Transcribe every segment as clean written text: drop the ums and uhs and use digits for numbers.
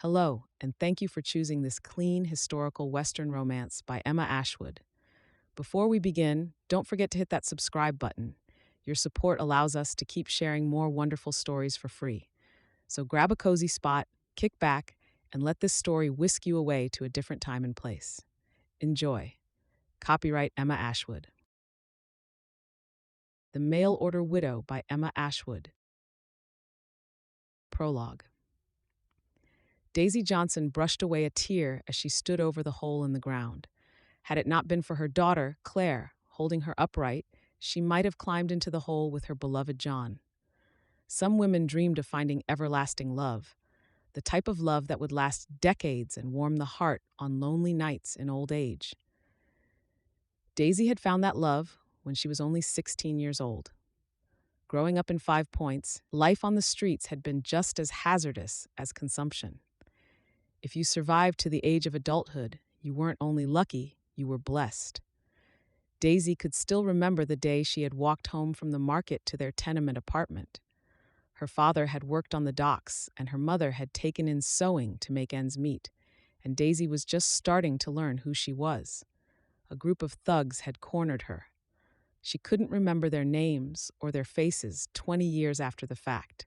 Hello, and thank you for choosing this clean historical Western romance by Emma Ashwood. Before we begin, don't forget to hit that subscribe button. Your support allows us to keep sharing more wonderful stories for free. So grab a cozy spot, kick back, and let this story whisk you away to a different time and place. Enjoy. Copyright Emma Ashwood. The Mail Order Widow by Emma Ashwood. Prologue. Daisy Johnson brushed away a tear as she stood over the hole in the ground. Had it not been for her daughter, Clare, holding her upright, she might have climbed into the hole with her beloved John. Some women dreamed of finding everlasting love, the type of love that would last decades and warm the heart on lonely nights in old age. Daisy had found that love when she was only 16 years old. Growing up in 5 Points, life on the streets had been just as hazardous as consumption. If you survived to the age of adulthood, you weren't only lucky, you were blessed. Daisy could still remember the day she had walked home from the market to their tenement apartment. Her father had worked on the docks, and her mother had taken in sewing to make ends meet, and Daisy was just starting to learn who she was. A group of thugs had cornered her. She couldn't remember their names or their faces 20 years after the fact,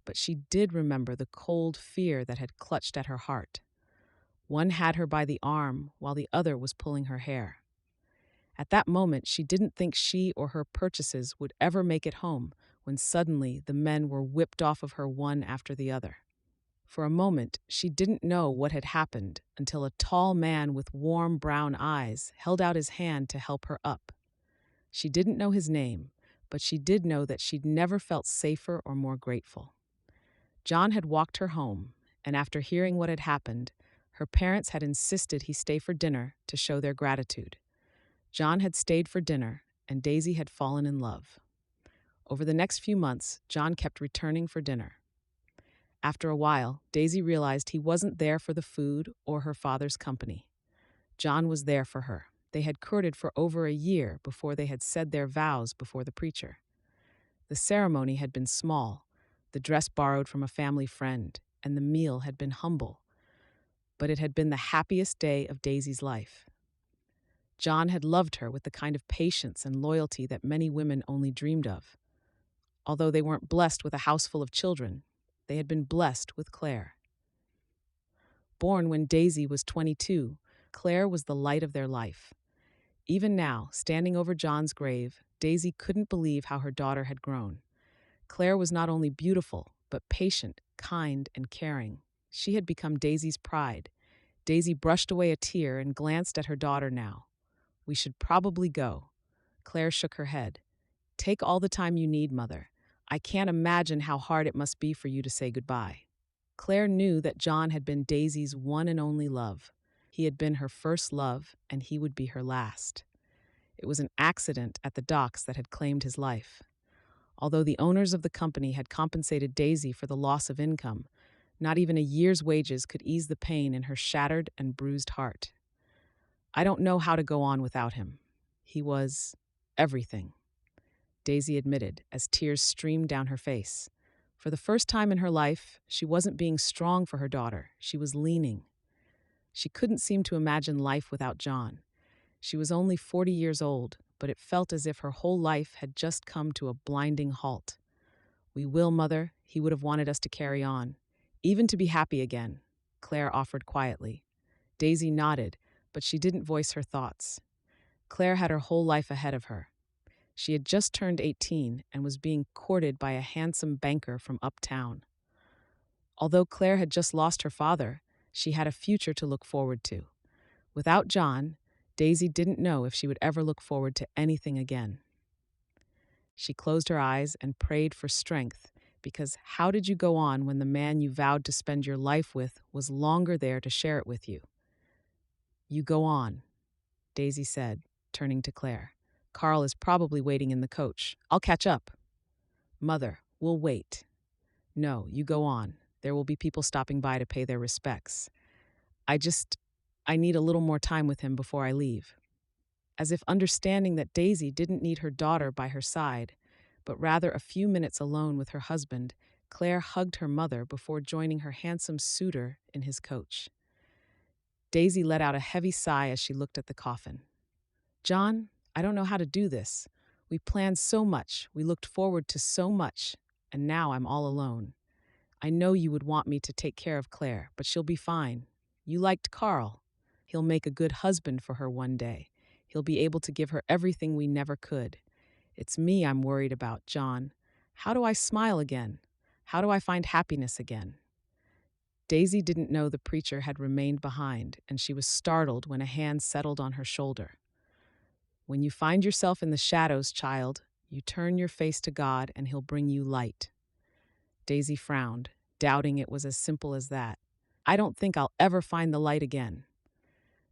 but she did remember the cold fear that had clutched at her heart. One had her by the arm while the other was pulling her hair. At that moment, she didn't think she or her purchases would ever make it home when suddenly the men were whipped off of her one after the other. For a moment, she didn't know what had happened until a tall man with warm brown eyes held out his hand to help her up. She didn't know his name, but she did know that she'd never felt safer or more grateful. John had walked her home, and after hearing what had happened, her parents had insisted he stay for dinner to show their gratitude. John had stayed for dinner, and Daisy had fallen in love. Over the next few months, John kept returning for dinner. After a while, Daisy realized he wasn't there for the food or her father's company. John was there for her. They had courted for over a year before they had said their vows before the preacher. The ceremony had been small, the dress borrowed from a family friend, and the meal had been humble. But it had been the happiest day of Daisy's life. John had loved her with the kind of patience and loyalty that many women only dreamed of. Although they weren't blessed with a house full of children, they had been blessed with Clare. Born when Daisy was 22, Clare was the light of their life. Even now, standing over John's grave, Daisy couldn't believe how her daughter had grown. Clare was not only beautiful, but patient, kind, and caring. She had become Daisy's pride. Daisy brushed away a tear and glanced at her daughter now. "We should probably go." Clare shook her head. "Take all the time you need, Mother. I can't imagine how hard it must be for you to say goodbye." Clare knew that John had been Daisy's one and only love. He had been her first love, and he would be her last. It was an accident at the docks that had claimed his life. Although the owners of the company had compensated Daisy for the loss of income, not even a year's wages could ease the pain in her shattered and bruised heart. "I don't know how to go on without him. He was everything," Daisy admitted as tears streamed down her face. For the first time in her life, she wasn't being strong for her daughter, she was leaning. She couldn't seem to imagine life without John. She was only 40 years old, but it felt as if her whole life had just come to a blinding halt. "We will, Mother. He would have wanted us to carry on. Even to be happy again," Clare offered quietly. Daisy nodded, but she didn't voice her thoughts. Clare had her whole life ahead of her. She had just turned 18 and was being courted by a handsome banker from uptown. Although Clare had just lost her father, she had a future to look forward to. Without John, Daisy didn't know if she would ever look forward to anything again. She closed her eyes and prayed for strength, because how did you go on when the man you vowed to spend your life with was longer there to share it with you? "You go on," Daisy said, turning to Clare. "Carl is probably waiting in the coach. I'll catch up." "Mother, we'll wait." "No, you go on. There will be people stopping by to pay their respects. I need a little more time with him before I leave." As if understanding that Daisy didn't need her daughter by her side, but rather a few minutes alone with her husband, Clare hugged her mother before joining her handsome suitor in his coach. Daisy let out a heavy sigh as she looked at the coffin. John, I don't know how to do this. We planned so much, we looked forward to so much, and now I'm all alone. I know you would want me to take care of Clare, but she'll be fine. You liked Carl. He'll make a good husband for her one day. He'll be able to give her everything we never could. It's me I'm worried about, John. How do I smile again? How do I find happiness again? Daisy didn't know the preacher had remained behind, and she was startled when a hand settled on her shoulder. When you find yourself in the shadows, child, you turn your face to God and He'll bring you light. Daisy frowned, doubting it was as simple as that. I don't think I'll ever find the light again.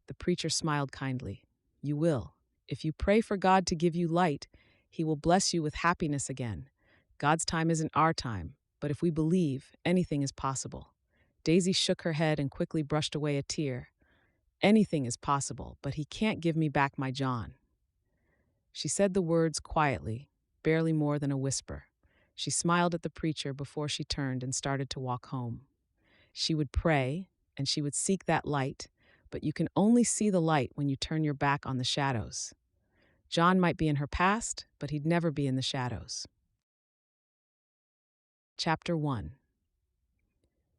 The preacher smiled kindly. You will. If you pray for God to give you light, He will bless you with happiness again. God's time isn't our time, but if we believe, anything is possible. Daisy shook her head and quickly brushed away a tear. Anything is possible, but He can't give me back my John. She said the words quietly, barely more than a whisper. She smiled at the preacher before she turned and started to walk home. She would pray, and she would seek that light, but you can only see the light when you turn your back on the shadows. John might be in her past, but he'd never be in the shadows. Chapter 1.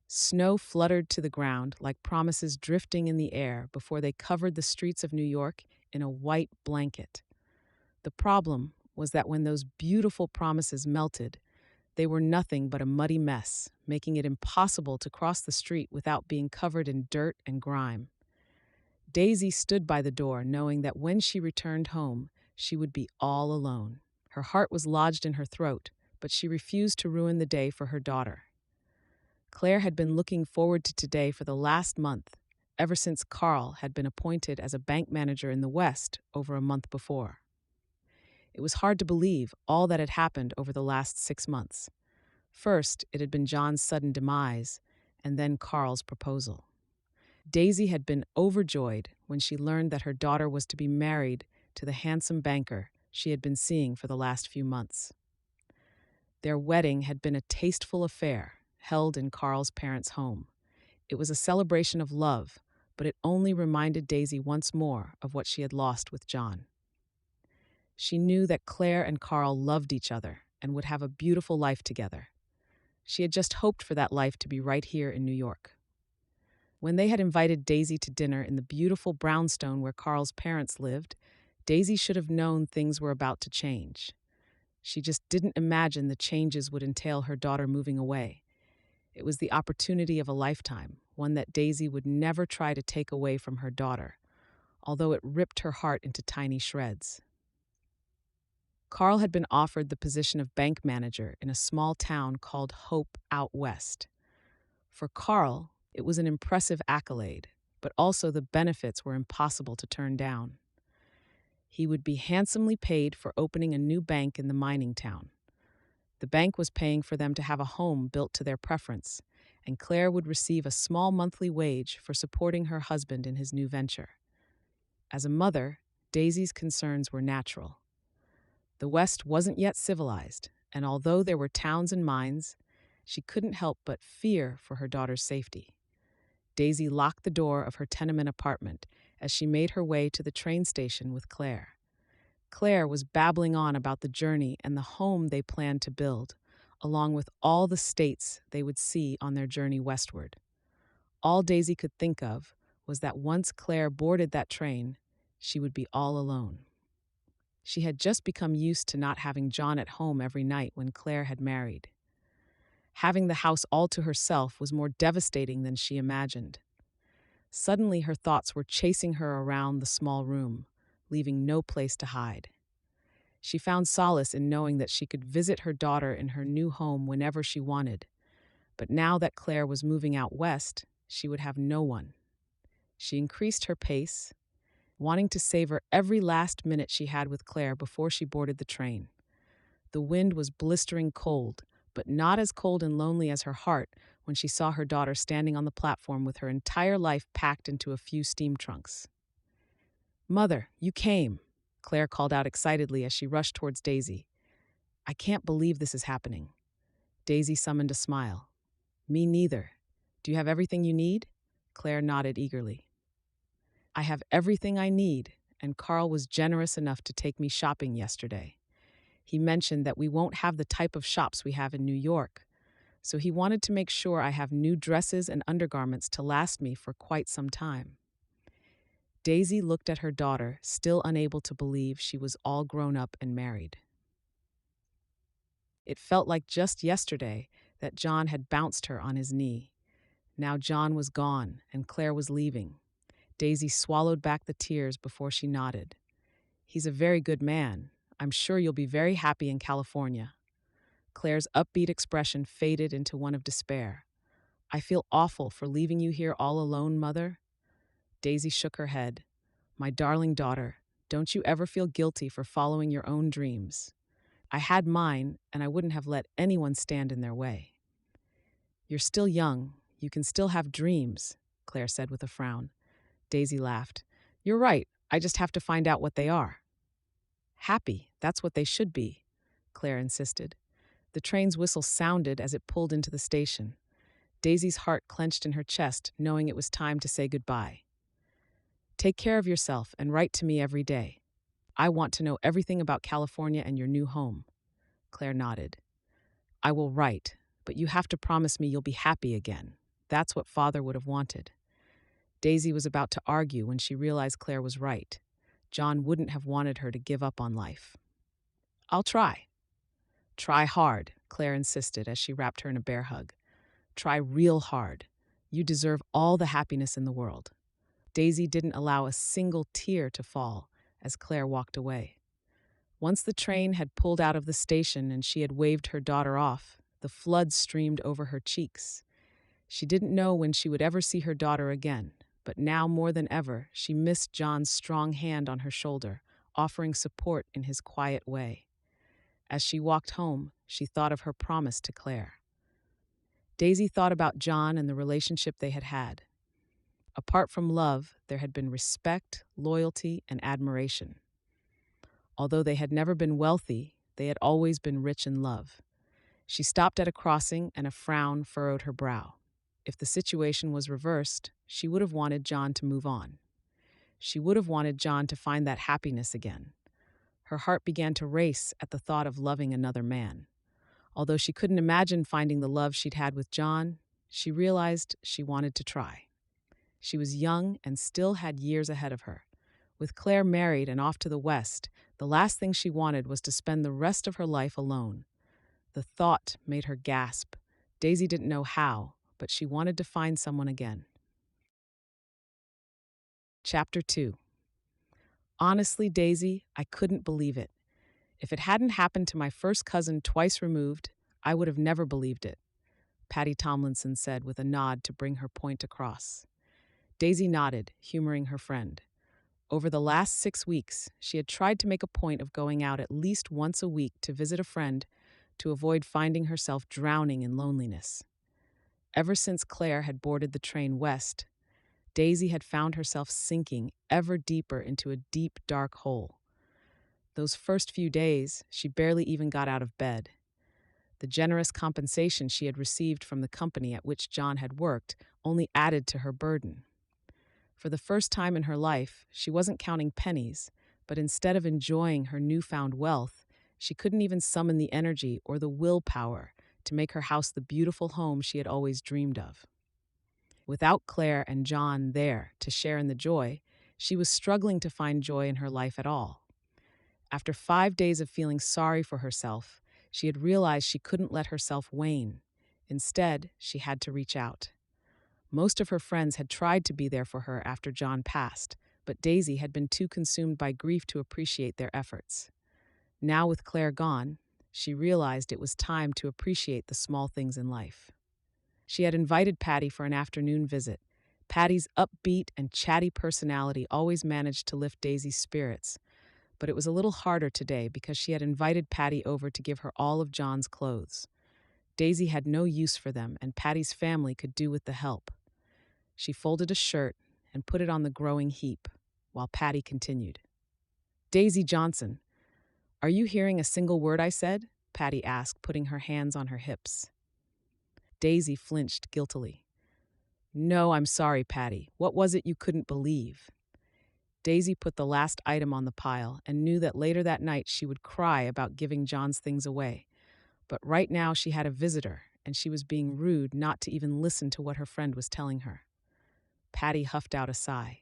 Snow fluttered to the ground like promises drifting in the air before they covered the streets of New York in a white blanket. The problem was that when those beautiful promises melted, they were nothing but a muddy mess, making it impossible to cross the street without being covered in dirt and grime. Daisy stood by the door, knowing that when she returned home, she would be all alone. Her heart was lodged in her throat, but she refused to ruin the day for her daughter. Clare had been looking forward to today for the last month, ever since Carl had been appointed as a bank manager in the West over a month before. It was hard to believe all that had happened over the last 6 months. First, it had been John's sudden demise, and then Carl's proposal. Daisy had been overjoyed when she learned that her daughter was to be married to the handsome banker she had been seeing for the last few months. Their wedding had been a tasteful affair, held in Carl's parents' home. It was a celebration of love, but it only reminded Daisy once more of what she had lost with John. She knew that Clare and Carl loved each other and would have a beautiful life together. She had just hoped for that life to be right here in New York. When they had invited Daisy to dinner in the beautiful brownstone where Carl's parents lived, Daisy should have known things were about to change. She just didn't imagine the changes would entail her daughter moving away. It was the opportunity of a lifetime, one that Daisy would never try to take away from her daughter, although it ripped her heart into tiny shreds. Carl had been offered the position of bank manager in a small town called Hope out west. For Carl, it was an impressive accolade, but also the benefits were impossible to turn down. He would be handsomely paid for opening a new bank in the mining town. The bank was paying for them to have a home built to their preference, and Clare would receive a small monthly wage for supporting her husband in his new venture. As a mother, Daisy's concerns were natural. The West wasn't yet civilized, and although there were towns and mines, she couldn't help but fear for her daughter's safety. Daisy locked the door of her tenement apartment as she made her way to the train station with Clare. Clare was babbling on about the journey and the home they planned to build, along with all the states they would see on their journey westward. All Daisy could think of was that once Clare boarded that train, she would be all alone. She had just become used to not having John at home every night when Clare had married. Having the house all to herself was more devastating than she imagined. Suddenly her thoughts were chasing her around the small room, leaving no place to hide. She found solace in knowing that she could visit her daughter in her new home whenever she wanted. But now that Clare was moving out west, she would have no one. She increased her pace, wanting to savor every last minute she had with Clare before she boarded the train. The wind was blistering cold, but not as cold and lonely as her heart when she saw her daughter standing on the platform with her entire life packed into a few steam trunks. "Mother, you came," Clare called out excitedly as she rushed towards Daisy. "I can't believe this is happening." Daisy summoned a smile. Me neither. Do you have everything you need? Clare nodded eagerly. I have everything I need, and Carl was generous enough to take me shopping yesterday. He mentioned that we won't have the type of shops we have in New York, so he wanted to make sure I have new dresses and undergarments to last me for quite some time. Daisy looked at her daughter, still unable to believe she was all grown up and married. It felt like just yesterday that John had bounced her on his knee. Now John was gone and Clare was leaving. Daisy swallowed back the tears before she nodded. He's a very good man. I'm sure you'll be very happy in California. Claire's upbeat expression faded into one of despair. I feel awful for leaving you here all alone, Mother. Daisy shook her head. My darling daughter, don't you ever feel guilty for following your own dreams. I had mine, and I wouldn't have let anyone stand in their way. You're still young. You can still have dreams, Clare said with a frown. Daisy laughed. You're right. I just have to find out what they are. Happy, that's what they should be, Clare insisted. The train's whistle sounded as it pulled into the station. Daisy's heart clenched in her chest, knowing it was time to say goodbye. Take care of yourself and write to me every day. I want to know everything about California and your new home. Clare nodded. I will write, but you have to promise me you'll be happy again. That's what Father would have wanted. Daisy was about to argue when she realized Clare was right. John wouldn't have wanted her to give up on life. I'll try. Try hard, Clare insisted as she wrapped her in a bear hug. Try real hard. You deserve all the happiness in the world. Daisy didn't allow a single tear to fall as Clare walked away. Once the train had pulled out of the station and she had waved her daughter off, the flood streamed over her cheeks. She didn't know when she would ever see her daughter again, but now more than ever, she missed John's strong hand on her shoulder, offering support in his quiet way. As she walked home, she thought of her promise to Clare. Daisy thought about John and the relationship they had had. Apart from love, there had been respect, loyalty, and admiration. Although they had never been wealthy, they had always been rich in love. She stopped at a crossing and a frown furrowed her brow. If the situation was reversed, she would have wanted John to move on. She would have wanted John to find that happiness again. Her heart began to race at the thought of loving another man. Although she couldn't imagine finding the love she'd had with John, she realized she wanted to try. She was young and still had years ahead of her. With Clare married and off to the West, the last thing she wanted was to spend the rest of her life alone. The thought made her gasp. Daisy didn't know how, but she wanted to find someone again. Chapter 2. Honestly, Daisy, I couldn't believe it. If it hadn't happened to my first cousin twice removed, I would have never believed it, Patty Tomlinson said with a nod to bring her point across. Daisy nodded, humoring her friend. Over the last 6 weeks, she had tried to make a point of going out at least once a week to visit a friend to avoid finding herself drowning in loneliness. Ever since Clare had boarded the train west, Daisy had found herself sinking ever deeper into a deep, dark hole. Those first few days, she barely even got out of bed. The generous compensation she had received from the company at which John had worked only added to her burden. For the first time in her life, she wasn't counting pennies, but instead of enjoying her newfound wealth, she couldn't even summon the energy or the willpower to make her house the beautiful home she had always dreamed of. Without Clare and John there to share in the joy, she was struggling to find joy in her life at all. After 5 days of feeling sorry for herself, she had realized she couldn't let herself wane. Instead, she had to reach out. Most of her friends had tried to be there for her after John passed, but Daisy had been too consumed by grief to appreciate their efforts. Now with Clare gone, she realized it was time to appreciate the small things in life. She had invited Patty for an afternoon visit. Patty's upbeat and chatty personality always managed to lift Daisy's spirits, but it was a little harder today because she had invited Patty over to give her all of John's clothes. Daisy had no use for them, and Patty's family could do with the help. She folded a shirt and put it on the growing heap, while Patty continued. Daisy Johnson, are you hearing a single word I said? Patty asked, putting her hands on her hips. Daisy flinched guiltily. No, I'm sorry, Patty. What was it you couldn't believe? Daisy put the last item on the pile and knew that later that night she would cry about giving John's things away. But right now she had a visitor, and she was being rude not to even listen to what her friend was telling her. Patty huffed out a sigh.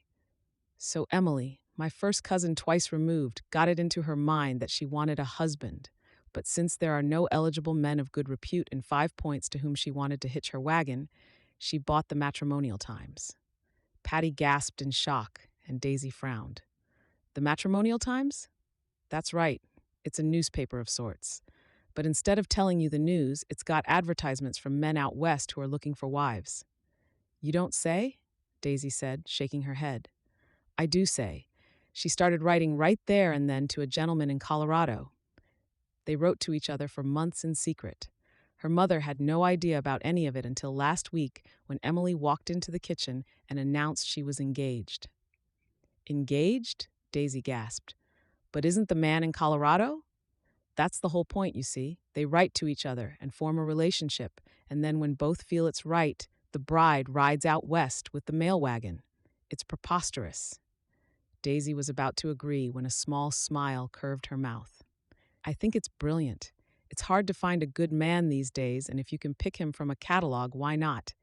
So Emily, my first cousin twice removed, got it into her mind that she wanted a husband. But since there are no eligible men of good repute in 5 Points to whom she wanted to hitch her wagon, she bought the Matrimonial Times. Patty gasped in shock, and Daisy frowned. The Matrimonial Times? That's right. It's a newspaper of sorts. But instead of telling you the news, it's got advertisements from men out west who are looking for wives. You don't say? Daisy said, shaking her head. I do say. She started writing right there and then to a gentleman in Colorado. They wrote to each other for months in secret. Her mother had no idea about any of it until last week when Emily walked into the kitchen and announced she was engaged. Engaged? Daisy gasped. But isn't the man in Colorado? That's the whole point, you see. They write to each other and form a relationship, and then when both feel it's right, the bride rides out west with the mail wagon. It's preposterous. Daisy was about to agree when a small smile curved her mouth. I think it's brilliant. It's hard to find a good man these days, and if you can pick him from a catalog, why not?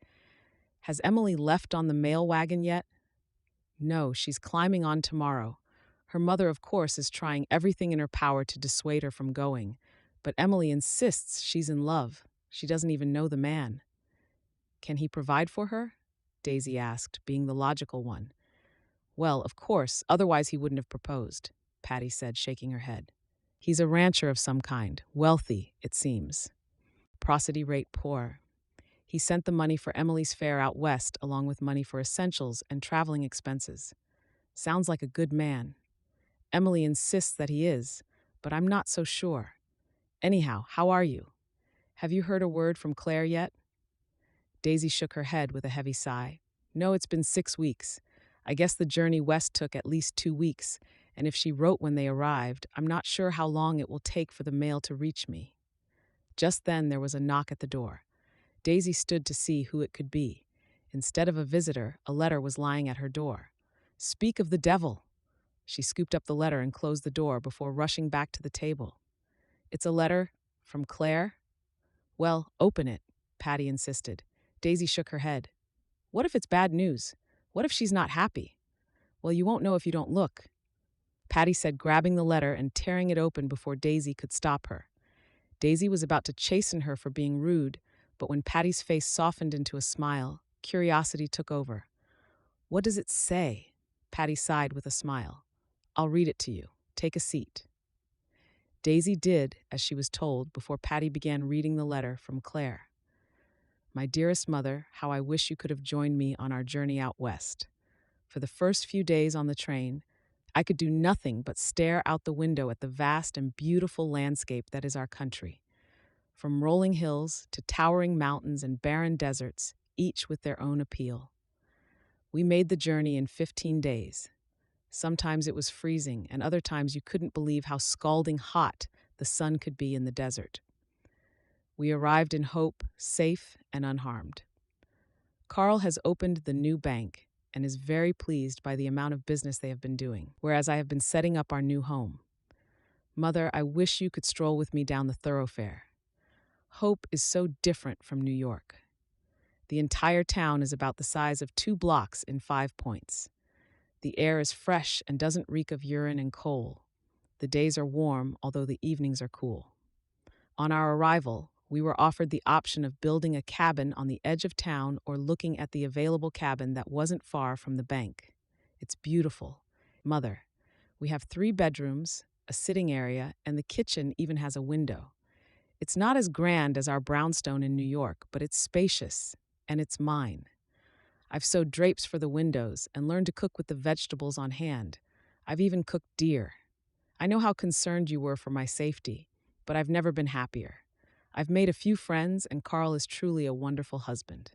Has Emily left on the mail wagon yet? No, she's climbing on tomorrow. Her mother, of course, is trying everything in her power to dissuade her from going, but Emily insists she's in love. She doesn't even know the man. Can he provide for her? Daisy asked, being the logical one. Well, of course, otherwise he wouldn't have proposed, Patty said, shaking her head. He's a rancher of some kind, wealthy, it seems. Prosody rate poor. He sent the money for Emily's fare out west, along with money for essentials and traveling expenses. Sounds like a good man. Emily insists that he is, but I'm not so sure. Anyhow, how are you? Have you heard a word from Clare yet? Daisy shook her head with a heavy sigh. No, it's been 6 weeks. I guess the journey west took at least 2 weeks, and if she wrote when they arrived, I'm not sure how long it will take for the mail to reach me. Just then there was a knock at the door. Daisy stood to see who it could be. Instead of a visitor, a letter was lying at her door. Speak of the devil! She scooped up the letter and closed the door before rushing back to the table. It's a letter from Clare? Well, open it, Patty insisted. Daisy shook her head. What if it's bad news? What if she's not happy? Well, you won't know if you don't look, Patty said, grabbing the letter and tearing it open before Daisy could stop her. Daisy was about to chasten her for being rude, but when Patty's face softened into a smile, curiosity took over. What does it say? Patty sighed with a smile. I'll read it to you. Take a seat. Daisy did as she was told before Patty began reading the letter from Clare. My dearest mother, how I wish you could have joined me on our journey out west. For the first few days on the train, I could do nothing but stare out the window at the vast and beautiful landscape that is our country. From rolling hills to towering mountains and barren deserts, each with their own appeal. We made the journey in 15 days. Sometimes it was freezing, and other times you couldn't believe how scalding hot the sun could be in the desert. We arrived in hope, safe and unharmed. Carl has opened the new bank and is very pleased by the amount of business they have been doing, whereas I have been setting up our new home. Mother, I wish you could stroll with me down the thoroughfare. Hope is so different from New York. The entire town is about the size of 2 blocks in 5 Points. The air is fresh and doesn't reek of urine and coal. The days are warm, although the evenings are cool. On our arrival, we were offered the option of building a cabin on the edge of town or looking at the available cabin that wasn't far from the bank. It's beautiful. Mother, we have 3 bedrooms, a sitting area, and the kitchen even has a window. It's not as grand as our brownstone in New York, but it's spacious, and it's mine. I've sewed drapes for the windows and learned to cook with the vegetables on hand. I've even cooked deer. I know how concerned you were for my safety, but I've never been happier. I've made a few friends, and Carl is truly a wonderful husband.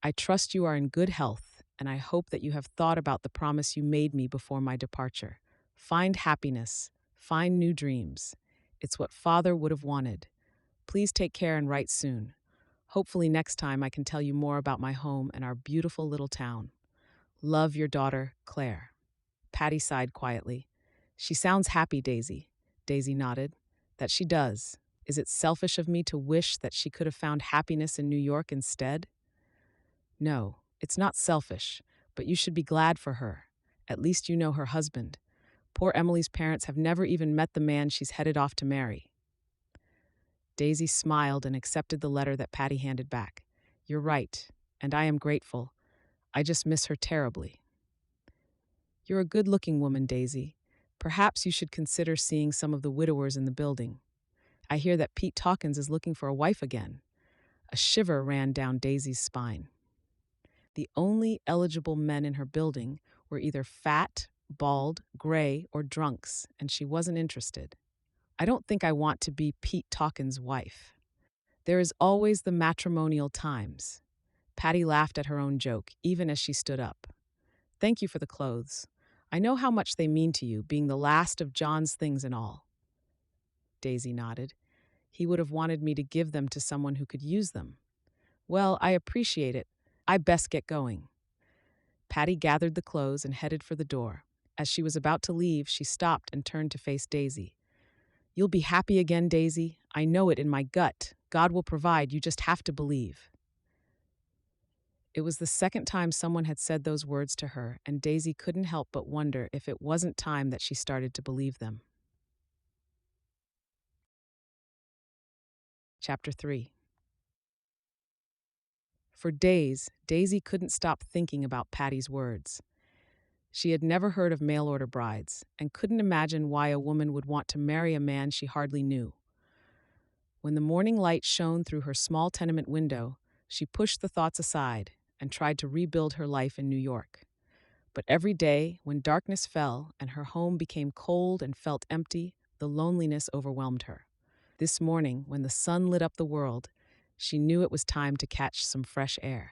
I trust you are in good health, and I hope that you have thought about the promise you made me before my departure. Find happiness. Find new dreams. It's what Father would have wanted. Please take care and write soon. Hopefully, next time I can tell you more about my home and our beautiful little town. Love, your daughter, Clare. Patty sighed quietly. She sounds happy, Daisy. Daisy nodded. That she does. Is it selfish of me to wish that she could have found happiness in New York instead? No, it's not selfish, but you should be glad for her. At least you know her husband. Poor Emily's parents have never even met the man she's headed off to marry. Daisy smiled and accepted the letter that Patty handed back. You're right, and I am grateful. I just miss her terribly. You're a good-looking woman, Daisy. Perhaps you should consider seeing some of the widowers in the building. I hear that Pete Hawkins is looking for a wife again. A shiver ran down Daisy's spine. The only eligible men in her building were either fat, bald, gray, or drunks, and she wasn't interested. I don't think I want to be Pete Hawkins' wife. There is always the matrimonial times. Patty laughed at her own joke, even as she stood up. Thank you for the clothes. I know how much they mean to you, being the last of John's things and all. Daisy nodded. He would have wanted me to give them to someone who could use them. Well, I appreciate it. I best get going. Patty gathered the clothes and headed for the door. As she was about to leave, she stopped and turned to face Daisy. You'll be happy again, Daisy. I know it in my gut. God will provide, you just have to believe. It was the second time someone had said those words to her, and Daisy couldn't help but wonder if it wasn't time that she started to believe them. Chapter 3. For days, Daisy couldn't stop thinking about Patty's words. She had never heard of mail-order brides, and couldn't imagine why a woman would want to marry a man she hardly knew. When the morning light shone through her small tenement window, she pushed the thoughts aside and tried to rebuild her life in New York. But every day, when darkness fell and her home became cold and felt empty, the loneliness overwhelmed her. This morning, when the sun lit up the world, she knew it was time to catch some fresh air.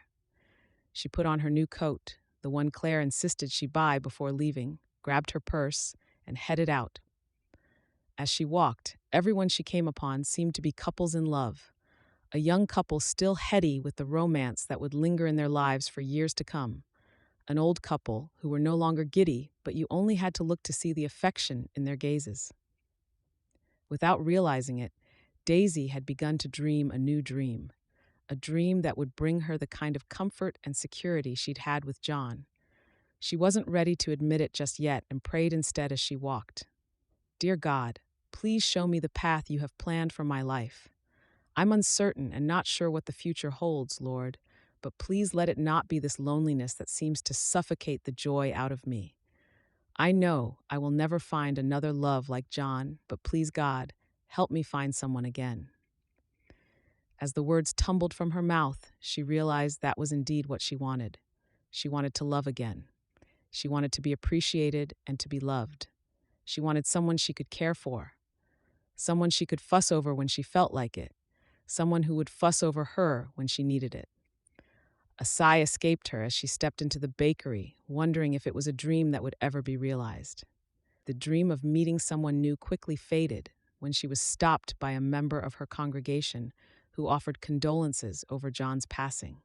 She put on her new coat, the one Clare insisted she buy before leaving, grabbed her purse, and headed out. As she walked, everyone she came upon seemed to be couples in love, a young couple still heady with the romance that would linger in their lives for years to come, an old couple who were no longer giddy, but you only had to look to see the affection in their gazes. Without realizing it, Daisy had begun to dream a new dream, a dream that would bring her the kind of comfort and security she'd had with John. She wasn't ready to admit it just yet and prayed instead as she walked. Dear God, please show me the path you have planned for my life. I'm uncertain and not sure what the future holds, Lord, but please let it not be this loneliness that seems to suffocate the joy out of me. I know I will never find another love like John, but please, God, help me find someone again. As the words tumbled from her mouth, she realized that was indeed what she wanted. She wanted to love again. She wanted to be appreciated and to be loved. She wanted someone she could care for, someone she could fuss over when she felt like it, someone who would fuss over her when she needed it. A sigh escaped her as she stepped into the bakery, wondering if it was a dream that would ever be realized. The dream of meeting someone new quickly faded when she was stopped by a member of her congregation who offered condolences over John's passing.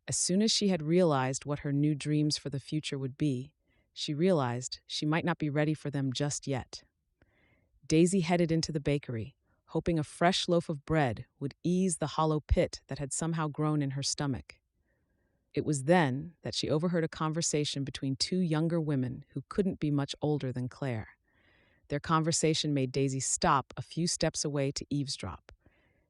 As soon as she had realized what her new dreams for the future would be, she realized she might not be ready for them just yet. Daisy headed into the bakery, hoping a fresh loaf of bread would ease the hollow pit that had somehow grown in her stomach. It was then that she overheard a conversation between two younger women who couldn't be much older than Clare. Their conversation made Daisy stop a few steps away to eavesdrop.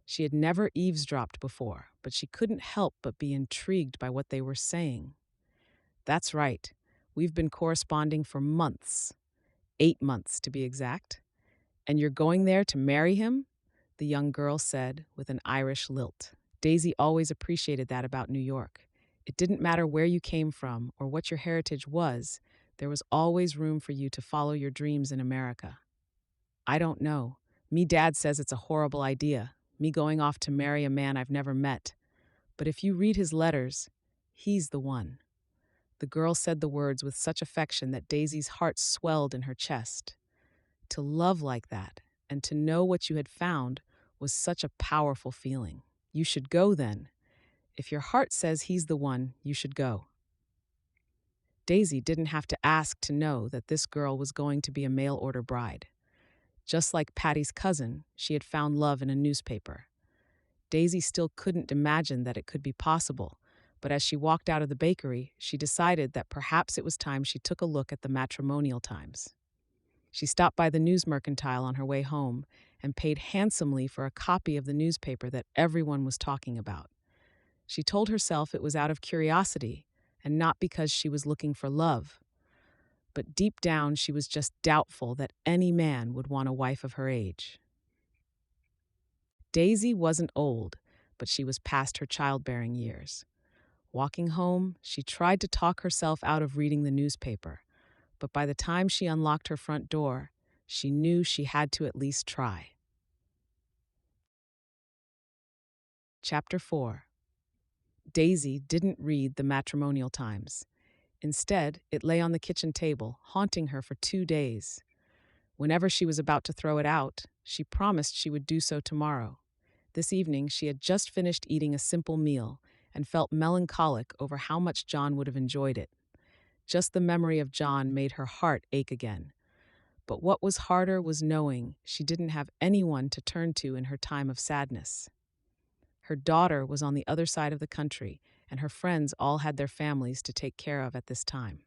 She had never eavesdropped before, but she couldn't help but be intrigued by what they were saying. That's right, we've been corresponding for months. 8 months, to be exact. And you're going there to marry him? The young girl said with an Irish lilt. Daisy always appreciated that about New York. It didn't matter where you came from or what your heritage was, there was always room for you to follow your dreams in America. I don't know. Me dad says it's a horrible idea, me going off to marry a man I've never met. But if you read his letters, he's the one. The girl said the words with such affection that Daisy's heart swelled in her chest. To love like that, and to know what you had found, was such a powerful feeling. You should go then. If your heart says he's the one, you should go. Daisy didn't have to ask to know that this girl was going to be a mail-order bride. Just like Patty's cousin, she had found love in a newspaper. Daisy still couldn't imagine that it could be possible, but as she walked out of the bakery, she decided that perhaps it was time she took a look at the matrimonial times. She stopped by the news mercantile on her way home and paid handsomely for a copy of the newspaper that everyone was talking about. She told herself it was out of curiosity and not because she was looking for love. But deep down, she was just doubtful that any man would want a wife of her age. Daisy wasn't old, but she was past her childbearing years. Walking home, she tried to talk herself out of reading the newspaper, but by the time she unlocked her front door, she knew she had to at least try. Chapter 4. Daisy didn't read the matrimonial times. Instead, it lay on the kitchen table, haunting her for 2 days. Whenever she was about to throw it out, she promised she would do so tomorrow. This evening, she had just finished eating a simple meal and felt melancholic over how much John would have enjoyed it. Just the memory of John made her heart ache again. But what was harder was knowing she didn't have anyone to turn to in her time of sadness. Her daughter was on the other side of the country, and her friends all had their families to take care of at this time.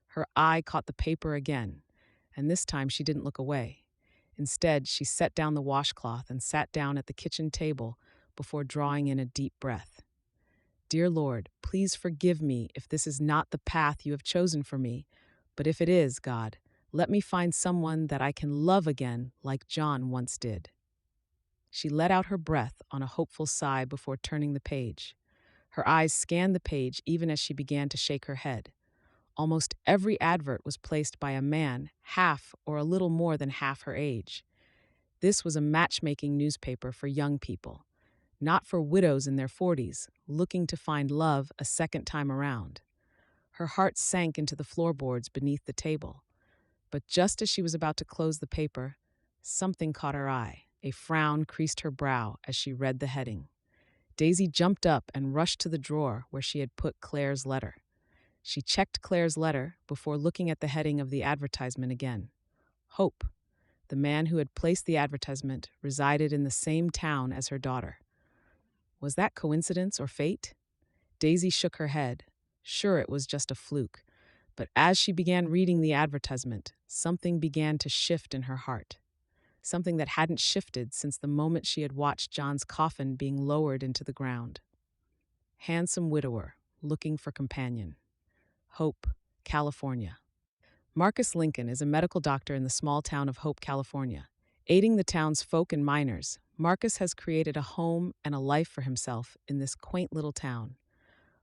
Her eye caught the paper again, and this time she didn't look away. Instead, she set down the washcloth and sat down at the kitchen table before drawing in a deep breath. Dear Lord, please forgive me if this is not the path you have chosen for me, but if it is, God, let me find someone that I can love again like John once did. She let out her breath on a hopeful sigh before turning the page. Her eyes scanned the page even as she began to shake her head. Almost every advert was placed by a man half or a little more than half her age. This was a matchmaking newspaper for young people, not for widows in their 40s, looking to find love a second time around. Her heart sank into the floorboards beneath the table. But just as she was about to close the paper, something caught her eye. A frown creased her brow as she read the heading. Daisy jumped up and rushed to the drawer where she had put Clare's letter. She checked Clare's letter before looking at the heading of the advertisement again. Hope. The man who had placed the advertisement resided in the same town as her daughter. Was that coincidence or fate? Daisy shook her head. Sure, it was just a fluke. But as she began reading the advertisement, something began to shift in her heart. Something that hadn't shifted since the moment she had watched John's coffin being lowered into the ground. Handsome widower, looking for companion. Hope, California. Marcus Lincoln is a medical doctor in the small town of Hope, California. Aiding the town's folk and miners, Marcus has created a home and a life for himself in this quaint little town.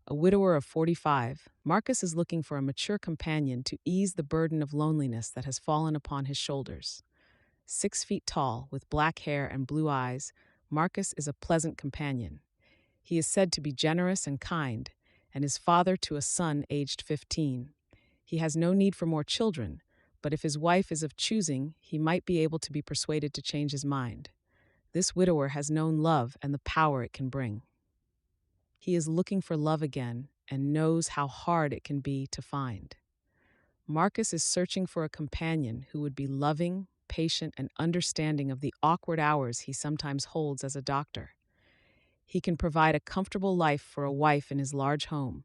A widower of 45, Marcus is looking for a mature companion to ease the burden of loneliness that has fallen upon his shoulders. 6 feet tall, with black hair and blue eyes, Marcus is a pleasant companion. He is said to be generous and kind, and is father to a son aged 15. He has no need for more children, but if his wife is of choosing, he might be able to be persuaded to change his mind. This widower has known love and the power it can bring. He is looking for love again and knows how hard it can be to find. Marcus is searching for a companion who would be loving, patient, and understanding of the awkward hours he sometimes holds as a doctor. He can provide a comfortable life for a wife in his large home,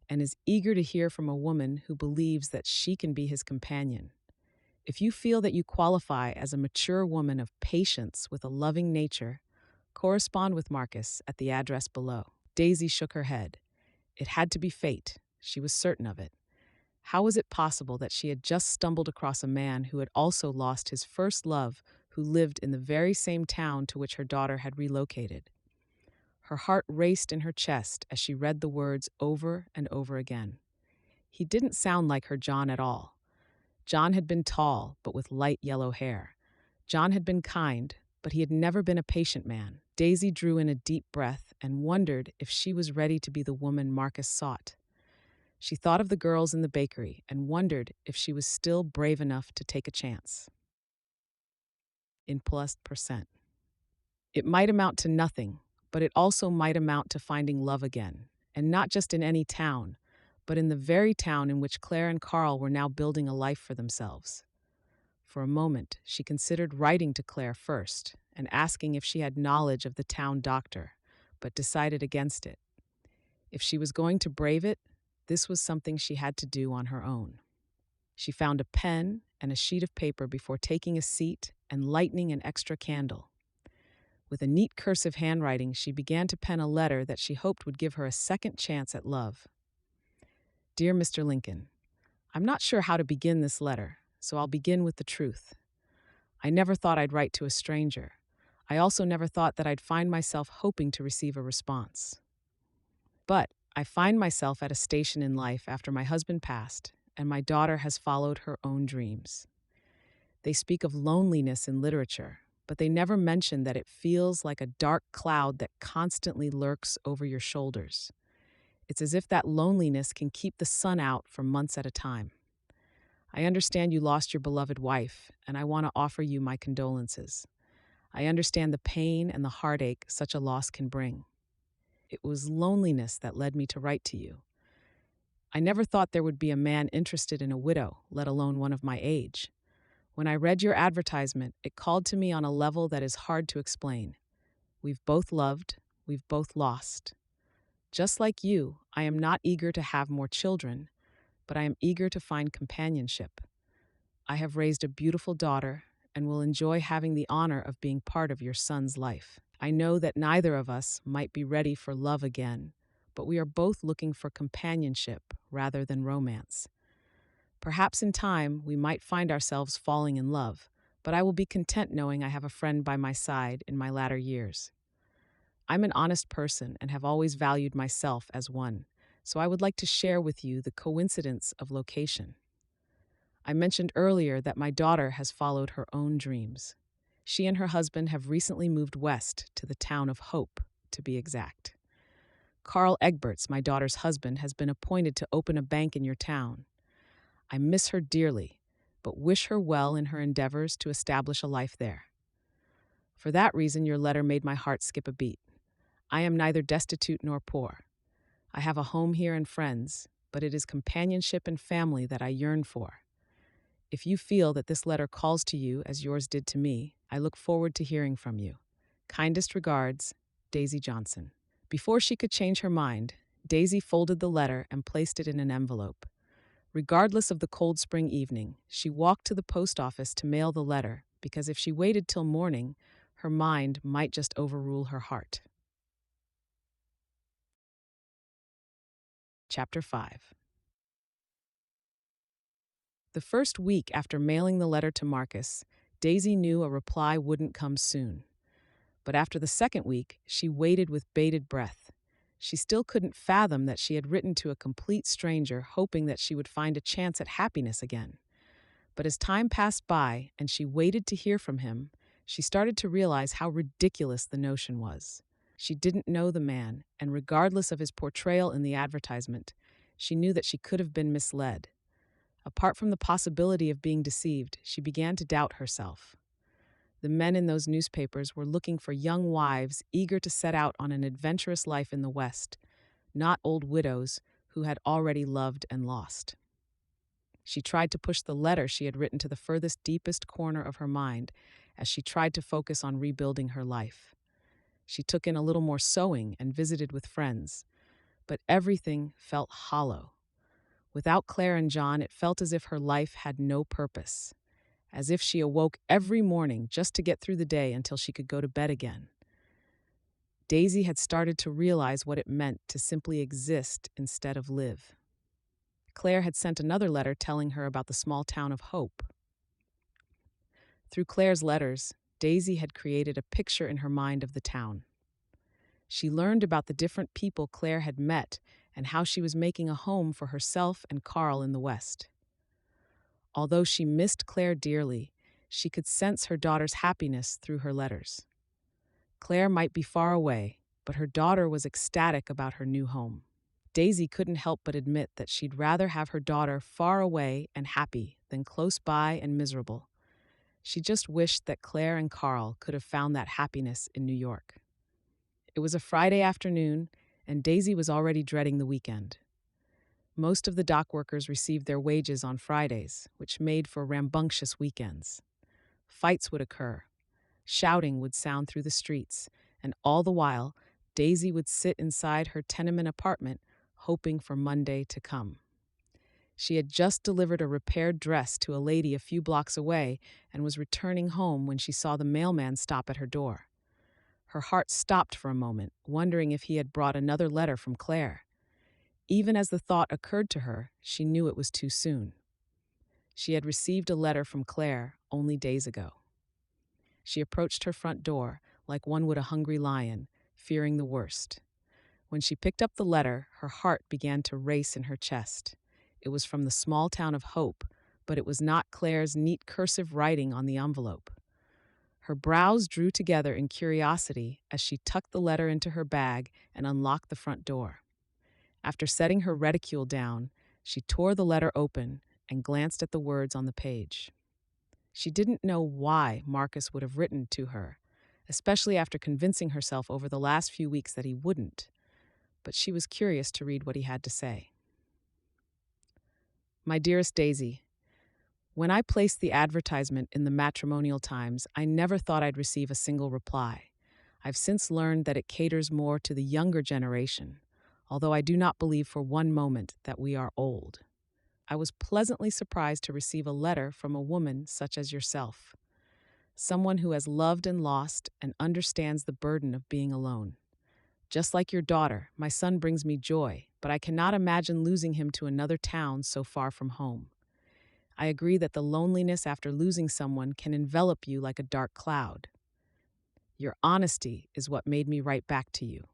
and is eager to hear from a woman who believes that she can be his companion. If you feel that you qualify as a mature woman of patience with a loving nature, correspond with Marcus at the address below. Daisy shook her head. It had to be fate. She was certain of it. How was it possible that she had just stumbled across a man who had also lost his first love, who lived in the very same town to which her daughter had relocated? Her heart raced in her chest as she read the words over and over again. He didn't sound like her John at all. John had been tall, but with light yellow hair. John had been kind, but he had never been a patient man. Daisy drew in a deep breath and wondered if she was ready to be the woman Marcus sought. She thought of the girls in the bakery and wondered if she was still brave enough to take a chance. In +%. It might amount to nothing, but it also might amount to finding love again, and not just in any town, but in the very town in which Claire and Carl were now building a life for themselves. For a moment, she considered writing to Claire first and asking if she had knowledge of the town doctor, but decided against it. If she was going to brave it, this was something she had to do on her own. She found a pen and a sheet of paper before taking a seat and lighting an extra candle. With a neat cursive handwriting, she began to pen a letter that she hoped would give her a second chance at love. Dear Mr. Lincoln, I'm not sure how to begin this letter, so I'll begin with the truth. I never thought I'd write to a stranger. I also never thought that I'd find myself hoping to receive a response. But I find myself at a station in life after my husband passed, and my daughter has followed her own dreams. They speak of loneliness in literature, but they never mention that it feels like a dark cloud that constantly lurks over your shoulders. It's as if that loneliness can keep the sun out for months at a time. I understand you lost your beloved wife, and I want to offer you my condolences. I understand the pain and the heartache such a loss can bring. It was loneliness that led me to write to you. I never thought there would be a man interested in a widow, let alone one of my age. When I read your advertisement, it called to me on a level that is hard to explain. We've both loved, we've both lost. Just like you, I am not eager to have more children, but I am eager to find companionship. I have raised a beautiful daughter and will enjoy having the honor of being part of your son's life. I know that neither of us might be ready for love again, but we are both looking for companionship rather than romance. Perhaps in time we might find ourselves falling in love, but I will be content knowing I have a friend by my side in my latter years. I'm an honest person and have always valued myself as one, so I would like to share with you the coincidence of location. I mentioned earlier that my daughter has followed her own dreams. She and her husband have recently moved west to the town of Hope, to be exact. Carl Egberts, my daughter's husband, has been appointed to open a bank in your town. I miss her dearly, but wish her well in her endeavors to establish a life there. For that reason, your letter made my heart skip a beat. I am neither destitute nor poor. I have a home here and friends, but it is companionship and family that I yearn for. If you feel that this letter calls to you as yours did to me, I look forward to hearing from you. Kindest regards, Daisy Johnson. Before she could change her mind, Daisy folded the letter and placed it in an envelope. Regardless of the cold spring evening, she walked to the post office to mail the letter because if she waited till morning, her mind might just overrule her heart. Chapter 5. The first week after mailing the letter to Marcus, Daisy knew a reply wouldn't come soon. But after the second week, she waited with bated breath. She still couldn't fathom that she had written to a complete stranger, hoping that she would find a chance at happiness again. But as time passed by and she waited to hear from him, she started to realize how ridiculous the notion was. She didn't know the man, and regardless of his portrayal in the advertisement, she knew that she could have been misled. Apart from the possibility of being deceived, she began to doubt herself. The men in those newspapers were looking for young wives eager to set out on an adventurous life in the West, not old widows who had already loved and lost. She tried to push the letter she had written to the furthest, deepest corner of her mind as she tried to focus on rebuilding her life. She took in a little more sewing and visited with friends, but everything felt hollow. Without Clare and John, it felt as if her life had no purpose, as if she awoke every morning just to get through the day until she could go to bed again. Daisy had started to realize what it meant to simply exist instead of live. Clare had sent another letter telling her about the small town of Hope. Through Clare's letters, Daisy had created a picture in her mind of the town. She learned about the different people Clare had met and how she was making a home for herself and Carl in the West. Although she missed Clare dearly, she could sense her daughter's happiness through her letters. Clare might be far away, but her daughter was ecstatic about her new home. Daisy couldn't help but admit that she'd rather have her daughter far away and happy than close by and miserable. She just wished that Clare and Carl could have found that happiness in New York. It was a Friday afternoon, and Daisy was already dreading the weekend. Most of the dock workers received their wages on Fridays, which made for rambunctious weekends. Fights would occur. Shouting would sound through the streets, and all the while, Daisy would sit inside her tenement apartment, hoping for Monday to come. She had just delivered a repaired dress to a lady a few blocks away and was returning home when she saw the mailman stop at her door. Her heart stopped for a moment, wondering if he had brought another letter from Clare. Even as the thought occurred to her, she knew it was too soon. She had received a letter from Clare only days ago. She approached her front door like one would a hungry lion, fearing the worst. When she picked up the letter, her heart began to race in her chest. It was from the small town of Hope, but it was not Clare's neat cursive writing on the envelope. Her brows drew together in curiosity as she tucked the letter into her bag and unlocked the front door. After setting her reticule down, she tore the letter open and glanced at the words on the page. She didn't know why Marcus would have written to her, especially after convincing herself over the last few weeks that he wouldn't, but she was curious to read what he had to say. My dearest Daisy, when I placed the advertisement in the Matrimonial Times, I never thought I'd receive a single reply. I've since learned that it caters more to the younger generation, although I do not believe for one moment that we are old. I was pleasantly surprised to receive a letter from a woman such as yourself, someone who has loved and lost and understands the burden of being alone. Just like your daughter, my son brings me joy, but I cannot imagine losing him to another town so far from home. I agree that the loneliness after losing someone can envelop you like a dark cloud. Your honesty is what made me write back to you.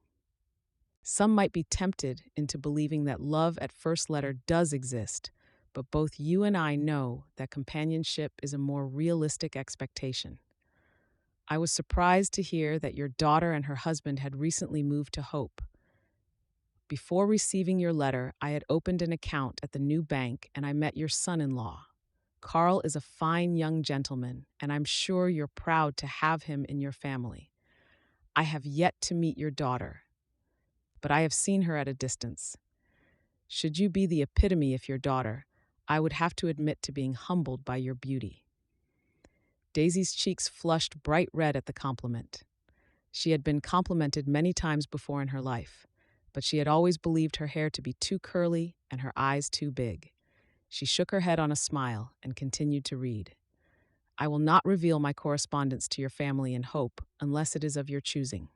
Some might be tempted into believing that love at first letter does exist, but both you and I know that companionship is a more realistic expectation. I was surprised to hear that your daughter and her husband had recently moved to Hope. Before receiving your letter, I had opened an account at the new bank and I met your son-in-law. Carl is a fine young gentleman, and I'm sure you're proud to have him in your family. I have yet to meet your daughter, but I have seen her at a distance. Should you be the epitome of your daughter, I would have to admit to being humbled by your beauty. Daisy's cheeks flushed bright red at the compliment. She had been complimented many times before in her life, but she had always believed her hair to be too curly and her eyes too big. She shook her head on a smile and continued to read. I will not reveal my correspondence to your family in Hope unless it is of your choosing.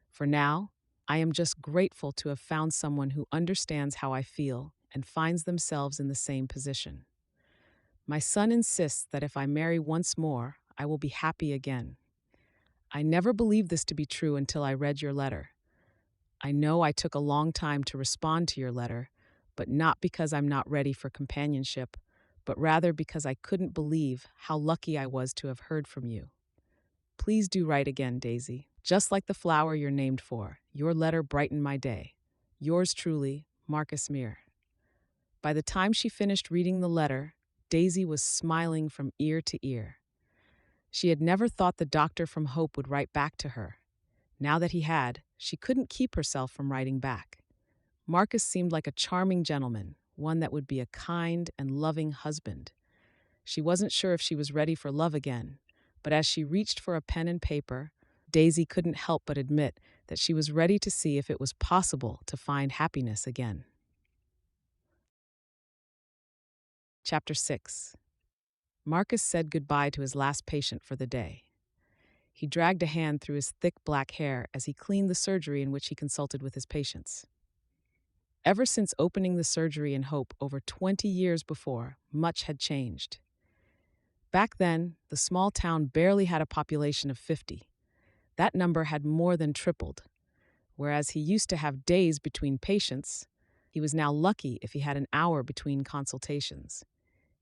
For now, I am just grateful to have found someone who understands how I feel and finds themselves in the same position. My son insists that if I marry once more, I will be happy again. I never believed this to be true until I read your letter. I know I took a long time to respond to your letter, but not because I'm not ready for companionship, but rather because I couldn't believe how lucky I was to have heard from you. Please do write again, Daisy. Just like the flower you're named for, your letter brightened my day. Yours truly, Marcus Meir. By the time she finished reading the letter, Daisy was smiling from ear to ear. She had never thought the doctor from Hope would write back to her. Now that he had, she couldn't keep herself from writing back. Marcus seemed like a charming gentleman, one that would be a kind and loving husband. She wasn't sure if she was ready for love again, but as she reached for a pen and paper, Daisy couldn't help but admit that she was ready to see if it was possible to find happiness again. Chapter 6. Marcus said goodbye to his last patient for the day. He dragged a hand through his thick black hair as he cleaned the surgery in which he consulted with his patients. Ever since opening the surgery in Hope over 20 years before, much had changed. Back then, the small town barely had a population of 50. That number had more than tripled. Whereas he used to have days between patients, he was now lucky if he had an hour between consultations.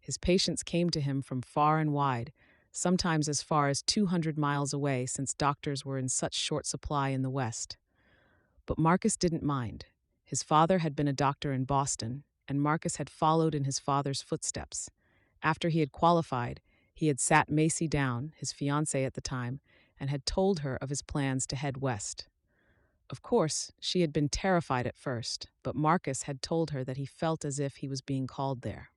His patients came to him from far and wide, sometimes as far as 200 miles away since doctors were in such short supply in the West. But Marcus didn't mind. His father had been a doctor in Boston, and Marcus had followed in his father's footsteps. After he had qualified, he had sat Macy down, his fiancée at the time, and had told her of his plans to head west. Of course, she had been terrified at first, but Marcus had told her that he felt as if he was being called there.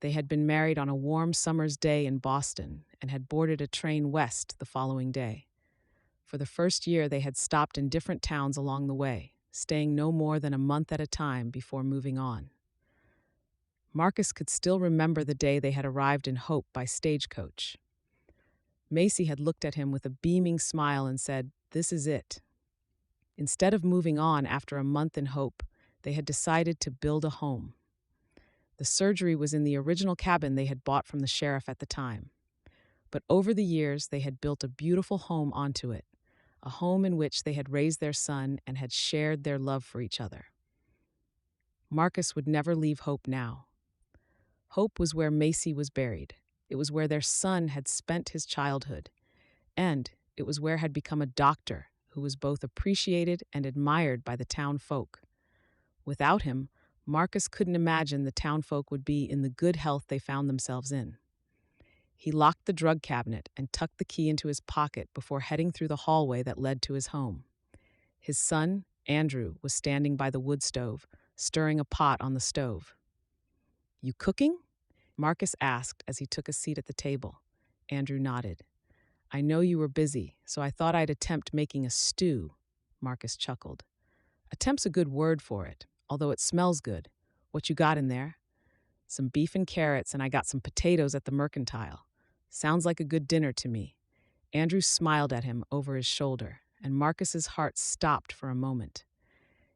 They had been married on a warm summer's day in Boston and had boarded a train west the following day. For the first year, they had stopped in different towns along the way, staying no more than a month at a time before moving on. Marcus could still remember the day they had arrived in Hope by stagecoach. Macy had looked at him with a beaming smile and said, "This is it." Instead of moving on after a month in Hope, they had decided to build a home. The surgery was in the original cabin they had bought from the sheriff at the time. But over the years, they had built a beautiful home onto it, a home in which they had raised their son and had shared their love for each other. Marcus would never leave Hope now. Hope was where Macy was buried. It was where their son had spent his childhood. And it was where had become a doctor who was both appreciated and admired by the town folk. Without him, Marcus couldn't imagine the town folk would be in the good health they found themselves in. He locked the drug cabinet and tucked the key into his pocket before heading through the hallway that led to his home. His son, Andrew, was standing by the wood stove, stirring a pot on the stove. "You cooking?" Marcus asked as he took a seat at the table. Andrew nodded. "I know you were busy, so I thought I'd attempt making a stew," Marcus chuckled. "Attempt's a good word for it, although it smells good. What you got in there?" "Some beef and carrots, and I got some potatoes at the mercantile. Sounds like a good dinner to me." Andrew smiled at him over his shoulder, and Marcus's heart stopped for a moment.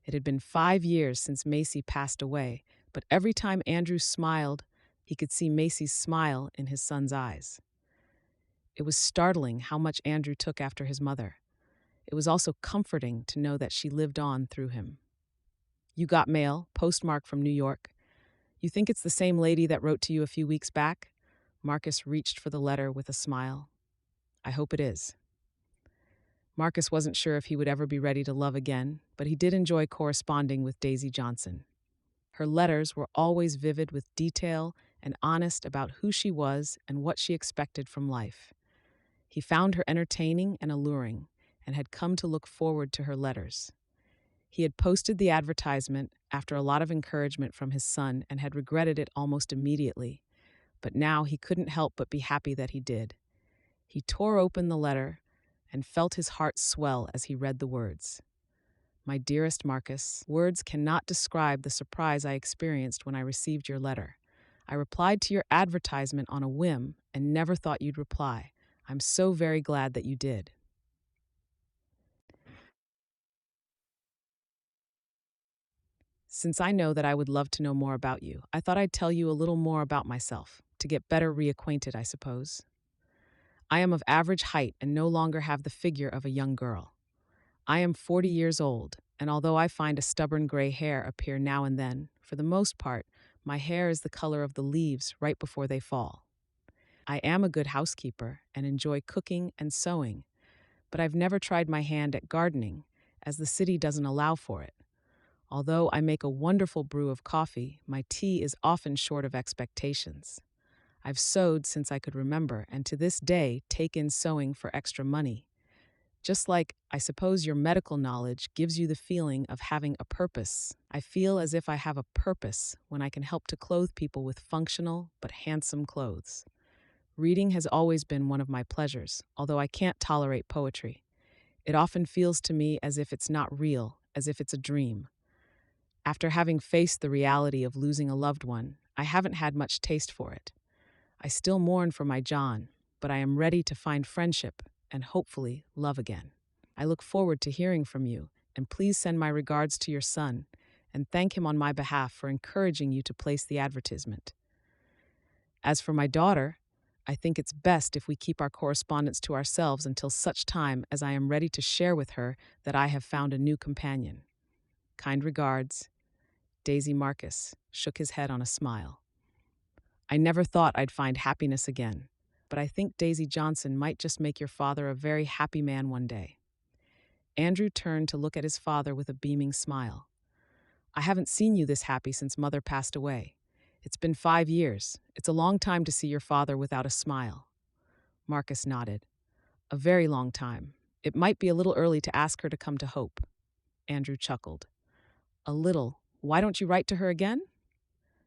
It had been 5 years since Macy passed away, but every time Andrew smiled, he could see Macy's smile in his son's eyes. It was startling how much Andrew took after his mother. It was also comforting to know that she lived on through him. "You got mail, postmarked from New York. You think it's the same lady that wrote to you a few weeks back?" Marcus reached for the letter with a smile. "I hope it is." Marcus wasn't sure if he would ever be ready to love again, but he did enjoy corresponding with Daisy Johnson. Her letters were always vivid with detail and honest about who she was and what she expected from life. He found her entertaining and alluring, and had come to look forward to her letters. He had posted the advertisement after a lot of encouragement from his son and had regretted it almost immediately, but now he couldn't help but be happy that he did. He tore open the letter and felt his heart swell as he read the words. "My dearest Marcus, words cannot describe the surprise I experienced when I received your letter. I replied to your advertisement on a whim and never thought you'd reply. I'm so very glad that you did. Since I know that I would love to know more about you, I thought I'd tell you a little more about myself, to get better reacquainted, I suppose. I am of average height and no longer have the figure of a young girl. I am 40 years old, and although I find a stubborn gray hair appear now and then, for the most part, my hair is the color of the leaves right before they fall. I am a good housekeeper and enjoy cooking and sewing, but I've never tried my hand at gardening, as the city doesn't allow for it. Although I make a wonderful brew of coffee, my tea is often short of expectations. I've sewed since I could remember, and to this day take in sewing for extra money. Just like, I suppose, your medical knowledge gives you the feeling of having a purpose, I feel as if I have a purpose when I can help to clothe people with functional but handsome clothes. Reading has always been one of my pleasures, although I can't tolerate poetry. It often feels to me as if it's not real, as if it's a dream. After having faced the reality of losing a loved one, I haven't had much taste for it. I still mourn for my John, but I am ready to find friendship and hopefully love again. I look forward to hearing from you, and please send my regards to your son, and thank him on my behalf for encouraging you to place the advertisement. As for my daughter, I think it's best if we keep our correspondence to ourselves until such time as I am ready to share with her that I have found a new companion. Kind regards, Daisy. Marcus shook his head on a smile. I never thought I'd find happiness again, but I think Daisy Johnson might just make your father a very happy man one day. Andrew turned to look at his father with a beaming smile. I haven't seen you this happy since Mother passed away. It's been 5 years. It's a long time to see your father without a smile. Marcus nodded. A very long time. It might be a little early to ask her to come to Hope. Andrew chuckled. A little. Why don't you write to her again?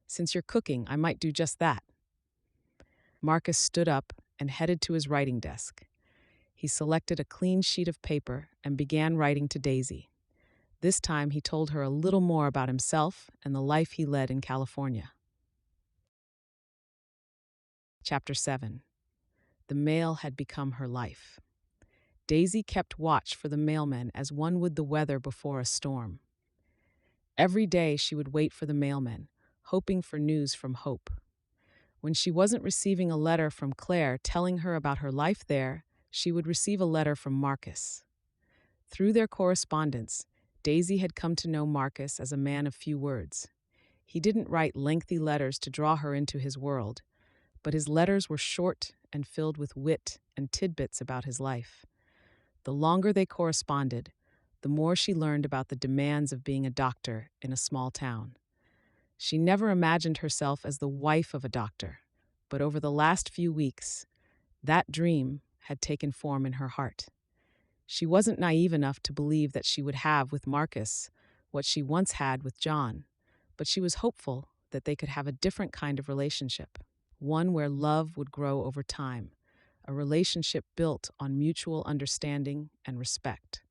Since you're cooking, I might do just that. Marcus stood up and headed to his writing desk. He selected a clean sheet of paper and began writing to Daisy. This time he told her a little more about himself and the life he led in California. Chapter 7. The mail had become her life. Daisy kept watch for the mailman as one would the weather before a storm. Every day she would wait for the mailman, hoping for news from Hope. When she wasn't receiving a letter from Clare telling her about her life there, she would receive a letter from Marcus. Through their correspondence, Daisy had come to know Marcus as a man of few words. He didn't write lengthy letters to draw her into his world, but his letters were short and filled with wit and tidbits about his life. The longer they corresponded, the more she learned about the demands of being a doctor in a small town. She never imagined herself as the wife of a doctor, but over the last few weeks, that dream had taken form in her heart. She wasn't naive enough to believe that she would have with Marcus what she once had with John, but she was hopeful that they could have a different kind of relationship, one where love would grow over time, a relationship built on mutual understanding and respect.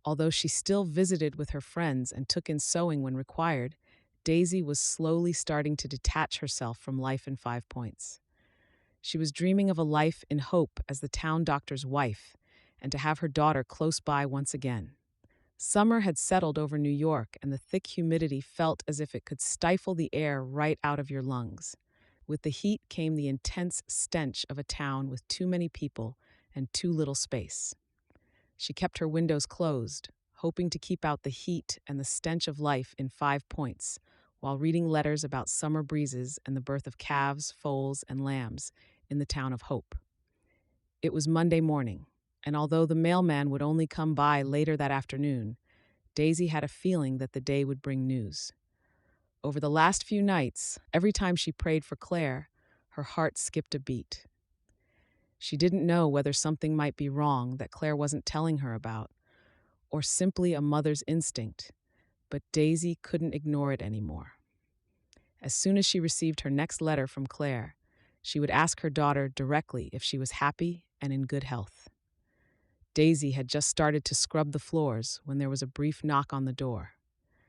Although she still visited with her friends and took in sewing when required, Daisy was slowly starting to detach herself from life in 5 Points. She was dreaming of a life in Hope as the town doctor's wife, and to have her daughter close by once again. Summer had settled over New York, and the thick humidity felt as if it could stifle the air right out of your lungs. With the heat came the intense stench of a town with too many people and too little space. She kept her windows closed, hoping to keep out the heat and the stench of life in 5 Points, while reading letters about summer breezes and the birth of calves, foals, and lambs in the town of Hope. It was Monday morning, and although the mailman would only come by later that afternoon, Daisy had a feeling that the day would bring news. Over the last few nights, every time she prayed for Clare, her heart skipped a beat. She didn't know whether something might be wrong that Clare wasn't telling her about, or simply a mother's instinct, but Daisy couldn't ignore it anymore. As soon as she received her next letter from Clare, she would ask her daughter directly if she was happy and in good health. Daisy had just started to scrub the floors when there was a brief knock on the door.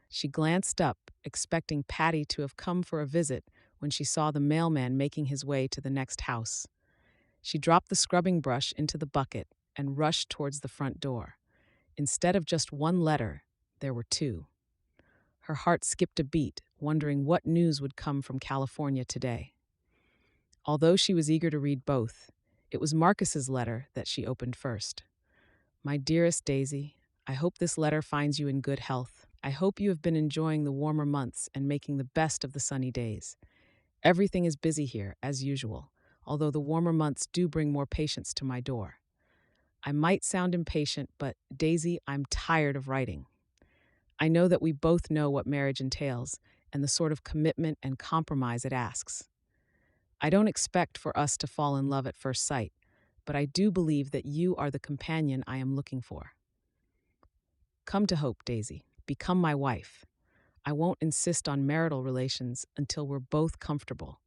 She glanced up, expecting Patty to have come for a visit when she saw the mailman making his way to the next house. She dropped the scrubbing brush into the bucket and rushed towards the front door. Instead of just one letter, there were 2. Her heart skipped a beat, wondering what news would come from California today. Although she was eager to read both, it was Marcus's letter that she opened first. My dearest Daisy, I hope this letter finds you in good health. I hope you have been enjoying the warmer months and making the best of the sunny days. Everything is busy here, as usual, although the warmer months do bring more patients to my door. I might sound impatient, but, Daisy, I'm tired of writing. I know that we both know what marriage entails and the sort of commitment and compromise it asks. I don't expect for us to fall in love at first sight, but I do believe that you are the companion I am looking for. Come to Hope, Daisy. Become my wife. I won't insist on marital relations until we're both comfortable.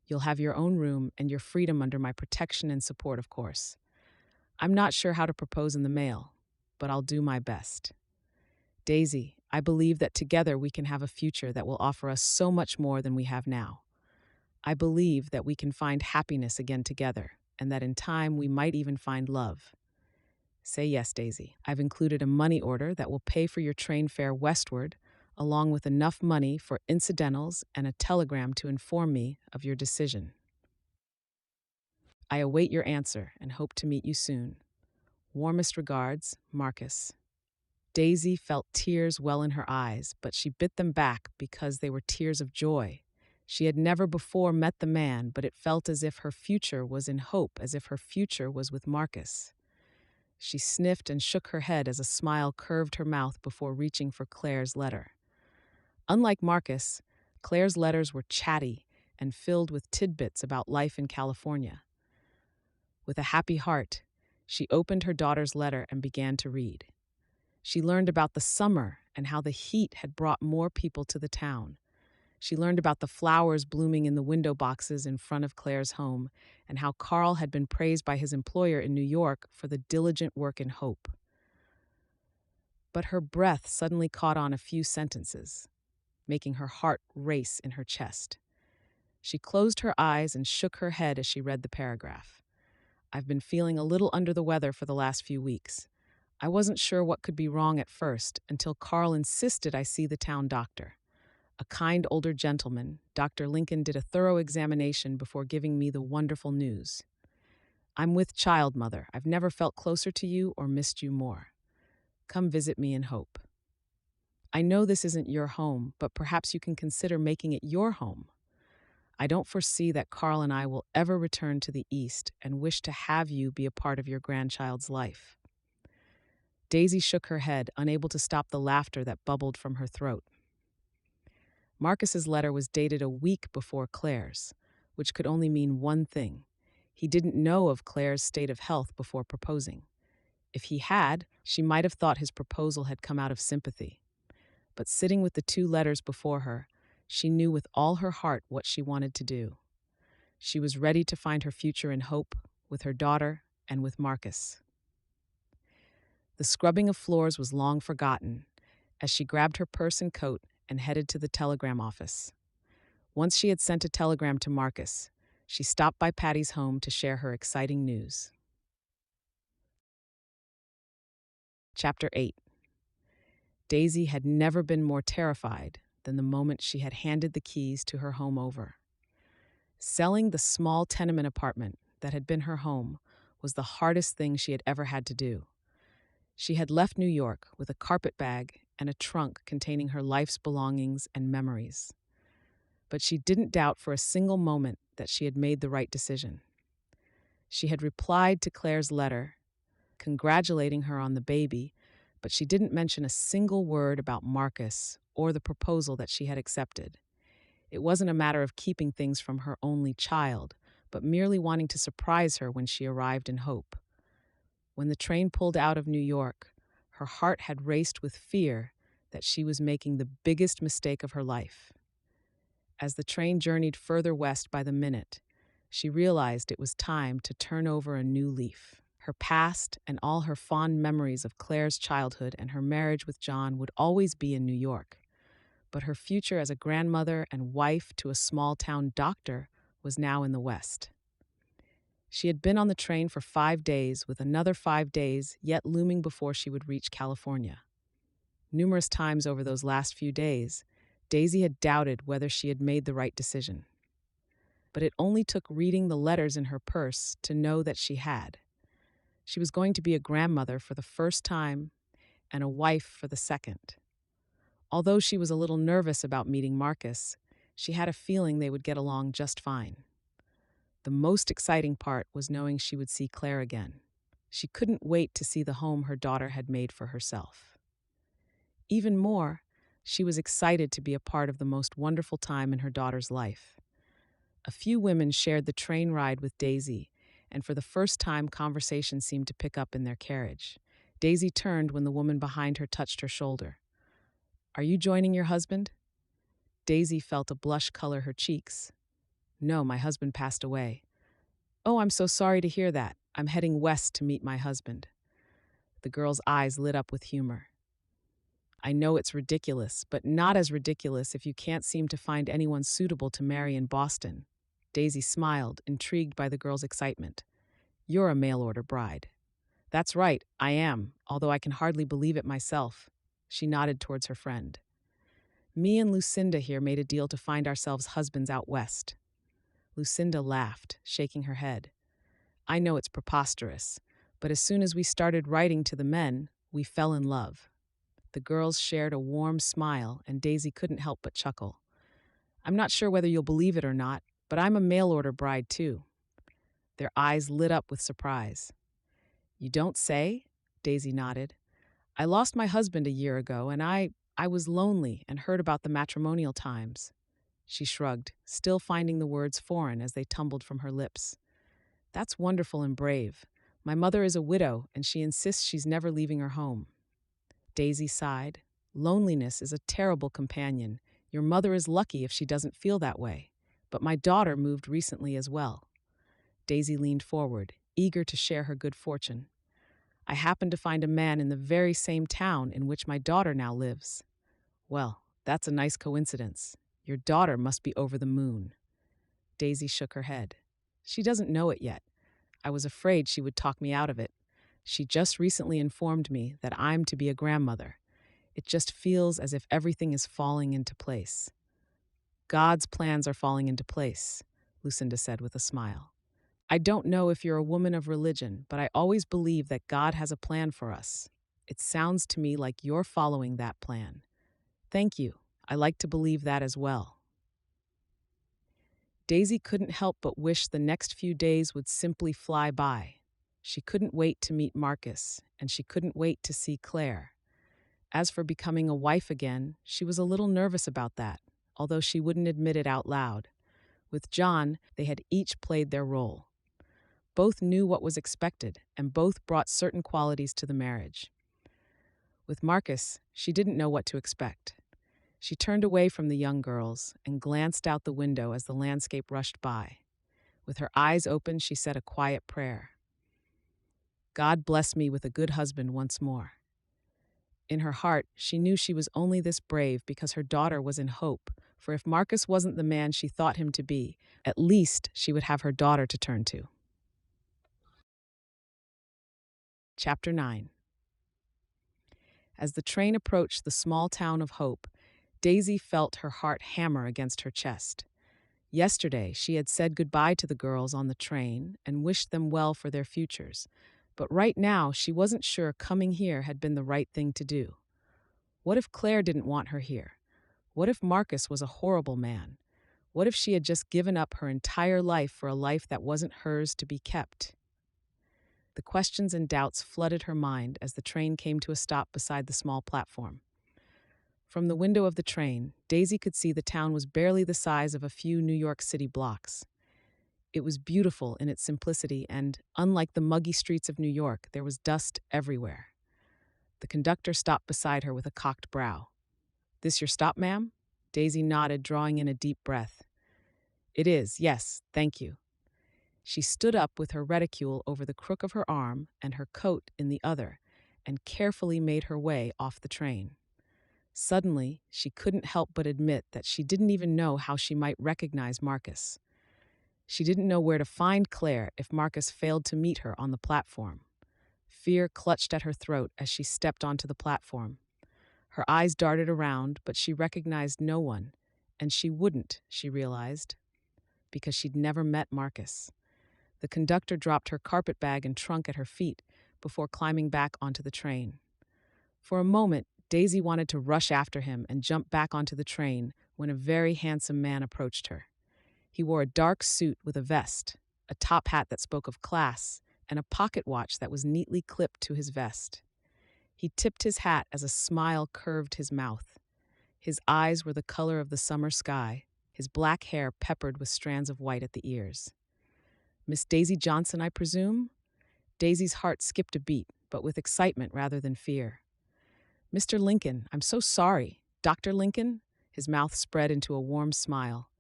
You'll have your own room and your freedom under my protection and support, of course. I'm not sure how to propose in the mail, but I'll do my best. Daisy, I believe that together we can have a future that will offer us so much more than we have now. I believe that we can find happiness again together, and that in time we might even find love. Say yes, Daisy. I've included a money order that will pay for your train fare westward, along with enough money for incidentals and a telegram to inform me of your decision. I await your answer and hope to meet you soon. Warmest regards, Marcus. Daisy felt tears well in her eyes, but she bit them back because they were tears of joy. She had never before met the man, but it felt as if her future was in Hope, as if her future was with Marcus. She sniffed and shook her head as a smile curved her mouth before reaching for Clare's letter. Unlike Marcus, Clare's letters were chatty and filled with tidbits about life in California. With a happy heart, She opened her daughter's letter and began to read. She learned about the summer and how the heat had brought more people to the town. She learned about the flowers blooming in the window boxes in front of Claire's home and how Carl had been praised by his employer in New York for the diligent work in hope. But her breath suddenly caught on a few sentences, making her heart race in her chest. She closed her eyes and shook her head as she read the paragraph. I've been feeling a little under the weather for the last few weeks. I wasn't sure what could be wrong at first until Carl insisted I see the town doctor. A kind older gentleman, Dr. Lincoln did a thorough examination before giving me the wonderful news. I'm with child, Mother. I've never felt closer to you or missed you more. Come visit me in hope. I know this isn't your home, but perhaps you can consider making it your home. I don't foresee that Carl and I will ever return to the East and wish to have you be a part of your grandchild's life. Daisy shook her head, unable to stop the laughter that bubbled from her throat. Marcus's letter was dated a week before Claire's, which could only mean one thing. He didn't know of Claire's state of health before proposing. If he had, she might have thought his proposal had come out of sympathy. But sitting with the two letters before her, she knew with all her heart what she wanted to do. She was ready to find her future in hope, with her daughter and with Marcus. The scrubbing of floors was long forgotten, as she grabbed her purse and coat and headed to the telegram office. Once she had sent a telegram to Marcus, she stopped by Patty's home to share her exciting news. Chapter 8. Daisy had never been more terrified than the moment she had handed the keys to her home over. Selling the small tenement apartment that had been her home was the hardest thing she had ever had to do. She had left New York with a carpet bag and a trunk containing her life's belongings and memories. But she didn't doubt for a single moment that she had made the right decision. She had replied to Claire's letter, congratulating her on the baby, but she didn't mention a single word about Marcus or the proposal that she had accepted. It wasn't a matter of keeping things from her only child, but merely wanting to surprise her when she arrived in Hope. When the train pulled out of New York, her heart had raced with fear that she was making the biggest mistake of her life. As the train journeyed further west by the minute, she realized it was time to turn over a new leaf. Her past and all her fond memories of Claire's childhood and her marriage with John would always be in New York. But her future as a grandmother and wife to a small-town doctor was now in the West. She had been on the train for 5 days, with another 5 days yet looming before she would reach California. Numerous times over those last few days, Daisy had doubted whether she had made the right decision. But it only took reading the letters in her purse to know that she had. She was going to be a grandmother for the first time and a wife for the second. Although she was a little nervous about meeting Marcus, she had a feeling they would get along just fine. The most exciting part was knowing she would see Clare again. She couldn't wait to see the home her daughter had made for herself. Even more, she was excited to be a part of the most wonderful time in her daughter's life. A few women shared the train ride with Daisy, and for the first time conversation seemed to pick up in their carriage. Daisy turned when the woman behind her touched her shoulder. "Are you joining your husband?" Daisy felt a blush color her cheeks. "No, my husband passed away." "Oh, I'm so sorry to hear that. I'm heading west to meet my husband." The girl's eyes lit up with humor. "I know it's ridiculous, but not as ridiculous if you can't seem to find anyone suitable to marry in Boston." Daisy smiled, intrigued by the girl's excitement. "You're a mail-order bride." "That's right, I am, although I can hardly believe it myself." She nodded towards her friend. "Me and Lucinda here made a deal to find ourselves husbands out west." Lucinda laughed, shaking her head. "I know it's preposterous, but as soon as we started writing to the men, we fell in love." The girls shared a warm smile, and Daisy couldn't help but chuckle. "I'm not sure whether you'll believe it or not, but I'm a mail-order bride too." Their eyes lit up with surprise. "You don't say?" Daisy nodded. "I lost my husband a year ago, and I was lonely and heard about the matrimonial times." She shrugged, still finding the words foreign as they tumbled from her lips. "That's wonderful and brave. My mother is a widow, and she insists she's never leaving her home. Daisy sighed. Loneliness is a terrible companion. Your mother is lucky if she doesn't feel that way. But my daughter moved recently as well. Daisy leaned forward, eager to share her good fortune. I happened to find a man in the very same town in which my daughter now lives. Well, that's a nice coincidence. Your daughter must be over the moon. Daisy shook her head. She doesn't know it yet. I was afraid she would talk me out of it. She just recently informed me that I'm to be a grandmother. It just feels as if everything is falling into place. God's plans are falling into place, Lucinda said with a smile. I don't know if you're a woman of religion, but I always believe that God has a plan for us. It sounds to me like you're following that plan. Thank you. I like to believe that as well. Daisy couldn't help but wish the next few days would simply fly by. She couldn't wait to meet Marcus, and she couldn't wait to see Clare. As for becoming a wife again, she was a little nervous about that, although she wouldn't admit it out loud. With John, they had each played their role. Both knew what was expected, and both brought certain qualities to the marriage. With Marcus, she didn't know what to expect. She turned away from the young girls and glanced out the window as the landscape rushed by. With her eyes open, she said a quiet prayer. God bless me with a good husband once more. In her heart, she knew she was only this brave because her daughter was in hope, for if Marcus wasn't the man she thought him to be, at least she would have her daughter to turn to. Chapter 9. As the train approached the small town of Hope, Daisy felt her heart hammer against her chest. Yesterday, she had said goodbye to the girls on the train and wished them well for their futures, but right now she wasn't sure coming here had been the right thing to do. What if Clare didn't want her here? What if Marcus was a horrible man? What if she had just given up her entire life for a life that wasn't hers to be kept? The questions and doubts flooded her mind as the train came to a stop beside the small platform. From the window of the train, Daisy could see the town was barely the size of a few New York City blocks. It was beautiful in its simplicity, and, unlike the muggy streets of New York, there was dust everywhere. The conductor stopped beside her with a cocked brow. "This your stop, ma'am?" Daisy nodded, drawing in a deep breath. "It is, yes, thank you." She stood up with her reticule over the crook of her arm and her coat in the other, and carefully made her way off the train. Suddenly, she couldn't help but admit that she didn't even know how she might recognize Marcus. She didn't know where to find Clare if Marcus failed to meet her on the platform. Fear clutched at her throat as she stepped onto the platform. Her eyes darted around, but she recognized no one, and she wouldn't, she realized, because she'd never met Marcus. The conductor dropped her carpet bag and trunk at her feet before climbing back onto the train. For a moment, Daisy wanted to rush after him and jump back onto the train when a very handsome man approached her. He wore a dark suit with a vest, a top hat that spoke of class, and a pocket watch that was neatly clipped to his vest. He tipped his hat as a smile curved his mouth. His eyes were the color of the summer sky, his black hair peppered with strands of white at the ears. "Miss Daisy Johnson, I presume?" Daisy's heart skipped a beat, but with excitement rather than fear. "Mr. Lincoln, I'm so sorry. Dr. Lincoln?" His mouth spread into a warm smile.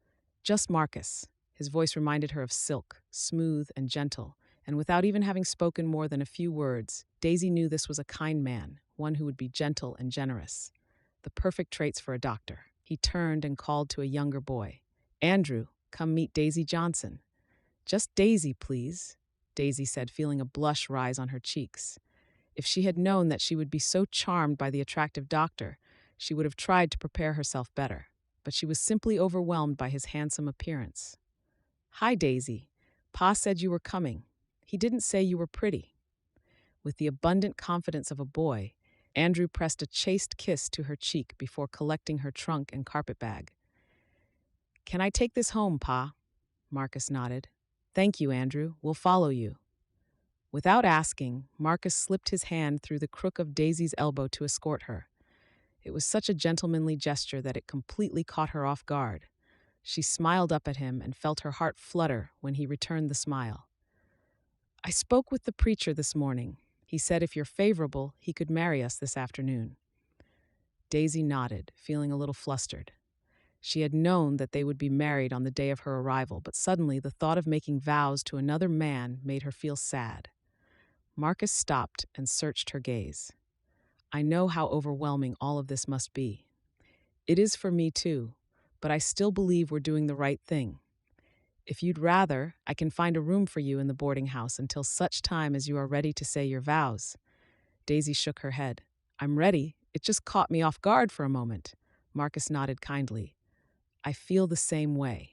"Just Marcus." His voice reminded her of silk, smooth and gentle, and without even having spoken more than a few words, Daisy knew this was a kind man, one who would be gentle and generous. The perfect traits for a doctor. He turned and called to a younger boy. "Andrew, come meet Daisy Johnson." "Just Daisy, please," Daisy said, feeling a blush rise on her cheeks. If she had known that she would be so charmed by the attractive doctor, she would have tried to prepare herself better, but she was simply overwhelmed by his handsome appearance. "Hi, Daisy. Pa said you were coming. He didn't say you were pretty." With the abundant confidence of a boy, Andrew pressed a chaste kiss to her cheek before collecting her trunk and carpet bag. "Can I take this home, Pa?" Marcus nodded. "Thank you, Andrew. We'll follow you." Without asking, Marcus slipped his hand through the crook of Daisy's elbow to escort her. It was such a gentlemanly gesture that it completely caught her off guard. She smiled up at him and felt her heart flutter when he returned the smile. I spoke with the preacher this morning. He said if you're favorable, he could marry us this afternoon. Daisy nodded, feeling a little flustered. She had known that they would be married on the day of her arrival, but suddenly the thought of making vows to another man made her feel sad. Marcus stopped and searched her gaze. I know how overwhelming all of this must be. It is for me too, but I still believe we're doing the right thing. If you'd rather, I can find a room for you in the boarding house until such time as you are ready to say your vows. Daisy shook her head. I'm ready. It just caught me off guard for a moment. Marcus nodded kindly. I feel the same way.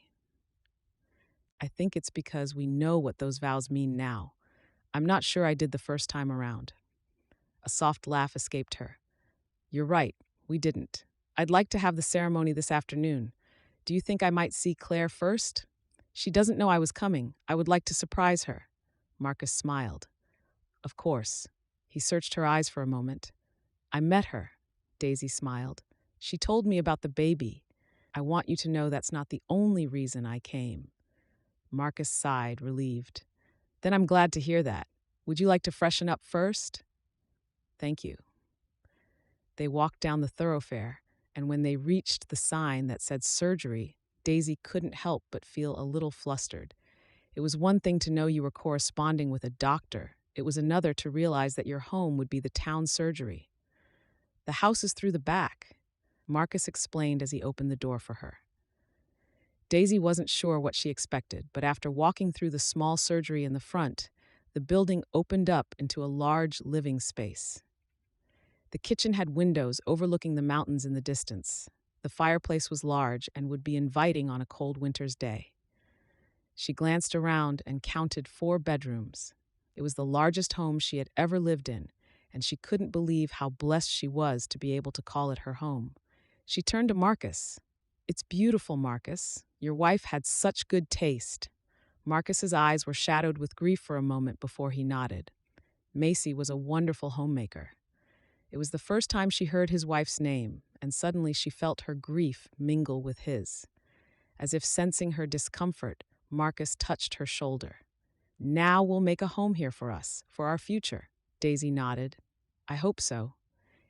I think it's because we know what those vows mean now. I'm not sure I did the first time around. A soft laugh escaped her. You're right, we didn't. I'd like to have the ceremony this afternoon. Do you think I might see Clare first? She doesn't know I was coming. I would like to surprise her. Marcus smiled. Of course. He searched her eyes for a moment. I met her. Daisy smiled. She told me about the baby. I want you to know that's not the only reason I came. Marcus sighed, relieved. Then I'm glad to hear that. Would you like to freshen up first? Thank you. They walked down the thoroughfare, and when they reached the sign that said surgery, Daisy couldn't help but feel a little flustered. It was one thing to know you were corresponding with a doctor. It was another to realize that your home would be the town surgery. The house is through the back, Marcus explained as he opened the door for her. Daisy wasn't sure what she expected, but after walking through the small surgery in the front, the building opened up into a large living space. The kitchen had windows overlooking the mountains in the distance. The fireplace was large and would be inviting on a cold winter's day. She glanced around and counted 4 bedrooms. It was the largest home she had ever lived in, and she couldn't believe how blessed she was to be able to call it her home. She turned to Marcus. It's beautiful, Marcus. Your wife had such good taste. Marcus's eyes were shadowed with grief for a moment before he nodded. Macy was a wonderful homemaker. It was the first time she heard his wife's name, and suddenly she felt her grief mingle with his. As if sensing her discomfort, Marcus touched her shoulder. Now we'll make a home here for us, for our future. Daisy nodded. I hope so.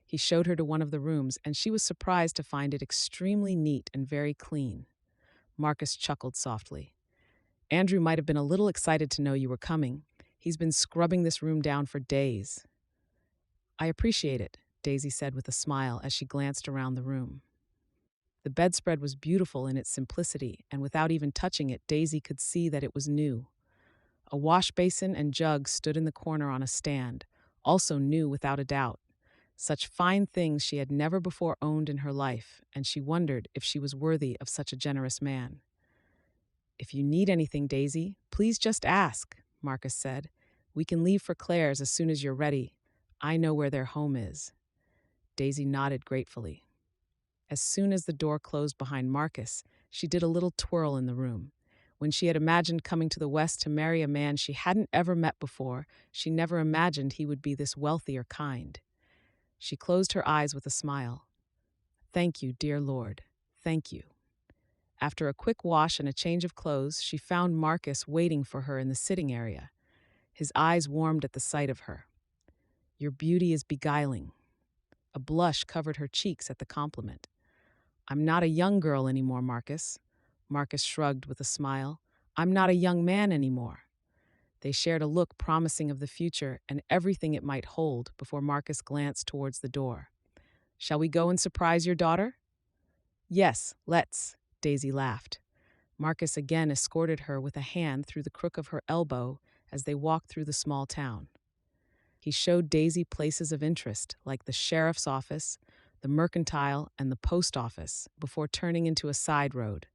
He showed her to one of the rooms, and she was surprised to find it extremely neat and very clean. Marcus chuckled softly. Andrew might have been a little excited to know you were coming. He's been scrubbing this room down for days. I appreciate it, Daisy said with a smile as she glanced around the room. The bedspread was beautiful in its simplicity, and without even touching it, Daisy could see that it was new. A wash basin and jug stood in the corner on a stand, also new without a doubt. Such fine things she had never before owned in her life, and she wondered if she was worthy of such a generous man. If you need anything, Daisy, please just ask, Marcus said. We can leave for Clare's as soon as you're ready. I know where their home is. Daisy nodded gratefully. As soon as the door closed behind Marcus, she did a little twirl in the room. When she had imagined coming to the West to marry a man she hadn't ever met before, she never imagined he would be this wealthy or kind. She closed her eyes with a smile. Thank you, dear Lord. Thank you. After a quick wash and a change of clothes, she found Marcus waiting for her in the sitting area. His eyes warmed at the sight of her. Your beauty is beguiling. A blush covered her cheeks at the compliment. I'm not a young girl anymore, Marcus. Marcus shrugged with a smile. I'm not a young man anymore. They shared a look promising of the future and everything it might hold before Marcus glanced towards the door. Shall we go and surprise your daughter? Yes, let's, Daisy laughed. Marcus again escorted her with a hand through the crook of her elbow as they walked through the small town. He showed Daisy places of interest like the sheriff's office, the mercantile, and the post office before turning into a side road.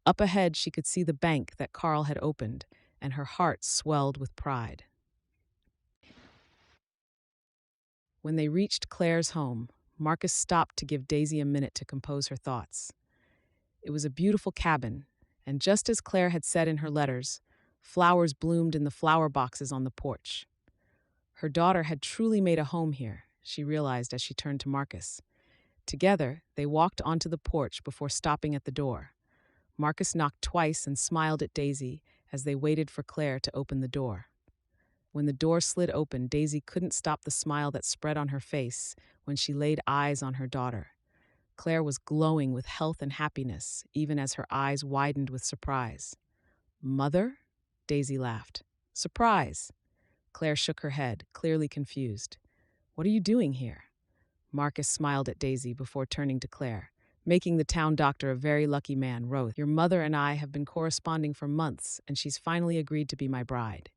Up ahead, she could see the bank that Carl had opened, and her heart swelled with pride. When they reached Clare's home, Marcus stopped to give Daisy a minute to compose her thoughts. It was a beautiful cabin, and just as Clare had said in her letters, flowers bloomed in the flower boxes on the porch. Her daughter had truly made a home here, she realized as she turned to Marcus. Together, they walked onto the porch before stopping at the door. Marcus knocked twice and smiled at Daisy as they waited for Clare to open the door. When the door slid open, Daisy couldn't stop the smile that spread on her face when she laid eyes on her daughter. Clare was glowing with health and happiness, even as her eyes widened with surprise. "Mother?" Daisy laughed. "Surprise!" Clare shook her head, clearly confused. "What are you doing here?" Marcus smiled at Daisy before turning to Clare. "Making the town doctor a very lucky man, Roth. Your mother and I have been corresponding for months, and she's finally agreed to be my bride."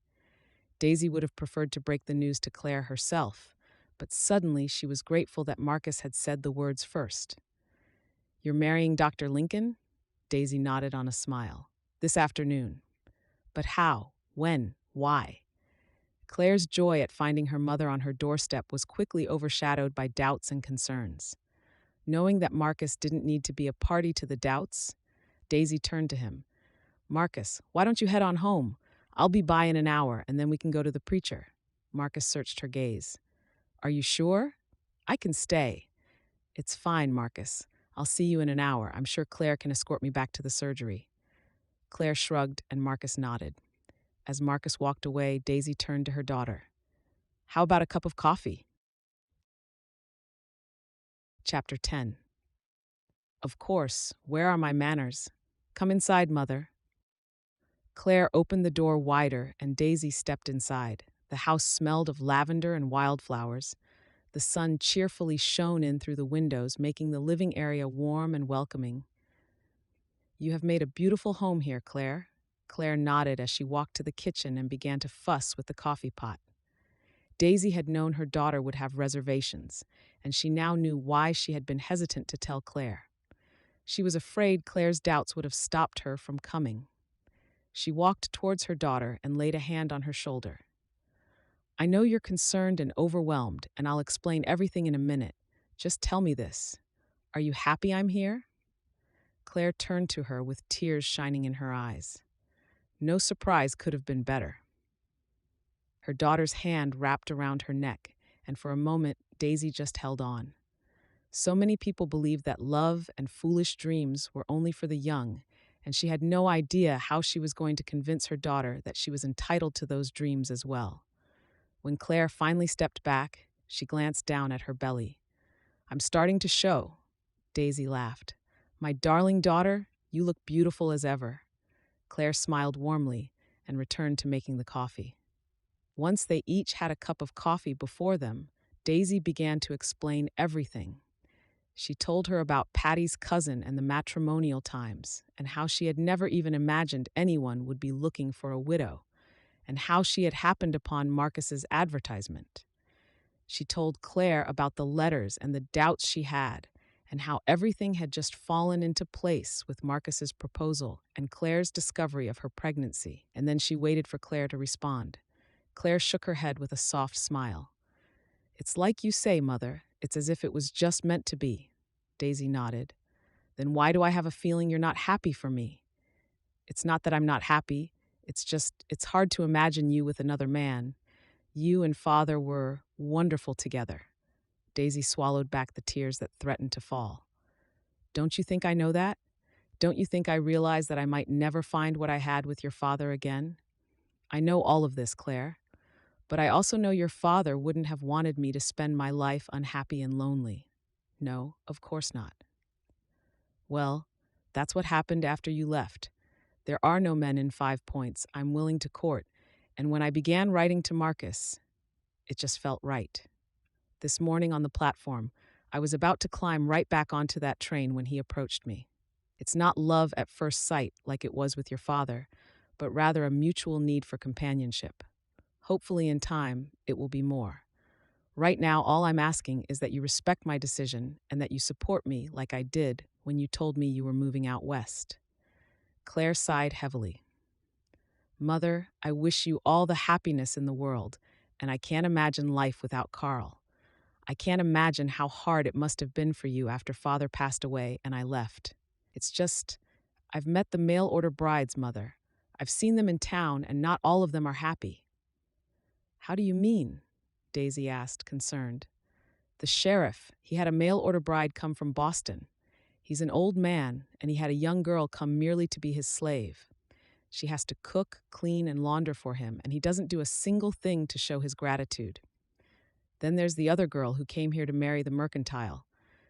Daisy would have preferred to break the news to Clare herself, but suddenly she was grateful that Marcus had said the words first. "You're marrying Dr. Lincoln?" Daisy nodded on a smile. "This afternoon." "But how? When? Why?" Clare's joy at finding her mother on her doorstep was quickly overshadowed by doubts and concerns. Knowing that Marcus didn't need to be a party to the doubts, Daisy turned to him. "Marcus, why don't you head on home? I'll be by in an hour, and then we can go to the preacher." Marcus searched her gaze. "Are you sure? I can stay." "It's fine, Marcus. I'll see you in an hour. I'm sure Clare can escort me back to the surgery." Clare shrugged, and Marcus nodded. As Marcus walked away, Daisy turned to her daughter. "How about a cup of coffee?" Chapter 10. "Of course. Where are my manners? Come inside, Mother." Clare opened the door wider, and Daisy stepped inside. The house smelled of lavender and wildflowers. The sun cheerfully shone in through the windows, making the living area warm and welcoming. "You have made a beautiful home here, Clare." Clare nodded as she walked to the kitchen and began to fuss with the coffee pot. Daisy had known her daughter would have reservations, and she now knew why she had been hesitant to tell Clare. She was afraid Clare's doubts would have stopped her from coming. She walked towards her daughter and laid a hand on her shoulder. "I know you're concerned and overwhelmed, and I'll explain everything in a minute. Just tell me this. Are you happy I'm here?" Clare turned to her with tears shining in her eyes. No surprise could have been better. Her daughter's hand wrapped around her neck, and for a moment, Daisy just held on. So many people believed that love and foolish dreams were only for the young, and she had no idea how she was going to convince her daughter that she was entitled to those dreams as well. When Clare finally stepped back, she glanced down at her belly. "I'm starting to show." Daisy laughed. "My darling daughter, you look beautiful as ever." Clare smiled warmly and returned to making the coffee. Once they each had a cup of coffee before them, Daisy began to explain everything. She told her about Patty's cousin and the matrimonial times, and how she had never even imagined anyone would be looking for a widow, and how she had happened upon Marcus's advertisement. She told Clare about the letters and the doubts she had, and how everything had just fallen into place with Marcus's proposal and Clare's discovery of her pregnancy, and then she waited for Clare to respond. Clare shook her head with a soft smile. "It's like you say, Mother. It's as if it was just meant to be." Daisy nodded. "Then why do I have a feeling you're not happy for me?" "It's not that I'm not happy. It's hard to imagine you with another man. You and Father were wonderful together." Daisy swallowed back the tears that threatened to fall. "Don't you think I know that? Don't you think I realize that I might never find what I had with your father again? I know all of this, Clare. But I also know your father wouldn't have wanted me to spend my life unhappy and lonely. No, of course not." "Well, that's what happened after you left. There are no men in 5 Points I'm willing to court, and when I began writing to Marcus, it just felt right. This morning on the platform, I was about to climb right back onto that train when he approached me. It's not love at first sight like it was with your father, but rather a mutual need for companionship. Hopefully in time, it will be more. Right now, all I'm asking is that you respect my decision and that you support me like I did when you told me you were moving out west." Clare sighed heavily. "Mother, I wish you all the happiness in the world, and I can't imagine life without Carl. I can't imagine how hard it must have been for you after Father passed away and I left. It's just, I've met the mail-order brides, Mother. I've seen them in town, and not all of them are happy." "How do you mean?" Daisy asked, concerned. "The sheriff, he had a mail-order bride come from Boston. He's an old man, and he had a young girl come merely to be his slave. She has to cook, clean, and launder for him, and he doesn't do a single thing to show his gratitude. Then there's the other girl who came here to marry the mercantile.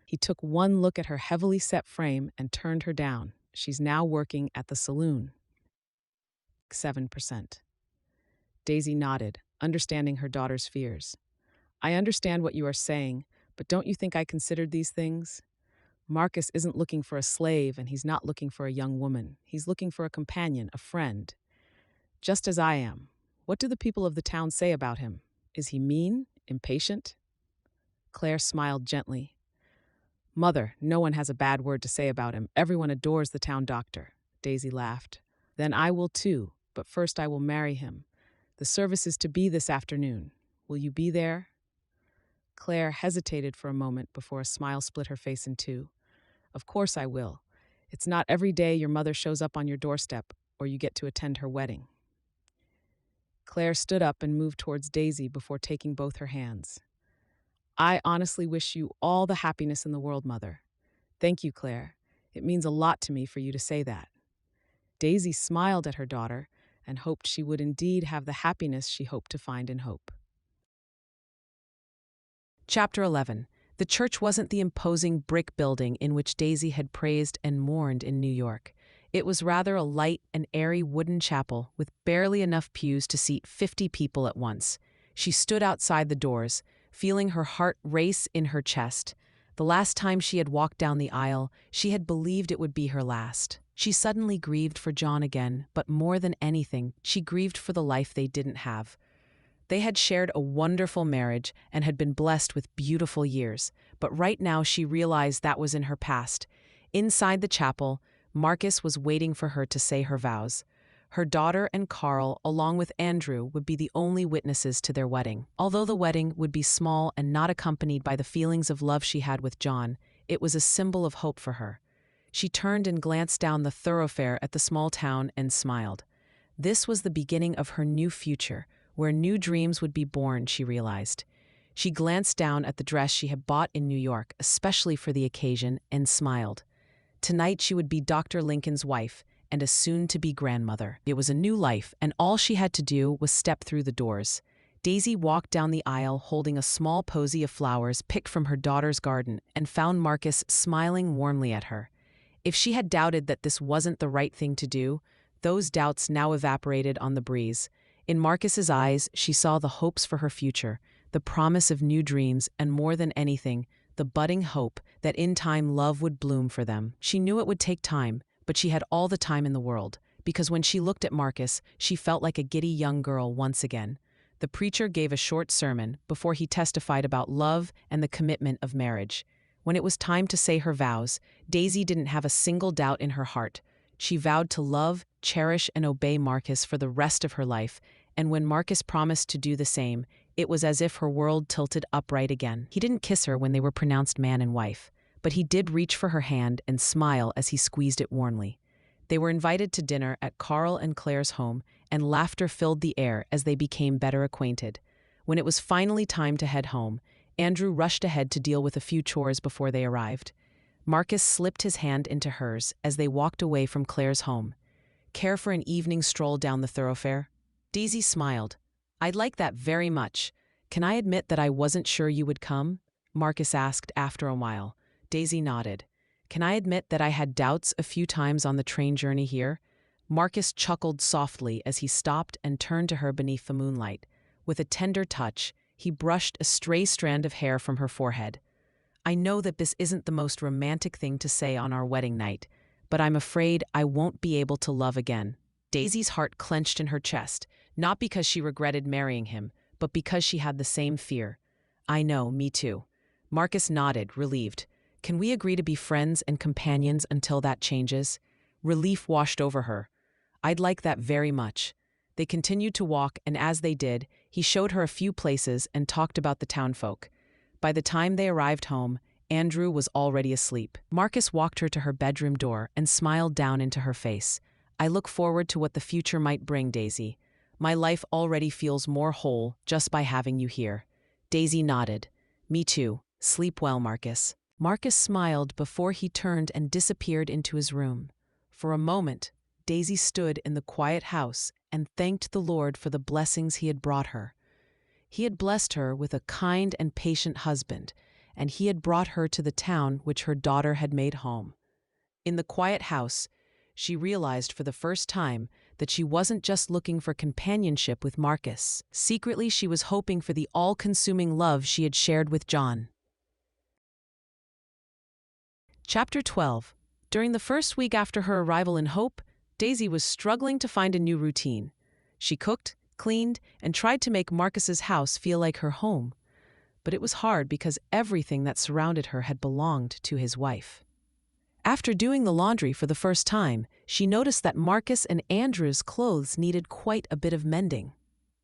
He took one look at her heavily set frame and turned her down. She's now working at the saloon. 7%. Daisy nodded, understanding her daughter's fears. I understand what you are saying, but don't you think I considered these things? Marcus isn't looking for a slave, and he's not looking for a young woman. He's looking for a companion, a friend. Just as I am. What do the people of the town say about him? Is he mean? Impatient? Claire smiled gently. Mother, no one has a bad word to say about him. Everyone adores the town doctor. Daisy laughed. Then I will too, but first I will marry him. The service is to be this afternoon. Will you be there? Claire hesitated for a moment before a smile split her face in two. Of course I will. It's not every day your mother shows up on your doorstep or you get to attend her wedding. Claire stood up and moved towards Daisy before taking both her hands. I honestly wish you all the happiness in the world, Mother. Thank you, Claire. It means a lot to me for you to say that. Daisy smiled at her daughter and hoped she would indeed have the happiness she hoped to find in hope. Chapter 11. The church wasn't the imposing brick building in which Daisy had praised and mourned in New York. It was rather a light and airy wooden chapel with barely enough pews to seat 50 people at once. She stood outside the doors, feeling her heart race in her chest. The last time she had walked down the aisle, she had believed it would be her last. She suddenly grieved for John again, but more than anything, she grieved for the life they didn't have. They had shared a wonderful marriage and had been blessed with beautiful years, but right now she realized that was in her past. Inside the chapel, Marcus was waiting for her to say her vows. Her daughter and Carl, along with Andrew, would be the only witnesses to their wedding. Although the wedding would be small and not accompanied by the feelings of love she had with John, it was a symbol of hope for her. She turned and glanced down the thoroughfare at the small town and smiled. This was the beginning of her new future, where new dreams would be born, she realized. She glanced down at the dress she had bought in New York, especially for the occasion, and smiled. Tonight she would be Dr. Lincoln's wife and a soon-to-be grandmother. It was a new life, and all she had to do was step through the doors. Daisy walked down the aisle holding a small posy of flowers picked from her daughter's garden and found Marcus smiling warmly at her. If she had doubted that this wasn't the right thing to do, those doubts now evaporated on the breeze. In Marcus's eyes, she saw the hopes for her future, the promise of new dreams, and more than anything, the budding hope that in time love would bloom for them. She knew it would take time, but she had all the time in the world, because when she looked at Marcus, she felt like a giddy young girl once again. The preacher gave a short sermon before he testified about love and the commitment of marriage. When it was time to say her vows, Daisy didn't have a single doubt in her heart. She vowed to love, cherish, and obey Marcus for the rest of her life, and when Marcus promised to do the same, it was as if her world tilted upright again. He didn't kiss her when they were pronounced man and wife, but he did reach for her hand and smile as he squeezed it warmly. They were invited to dinner at Carl and Clare's home, and laughter filled the air as they became better acquainted. When it was finally time to head home, Andrew rushed ahead to deal with a few chores before they arrived. Marcus slipped his hand into hers as they walked away from Clare's home. Care for an evening stroll down the thoroughfare? Daisy smiled. I'd like that very much. Can I admit that I wasn't sure you would come? Marcus asked after a while. Daisy nodded. Can I admit that I had doubts a few times on the train journey here? Marcus chuckled softly as he stopped and turned to her beneath the moonlight. With a tender touch, he brushed a stray strand of hair from her forehead. I know that this isn't the most romantic thing to say on our wedding night, but I'm afraid I won't be able to love again. Daisy's heart clenched in her chest, not because she regretted marrying him, but because she had the same fear. I know, me too. Marcus nodded, relieved. Can we agree to be friends and companions until that changes? Relief washed over her. I'd like that very much. They continued to walk, and as they did, he showed her a few places and talked about the townfolk. By the time they arrived home, Andrew was already asleep. Marcus walked her to her bedroom door and smiled down into her face. I look forward to what the future might bring, Daisy. My life already feels more whole just by having you here. Daisy nodded. Me too. Sleep well, Marcus. Marcus smiled before he turned and disappeared into his room. For a moment, Daisy stood in the quiet house and thanked the Lord for the blessings he had brought her. He had blessed her with a kind and patient husband, and he had brought her to the town which her daughter had made home. In the quiet house, she realized for the first time that she wasn't just looking for companionship with Marcus. Secretly, she was hoping for the all-consuming love she had shared with John. Chapter 12. During the first week after her arrival in Hope, Daisy was struggling to find a new routine. She cooked, cleaned, and tried to make Marcus's house feel like her home. But it was hard because everything that surrounded her had belonged to his wife. After doing the laundry for the first time, she noticed that Marcus and Andrew's clothes needed quite a bit of mending.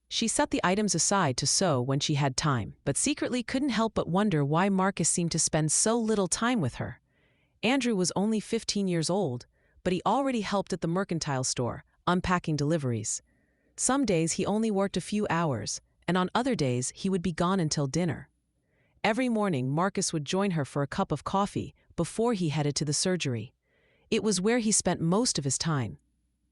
She set the items aside to sew when she had time, but secretly couldn't help but wonder why Marcus seemed to spend so little time with her. Andrew was only 15 years old, but he already helped at the mercantile store, unpacking deliveries. Some days he only worked a few hours, and on other days he would be gone until dinner. Every morning Marcus would join her for a cup of coffee before he headed to the surgery. It was where he spent most of his time.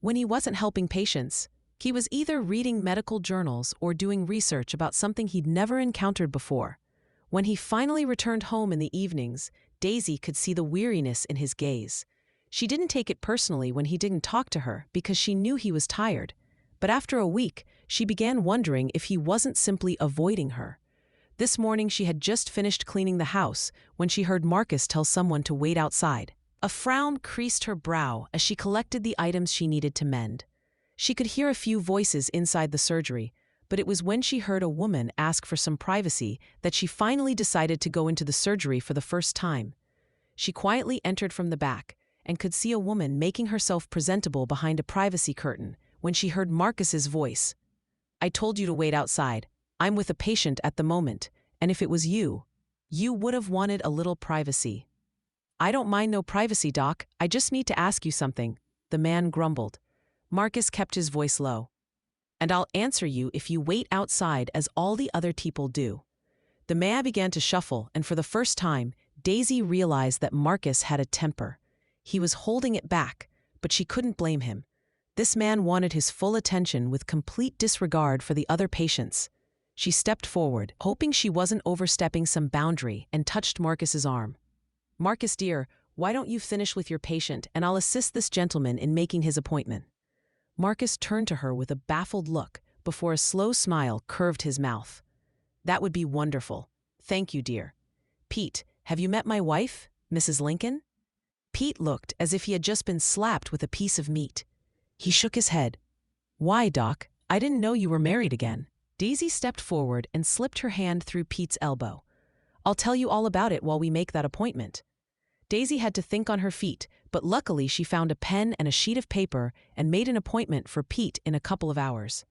When he wasn't helping patients, he was either reading medical journals or doing research about something he'd never encountered before. When he finally returned home in the evenings, Daisy could see the weariness in his gaze. She didn't take it personally when he didn't talk to her because she knew he was tired. But after a week, she began wondering if he wasn't simply avoiding her. This morning she had just finished cleaning the house when she heard Marcus tell someone to wait outside. A frown creased her brow as she collected the items she needed to mend. She could hear a few voices inside the surgery, but it was when she heard a woman ask for some privacy that she finally decided to go into the surgery for the first time. She quietly entered from the back and could see a woman making herself presentable behind a privacy curtain when she heard Marcus's voice. "I told you to wait outside. I'm with a patient at the moment, and if it was you, you would have wanted a little privacy." "I don't mind no privacy, Doc. I just need to ask you something," the man grumbled. Marcus kept his voice low. "And I'll answer you if you wait outside as all the other people do." The man began to shuffle, and for the first time, Daisy realized that Marcus had a temper. He was holding it back, but she couldn't blame him. This man wanted his full attention with complete disregard for the other patients. She stepped forward, hoping she wasn't overstepping some boundary, and touched Marcus's arm. "Marcus, dear, why don't you finish with your patient and I'll assist this gentleman in making his appointment." Marcus turned to her with a baffled look before a slow smile curved his mouth. "That would be wonderful. Thank you, dear. Pete, have you met my wife, Mrs. Lincoln?" Pete looked as if he had just been slapped with a piece of meat. He shook his head. "Why, Doc? I didn't know you were married again." Daisy stepped forward and slipped her hand through Pete's elbow. "I'll tell you all about it while we make that appointment." Daisy had to think on her feet, but luckily she found a pen and a sheet of paper and made an appointment for Pete in a couple of hours.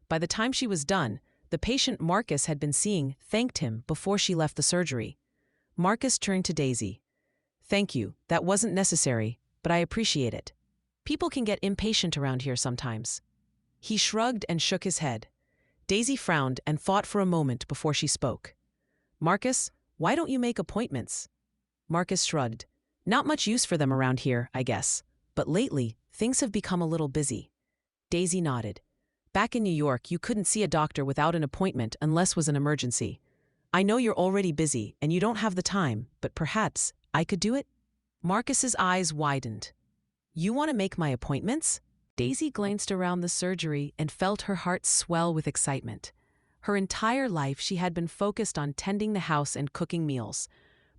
By the time she was done, the patient Marcus had been seeing thanked him before she left the surgery. Marcus turned to Daisy. "Thank you, that wasn't necessary, but I appreciate it. People can get impatient around here sometimes." He shrugged and shook his head. Daisy frowned and thought for a moment before she spoke. "Marcus, why don't you make appointments?" Marcus shrugged. "Not much use for them around here, I guess. But lately, things have become a little busy." Daisy nodded. "Back in New York, you couldn't see a doctor without an appointment unless was an emergency. I know you're already busy and you don't have the time, but perhaps I could do it?" Marcus's eyes widened. "You want to make my appointments?" Daisy glanced around the surgery and felt her heart swell with excitement. Her entire life she had been focused on tending the house and cooking meals.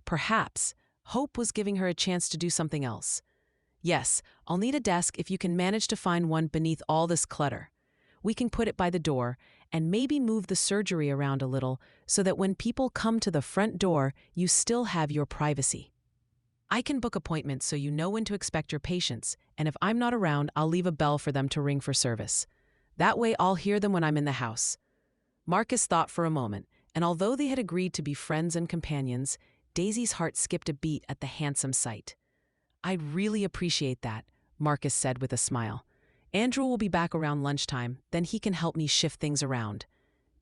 Perhaps Hope was giving her a chance to do something else. "Yes, I'll need a desk if you can manage to find one beneath all this clutter. We can put it by the door and maybe move the surgery around a little so that when people come to the front door, you still have your privacy. I can book appointments so you know when to expect your patients, and if I'm not around, I'll leave a bell for them to ring for service. That way I'll hear them when I'm in the house." Marcus thought for a moment, and although they had agreed to be friends and companions, Daisy's heart skipped a beat at the handsome sight. "I'd really appreciate that," Marcus said with a smile. "Andrew will be back around lunchtime, then he can help me shift things around."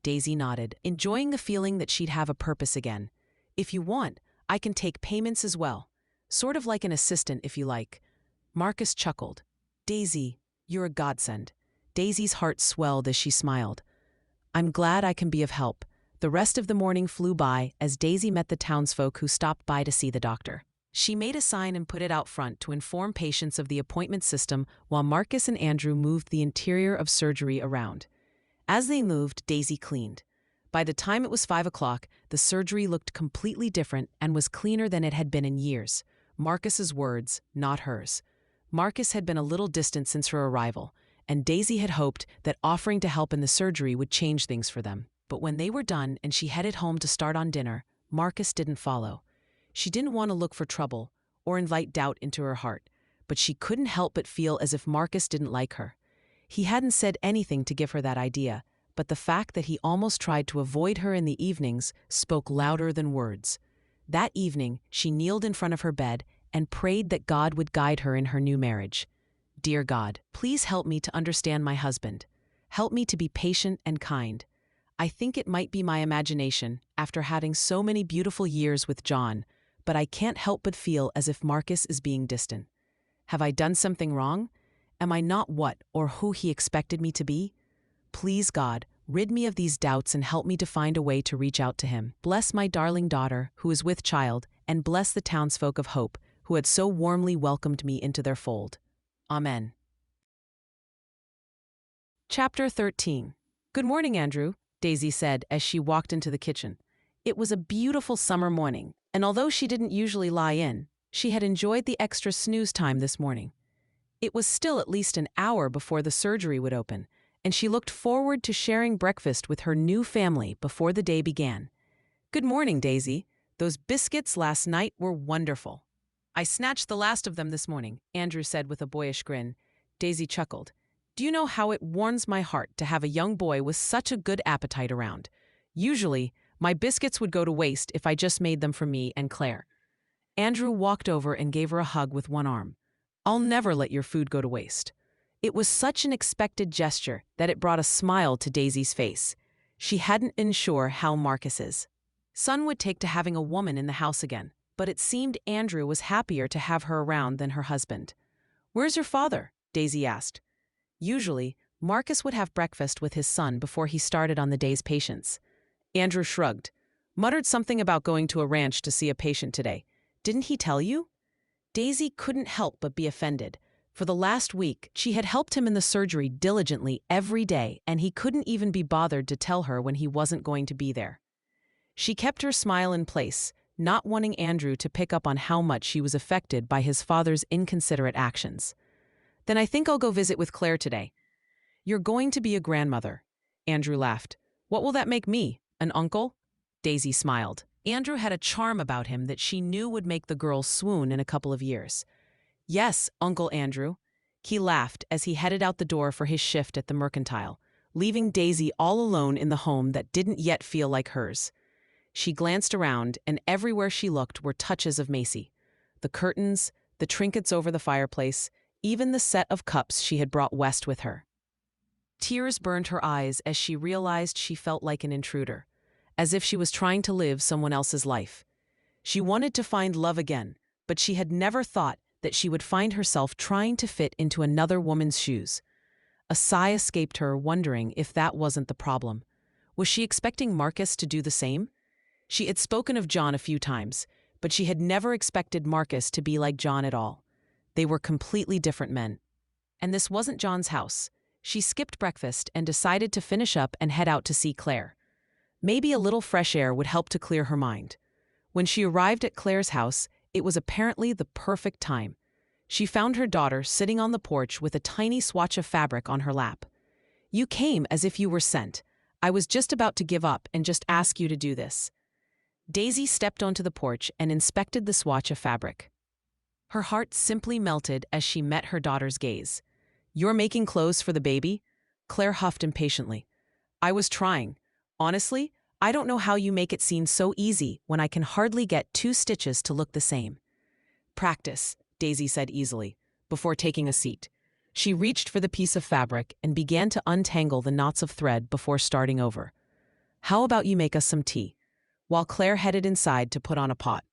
Daisy nodded, enjoying the feeling that she'd have a purpose again. "If you want, I can take payments as well. Sort of like an assistant if you like." Marcus chuckled. "Daisy, You're a godsend." Daisy's heart swelled as she smiled. "I'm glad I can be of help." The rest of the morning flew by as Daisy met the townsfolk who stopped by to see the doctor. She made a sign and put it out front to inform patients of the appointment system while Marcus and Andrew moved the interior of surgery around. As they moved, Daisy cleaned. By the time it was 5 o'clock, the surgery looked completely different and was cleaner than it had been in years. Marcus's words, not hers. Marcus had been a little distant since her arrival, and Daisy had hoped that offering to help in the surgery would change things for them. But when they were done and she headed home to start on dinner, Marcus didn't follow. She didn't want to look for trouble or invite doubt into her heart, but she couldn't help but feel as if Marcus didn't like her. He hadn't said anything to give her that idea, but the fact that he almost tried to avoid her in the evenings spoke louder than words. That evening, she kneeled in front of her bed and prayed that God would guide her in her new marriage. "Dear God, please help me to understand my husband. Help me to be patient and kind. I think it might be my imagination after having so many beautiful years with John, but I can't help but feel as if Marcus is being distant. Have I done something wrong? Am I not what or who he expected me to be? Please, God, rid me of these doubts and help me to find a way to reach out to him. Bless my darling daughter, who is with child, and bless the townsfolk of Hope, who had so warmly welcomed me into their fold. Amen." Chapter 13. "Good morning, Andrew," Daisy said as she walked into the kitchen. It was a beautiful summer morning, and although she didn't usually lie in, she had enjoyed the extra snooze time this morning. It was still at least an hour before the surgery would open, and she looked forward to sharing breakfast with her new family before the day began. "Good morning, Daisy. Those biscuits last night were wonderful." "I snatched the last of them this morning," Andrew said with a boyish grin. Daisy chuckled. "Do you know how it warms my heart to have a young boy with such a good appetite around? Usually, my biscuits would go to waste if I just made them for me and Clare." Andrew walked over and gave her a hug with one arm. "I'll never let your food go to waste." It was such an expected gesture that it brought a smile to Daisy's face. She hadn't been sure how Marcus's son would take to having a woman in the house again, but it seemed Andrew was happier to have her around than her husband. "Where's your father?" Daisy asked. Usually, Marcus would have breakfast with his son before he started on the day's patients. Andrew shrugged, muttered something about going to a ranch to see a patient today. "Didn't he tell you?" Daisy couldn't help but be offended. For the last week, she had helped him in the surgery diligently every day, and he couldn't even be bothered to tell her when he wasn't going to be there. She kept her smile in place, not wanting Andrew to pick up on how much she was affected by his father's inconsiderate actions. "Then I think I'll go visit with Clare today." "You're going to be a grandmother." Andrew laughed. "What will that make me? An uncle?" Daisy smiled. Andrew had a charm about him that she knew would make the girl swoon in a couple of years. "Yes, Uncle Andrew." He laughed as he headed out the door for his shift at the mercantile, leaving Daisy all alone in the home that didn't yet feel like hers. She glanced around, and everywhere she looked were touches of Macy. The curtains, the trinkets over the fireplace, even the set of cups she had brought west with her. Tears burned her eyes as she realized she felt like an intruder, as if she was trying to live someone else's life. She wanted to find love again, but she had never thought that she would find herself trying to fit into another woman's shoes. A sigh escaped her, wondering if that wasn't the problem. Was she expecting Marcus to do the same? She had spoken of John a few times, but she had never expected Marcus to be like John at all. They were completely different men. And this wasn't John's house. She skipped breakfast and decided to finish up and head out to see Clare. Maybe a little fresh air would help to clear her mind. When she arrived at Clare's house, it was apparently the perfect time. She found her daughter sitting on the porch with a tiny swatch of fabric on her lap. "You came as if you were sent. I was just about to give up and just ask you to do this." Daisy stepped onto the porch and inspected the swatch of fabric. Her heart simply melted as she met her daughter's gaze. "You're making clothes for the baby?" Clare huffed impatiently. "I was trying. Honestly, I don't know how you make it seem so easy when I can hardly get 2 stitches to look the same." "Practice," Daisy said easily, before taking a seat. She reached for the piece of fabric and began to untangle the knots of thread before starting over. "How about you make us some tea?" while Clare headed inside to put on a pot.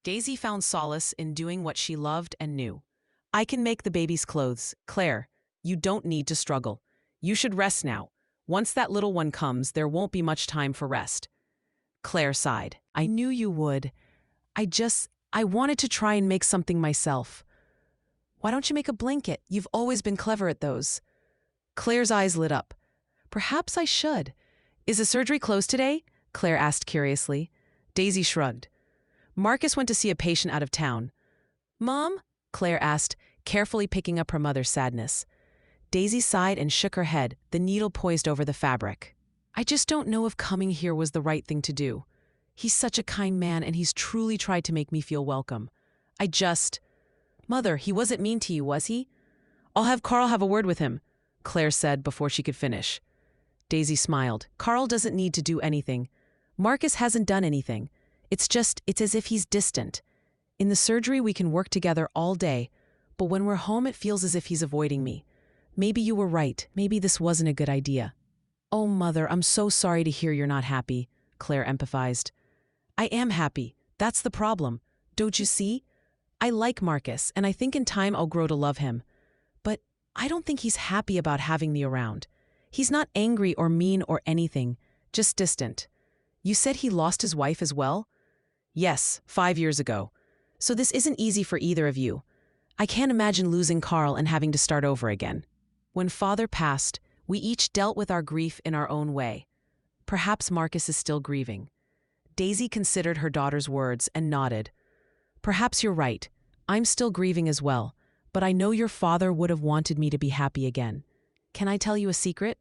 Daisy found solace in doing what she loved and knew. "I can make the baby's clothes, Clare. You don't need to struggle. You should rest now. Once that little one comes, there won't be much time for rest." Clare sighed. "I knew you would. I wanted to try and make something myself." "Why don't you make a blanket? You've always been clever at those." Claire's eyes lit up. "Perhaps I should. Is the surgery closed today?" Clare asked curiously. Daisy shrugged. "Marcus went to see a patient out of town." "Mom?" Clare asked, carefully picking up her mother's sadness. Daisy sighed and shook her head, the needle poised over the fabric. "I just don't know if coming here was the right thing to do. He's such a kind man, and he's truly tried to make me feel welcome. Mother, he wasn't mean to you, was he?" "I'll have Carl have a word with him," Clare said before she could finish. Daisy smiled. "Carl doesn't need to do anything. Marcus hasn't done anything. It's as if he's distant. In the surgery, we can work together all day, but when we're home, it feels as if he's avoiding me. Maybe you were right. Maybe this wasn't a good idea." "Oh, Mother, I'm so sorry to hear you're not happy," Clare empathized. "I am happy. That's the problem. Don't you see? I like Marcus, and I think in time I'll grow to love him. But I don't think he's happy about having me around. He's not angry or mean or anything, just distant. You said he lost his wife as well?" "Yes, 5 years ago. So this isn't easy for either of you. I can't imagine losing Carl and having to start over again. When Father passed, we each dealt with our grief in our own way. Perhaps Marcus is still grieving." Daisy considered her daughter's words and nodded. "Perhaps you're right. I'm still grieving as well, but I know your father would have wanted me to be happy again. Can I tell you a secret?"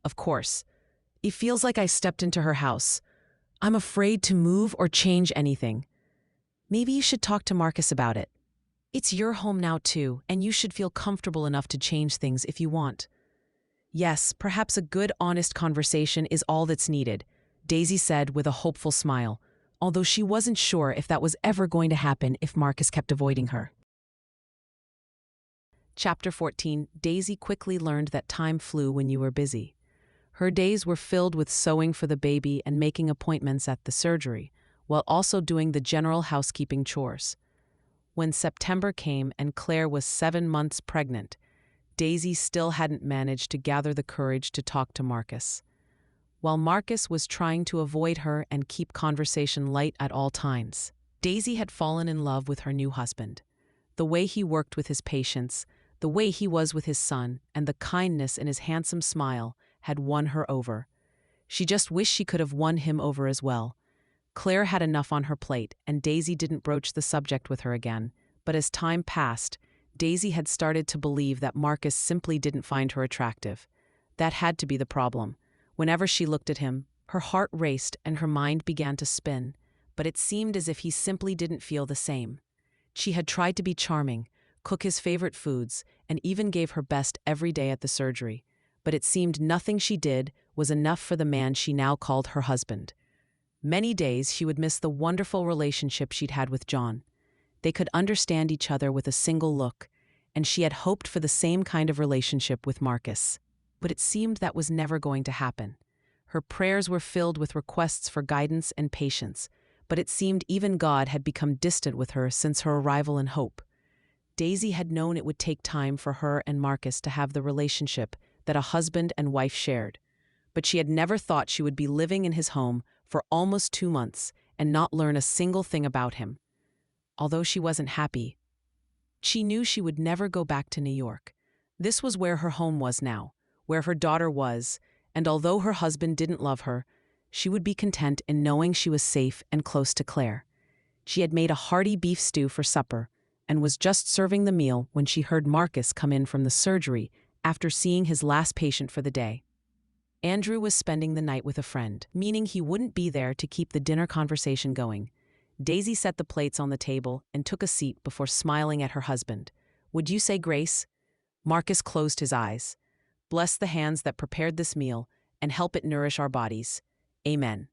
"Of course." "It feels like I stepped into her house. I'm afraid to move or change anything." "Maybe you should talk to Marcus about it. It's your home now too, and you should feel comfortable enough to change things if you want." "Yes, perhaps a good, honest conversation is all that's needed," Daisy said with a hopeful smile, although she wasn't sure if that was ever going to happen if Marcus kept avoiding her. Chapter 14. Daisy quickly learned that time flew when you were busy. Her days were filled with sewing for the baby and making appointments at the surgery, while also doing the general housekeeping chores. When September came and Clare was 7 months pregnant, Daisy still hadn't managed to gather the courage to talk to Marcus. While Marcus was trying to avoid her and keep conversation light at all times, Daisy had fallen in love with her new husband. The way he worked with his patients, the way he was with his son, and the kindness in his handsome smile had won her over. She just wished she could have won him over as well. Clare had enough on her plate, and Daisy didn't broach the subject with her again. But as time passed, Daisy had started to believe that Marcus simply didn't find her attractive. That had to be the problem. Whenever she looked at him, her heart raced and her mind began to spin, but it seemed as if he simply didn't feel the same. She had tried to be charming, cook his favorite foods, and even gave her best every day at the surgery, but it seemed nothing she did was enough for the man she now called her husband. Many days she would miss the wonderful relationship she'd had with John. They could understand each other with a single look, and she had hoped for the same kind of relationship with Marcus. But it seemed that was never going to happen. Her prayers were filled with requests for guidance and patience, but it seemed even God had become distant with her since her arrival in Hope. Daisy had known it would take time for her and Marcus to have the relationship that a husband and wife shared, but she had never thought she would be living in his home for almost 2 months and not learn a single thing about him. Although she wasn't happy, she knew she would never go back to New York. This was where her home was now, where her daughter was, and although her husband didn't love her, she would be content in knowing she was safe and close to Clare. She had made a hearty beef stew for supper and was just serving the meal when she heard Marcus come in from the surgery after seeing his last patient for the day. Andrew was spending the night with a friend, meaning he wouldn't be there to keep the dinner conversation going. Daisy set the plates on the table and took a seat before smiling at her husband. "Would you say grace?" Marcus closed his eyes. "Bless the hands that prepared this meal and help it nourish our bodies. Amen."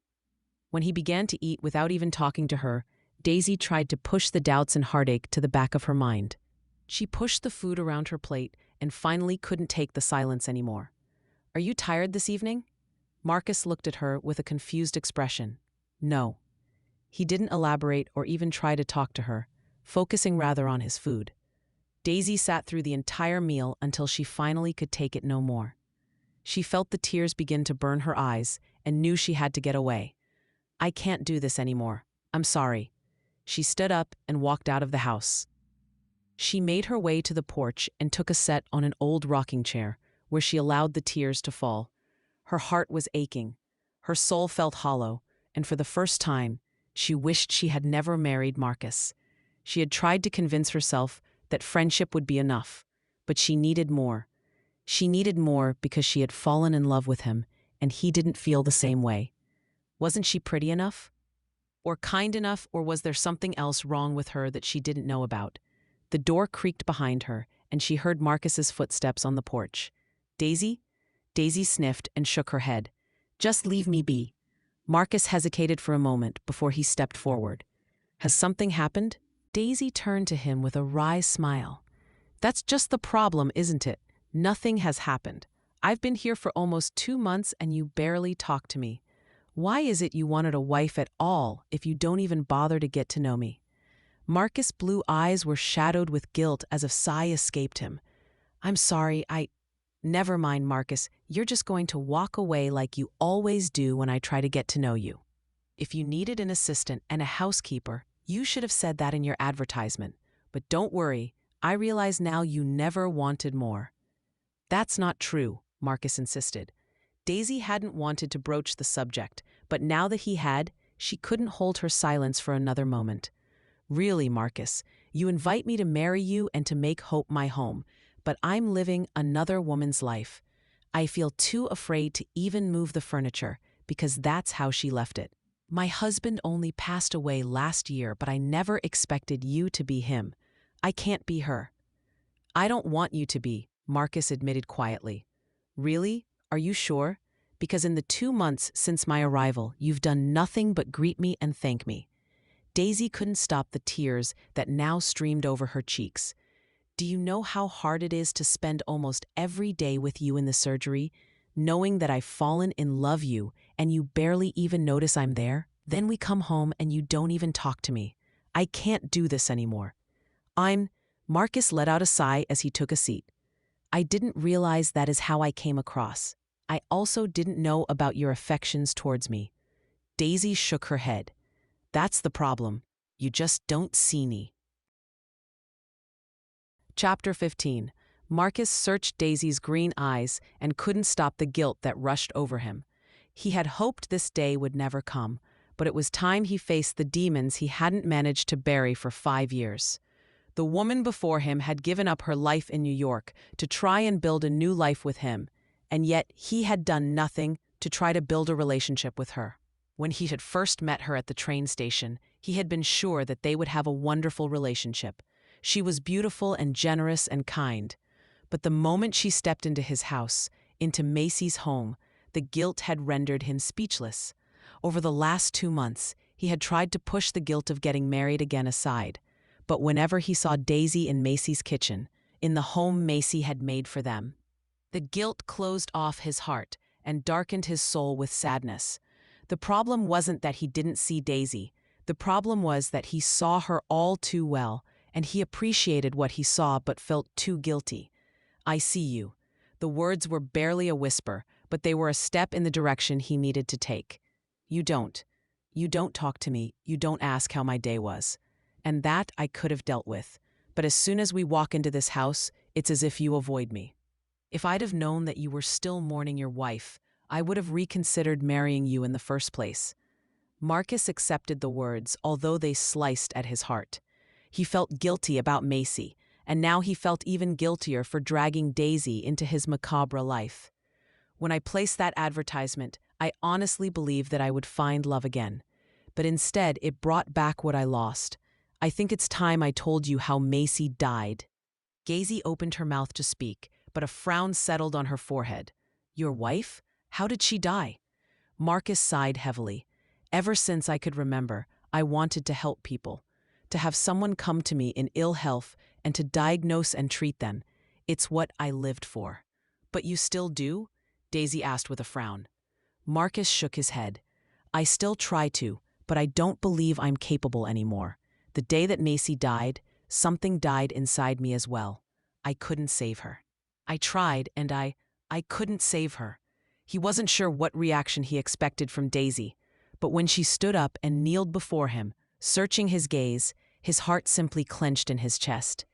When he began to eat without even talking to her, Daisy tried to push the doubts and heartache to the back of her mind. She pushed the food around her plate and finally couldn't take the silence anymore. "Are you tired this evening?" Marcus looked at her with a confused expression. No. He didn't elaborate or even try to talk to her, focusing rather on his food. Daisy sat through the entire meal until she finally could take it no more. She felt the tears begin to burn her eyes and knew she had to get away. "I can't do this anymore. I'm sorry." She stood up and walked out of the house. She made her way to the porch and took a seat on an old rocking chair, where she allowed the tears to fall. Her heart was aching. Her soul felt hollow, and for the first time, she wished she had never married Marcus. She had tried to convince herself that friendship would be enough, but she needed more. She needed more because she had fallen in love with him, and he didn't feel the same way. Wasn't she pretty enough? Or kind enough, or was there something else wrong with her that she didn't know about? The door creaked behind her, and she heard Marcus's footsteps on the porch. "Daisy?" Daisy sniffed and shook her head. "Just leave me be." Marcus hesitated for a moment before he stepped forward. "Has something happened?" Daisy turned to him with a wry smile. "That's just the problem, isn't it? Nothing has happened. I've been here for almost 2 months and you barely talk to me. Why is it you wanted a wife at all if you don't even bother to get to know me?" Marcus' blue eyes were shadowed with guilt as a sigh escaped him. "I'm sorry, Never mind, Marcus. You're just going to walk away like you always do when I try to get to know you. If you needed an assistant and a housekeeper, you should have said that in your advertisement. But don't worry, I realize now you never wanted more." "That's not true," Marcus insisted. Daisy hadn't wanted to broach the subject, but now that he had, she couldn't hold her silence for another moment. "Really, Marcus, you invite me to marry you and to make Hope my home, but I'm living another woman's life. I feel too afraid to even move the furniture because that's how she left it. My husband only passed away last year, but I never expected you to be him. I can't be her." "I don't want you to be," Marcus admitted quietly. "Really? Are you sure? Because in the 2 months since my arrival, you've done nothing but greet me and thank me." Daisy couldn't stop the tears that now streamed over her cheeks. "Do you know how hard it is to spend almost every day with you in the surgery, knowing that I've fallen in love you and you barely even notice I'm there? Then we come home and you don't even talk to me. I can't do this anymore. Marcus let out a sigh as he took a seat. "I didn't realize that is how I came across. I also didn't know about your affections towards me." Daisy shook her head. "That's the problem. You just don't see me." Chapter 15. Marcus searched Daisy's green eyes and couldn't stop the guilt that rushed over him. He had hoped this day would never come, but it was time he faced the demons he hadn't managed to bury for 5 years. The woman before him had given up her life in New York to try and build a new life with him, and yet he had done nothing to try to build a relationship with her. When he had first met her at the train station, he had been sure that they would have a wonderful relationship. She was beautiful and generous and kind. But the moment she stepped into his house, into Macy's home, the guilt had rendered him speechless. Over the last 2 months, he had tried to push the guilt of getting married again aside. But whenever he saw Daisy in Macy's kitchen, in the home Macy had made for them, the guilt closed off his heart and darkened his soul with sadness. The problem wasn't that he didn't see Daisy. The problem was that he saw her all too well, and he appreciated what he saw but felt too guilty. "I see you." The words were barely a whisper, but they were a step in the direction he needed to take. You don't talk to me. You don't ask how my day was. And that I could have dealt with. But as soon as we walk into this house, it's as if you avoid me. If I'd have known that you were still mourning your wife, I would have reconsidered marrying you in the first place." Marcus accepted the words, although they sliced at his heart. He felt guilty about Macy, and now he felt even guiltier for dragging Daisy into his macabre life. "When I placed that advertisement, I honestly believed that I would find love again. But instead, it brought back what I lost. I think it's time I told you how Macy died." Daisy opened her mouth to speak, but a frown settled on her forehead. "Your wife? How did she die?" Marcus sighed heavily. "Ever since I could remember, I wanted to help people. To have someone come to me in ill health and to diagnose and treat them. It's what I lived for." "But you still do?" Daisy asked with a frown. Marcus shook his head. "I still try to, but I don't believe I'm capable anymore. The day that Macy died, something died inside me as well. I couldn't save her. I tried, and I couldn't save her. He wasn't sure what reaction he expected from Daisy, but when she stood up and kneeled before him, searching his gaze, his heart simply clenched in his chest.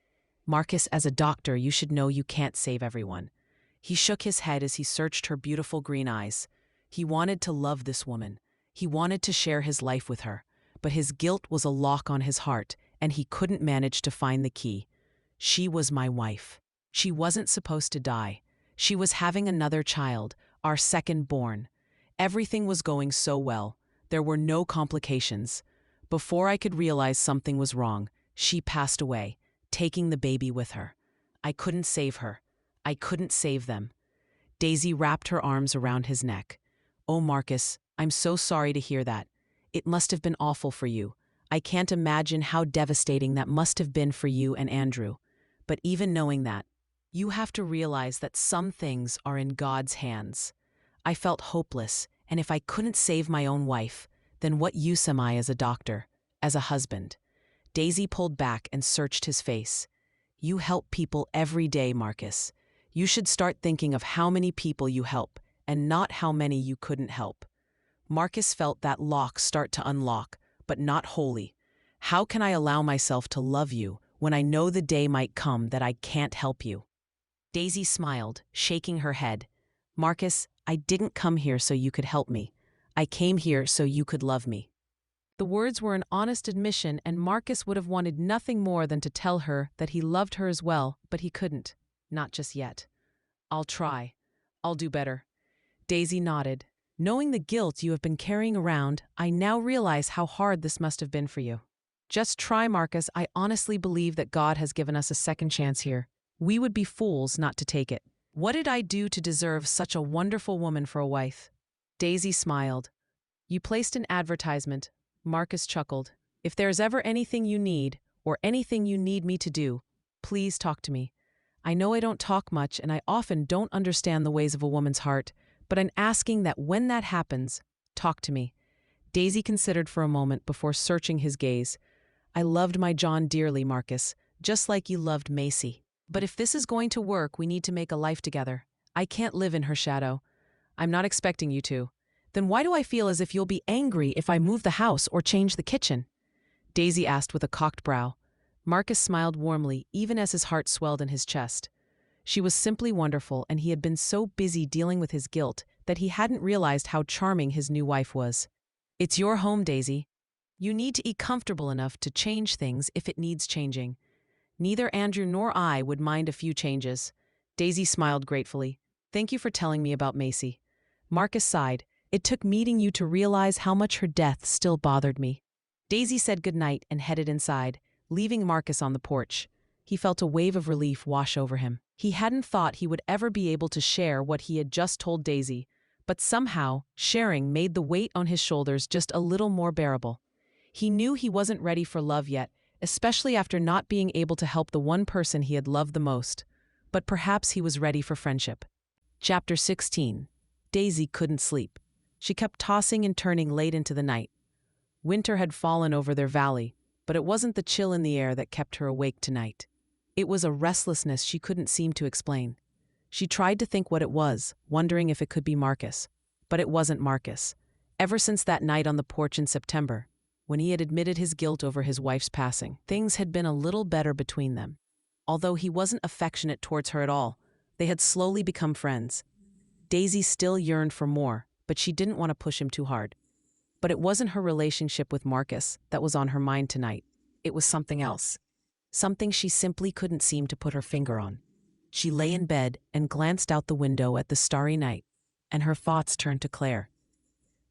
Marcus, as a doctor, you should know you can't save everyone. He shook his head as he searched her beautiful green eyes. He wanted to love this woman. He wanted to share his life with her, but his guilt was a lock on his heart, and he couldn't manage to find the key. She was my wife. She wasn't supposed to die. She was having another child, our second born. Everything was going so well. There were no complications. Before I could realize something was wrong, she passed away, taking the baby with her. I couldn't save her. I couldn't save them. Daisy wrapped her arms around his neck. Oh, Marcus, I'm so sorry to hear that. It must have been awful for you. I can't imagine how devastating that must have been for you and Andrew. But even knowing that, you have to realize that some things are in God's hands. I felt hopeless, and if I couldn't save my own wife, then what use am I as a doctor, as a husband? Daisy pulled back and searched his face. You help people every day, Marcus. You should start thinking of how many people you help, and not how many you couldn't help. Marcus felt that lock start to unlock, but not wholly. How can I allow myself to love you when I know the day might come that I can't help you? Daisy smiled, shaking her head. Marcus, I didn't come here so you could help me. I came here so you could love me. The words were an honest admission, and Marcus would have wanted nothing more than to tell her that he loved her as well, but he couldn't. Not just yet. I'll try. I'll do better. Daisy nodded. Knowing the guilt you have been carrying around, I now realize how hard this must have been for you. Just try, Marcus. I honestly believe that God has given us a second chance here. We would be fools not to take it. What did I do to deserve such a wonderful woman for a wife? Daisy smiled. You placed an advertisement. Marcus chuckled. If there's ever anything you need, or anything you need me to do, please talk to me. I know I don't talk much, and I often don't understand the ways of a woman's heart, but I'm asking that when that happens, talk to me. Daisy considered for a moment before searching his gaze. I loved my John dearly, Marcus, just like you loved Macy. But if this is going to work, we need to make a life together. I can't live in her shadow. I'm not expecting you to. Then why do I feel as if you'll be angry if I move the house or change the kitchen? Daisy asked with a cocked brow. Marcus smiled warmly, even as his heart swelled in his chest. She was simply wonderful, and he had been so busy dealing with his guilt that he hadn't realized how charming his new wife was. It's your home, Daisy. You need to be comfortable enough to change things if it needs changing. Neither Andrew nor I would mind a few changes. Daisy smiled gratefully. Thank you for telling me about Macy. Marcus sighed. It took meeting you to realize how much her death still bothered me. Daisy said goodnight and headed inside, leaving Marcus on the porch. He felt a wave of relief wash over him. He hadn't thought he would ever be able to share what he had just told Daisy, but somehow, sharing made the weight on his shoulders just a little more bearable. He knew he wasn't ready for love yet, especially after not being able to help the one person he had loved the most. But perhaps he was ready for friendship. Chapter 16. Daisy couldn't sleep. She kept tossing and turning late into the night. Winter had fallen over their valley, but it wasn't the chill in the air that kept her awake tonight. It was a restlessness she couldn't seem to explain. She tried to think what it was, wondering if it could be Marcus. But it wasn't Marcus. Ever since that night on the porch in September, when he had admitted his guilt over his wife's passing, things had been a little better between them. Although he wasn't affectionate towards her at all, they had slowly become friends. Daisy still yearned for more, but she didn't want to push him too hard. But it wasn't her relationship with Marcus that was on her mind tonight. It was something else. Something she simply couldn't seem to put her finger on. She lay in bed and glanced out the window at the starry night, and her thoughts turned to Clare.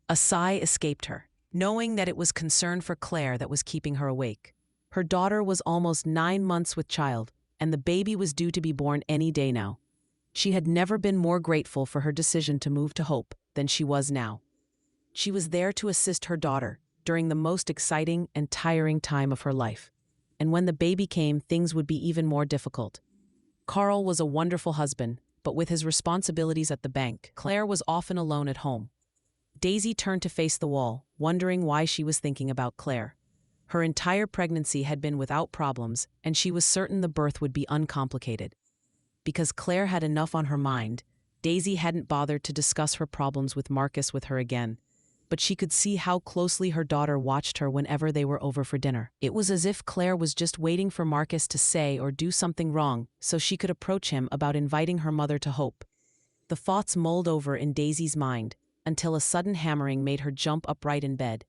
A sigh escaped her, knowing that it was concern for Clare that was keeping her awake. Her daughter was almost 9 months with child, and the baby was due to be born any day now. She had never been more grateful for her decision to move to Hope than she was now. She was there to assist her daughter during the most exciting and tiring time of her life. And when the baby came, things would be even more difficult. Carl was a wonderful husband, but with his responsibilities at the bank, Clare was often alone at home. Daisy turned to face the wall, wondering why she was thinking about Clare. Her entire pregnancy had been without problems, and she was certain the birth would be uncomplicated. Because Clare had enough on her mind, Daisy hadn't bothered to discuss her problems with Marcus with her again, but she could see how closely her daughter watched her whenever they were over for dinner. It was as if Clare was just waiting for Marcus to say or do something wrong so she could approach him about inviting her mother to hope. The thoughts mulled over in Daisy's mind until a sudden hammering made her jump upright in bed.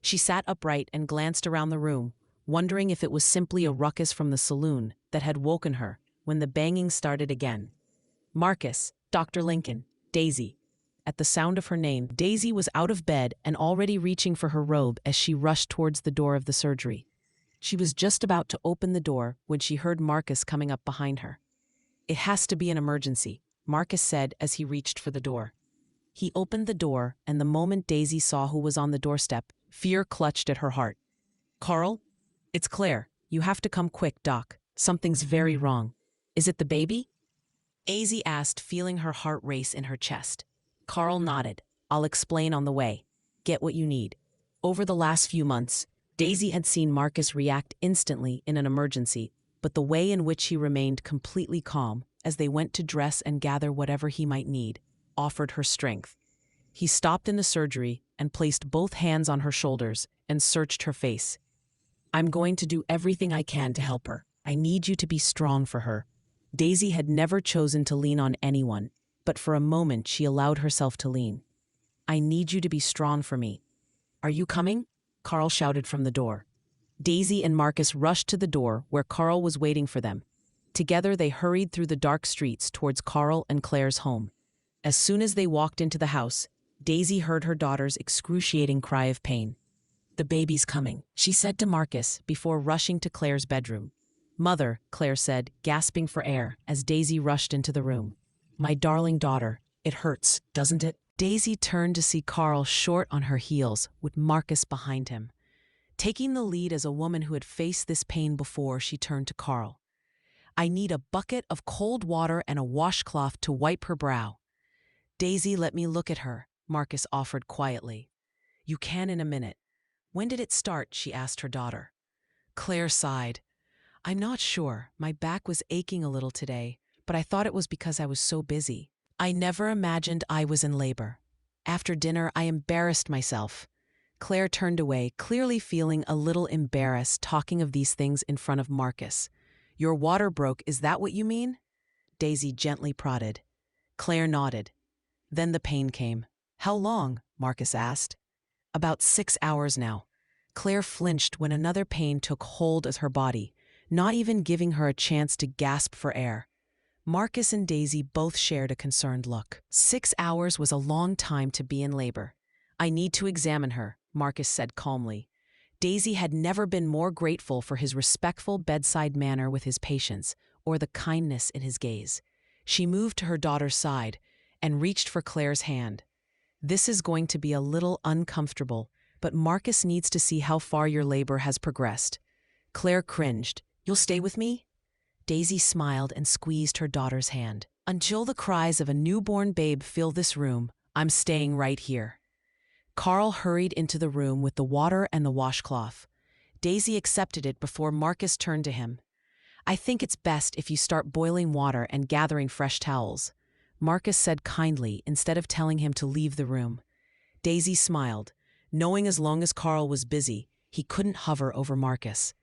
She sat upright and glanced around the room, wondering if it was simply a ruckus from the saloon that had woken her when the banging started again. Marcus, Dr. Lincoln, Daisy. At the sound of her name, Daisy was out of bed and already reaching for her robe as she rushed towards the door of the surgery. She was just about to open the door when she heard Marcus coming up behind her. "It has to be an emergency," Marcus said as he reached for the door. He opened the door, and the moment Daisy saw who was on the doorstep, fear clutched at her heart. "Carl? It's Clare. You have to come quick, Doc. Something's very wrong." "Is it the baby?" Daisy asked, feeling her heart race in her chest. Carl nodded. "I'll explain on the way. Get what you need." Over the last few months, Daisy had seen Marcus react instantly in an emergency, but the way in which he remained completely calm as they went to dress and gather whatever he might need offered her strength. He stopped in the surgery and placed both hands on her shoulders and searched her face. "I'm going to do everything I can to help her. I need you to be strong for her." Daisy had never chosen to lean on anyone, but for a moment she allowed herself to lean. "I need you to be strong for me." "Are you coming?" Carl shouted from the door. Daisy and Marcus rushed to the door where Carl was waiting for them. Together they hurried through the dark streets towards Carl and Clare's home. As soon as they walked into the house, Daisy heard her daughter's excruciating cry of pain. "The baby's coming," she said to Marcus before rushing to Clare's bedroom. "Mother," Clare said, gasping for air as Daisy rushed into the room. "My darling daughter, it hurts, doesn't it?" Daisy turned to see Carl short on her heels, with Marcus behind him. Taking the lead as a woman who had faced this pain before, she turned to Carl. "I need a bucket of cold water and a washcloth to wipe her brow." "Daisy, let me look at her," Marcus offered quietly. "You can in a minute." "When did it start?" she asked her daughter. Clare sighed. "I'm not sure. My back was aching a little today, but I thought it was because I was so busy. I never imagined I was in labor. After dinner, I embarrassed myself." Clare turned away, clearly feeling a little embarrassed talking of these things in front of Marcus. "Your water broke, is that what you mean?" Daisy gently prodded. Clare nodded. Then the pain came. "How long?" Marcus asked. "About 6 hours now." Clare flinched when another pain took hold of her body, not even giving her a chance to gasp for air. Marcus and Daisy both shared a concerned look. 6 hours was a long time to be in labor. "I need to examine her," Marcus said calmly. Daisy had never been more grateful for his respectful bedside manner with his patients, or the kindness in his gaze. She moved to her daughter's side and reached for Clare's hand. "This is going to be a little uncomfortable, but Marcus needs to see how far your labor has progressed." Clare cringed. "You'll stay with me?" Daisy smiled and squeezed her daughter's hand. "Until the cries of a newborn babe fill this room, I'm staying right here." Carl hurried into the room with the water and the washcloth. Daisy accepted it before Marcus turned to him. "I think it's best if you start boiling water and gathering fresh towels," Marcus said kindly instead of telling him to leave the room. Daisy smiled, knowing as long as Carl was busy, he couldn't hover over Marcus.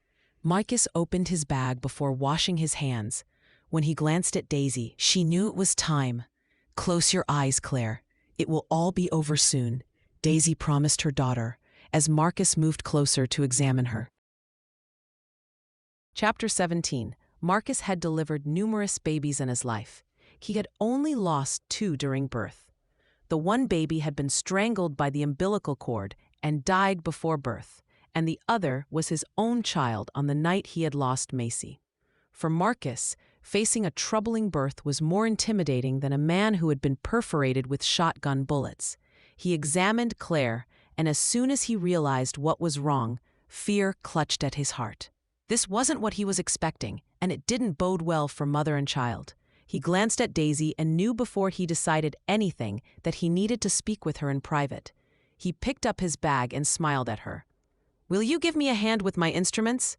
Marcus opened his bag before washing his hands. When he glanced at Daisy, she knew it was time. "Close your eyes, Clare. It will all be over soon," Daisy promised her daughter, as Marcus moved closer to examine her. Chapter 17. Marcus had delivered numerous babies in his life. He had only lost 2 during birth. The one baby had been strangled by the umbilical cord and died before birth, and the other was his own child on the night he had lost Macy. For Marcus, facing a troubling birth was more intimidating than a man who had been perforated with shotgun bullets. He examined Clare, and as soon as he realized what was wrong, fear clutched at his heart. This wasn't what he was expecting, and it didn't bode well for mother and child. He glanced at Daisy and knew before he decided anything that he needed to speak with her in private. He picked up his bag and smiled at her. Will you give me a hand with my instruments?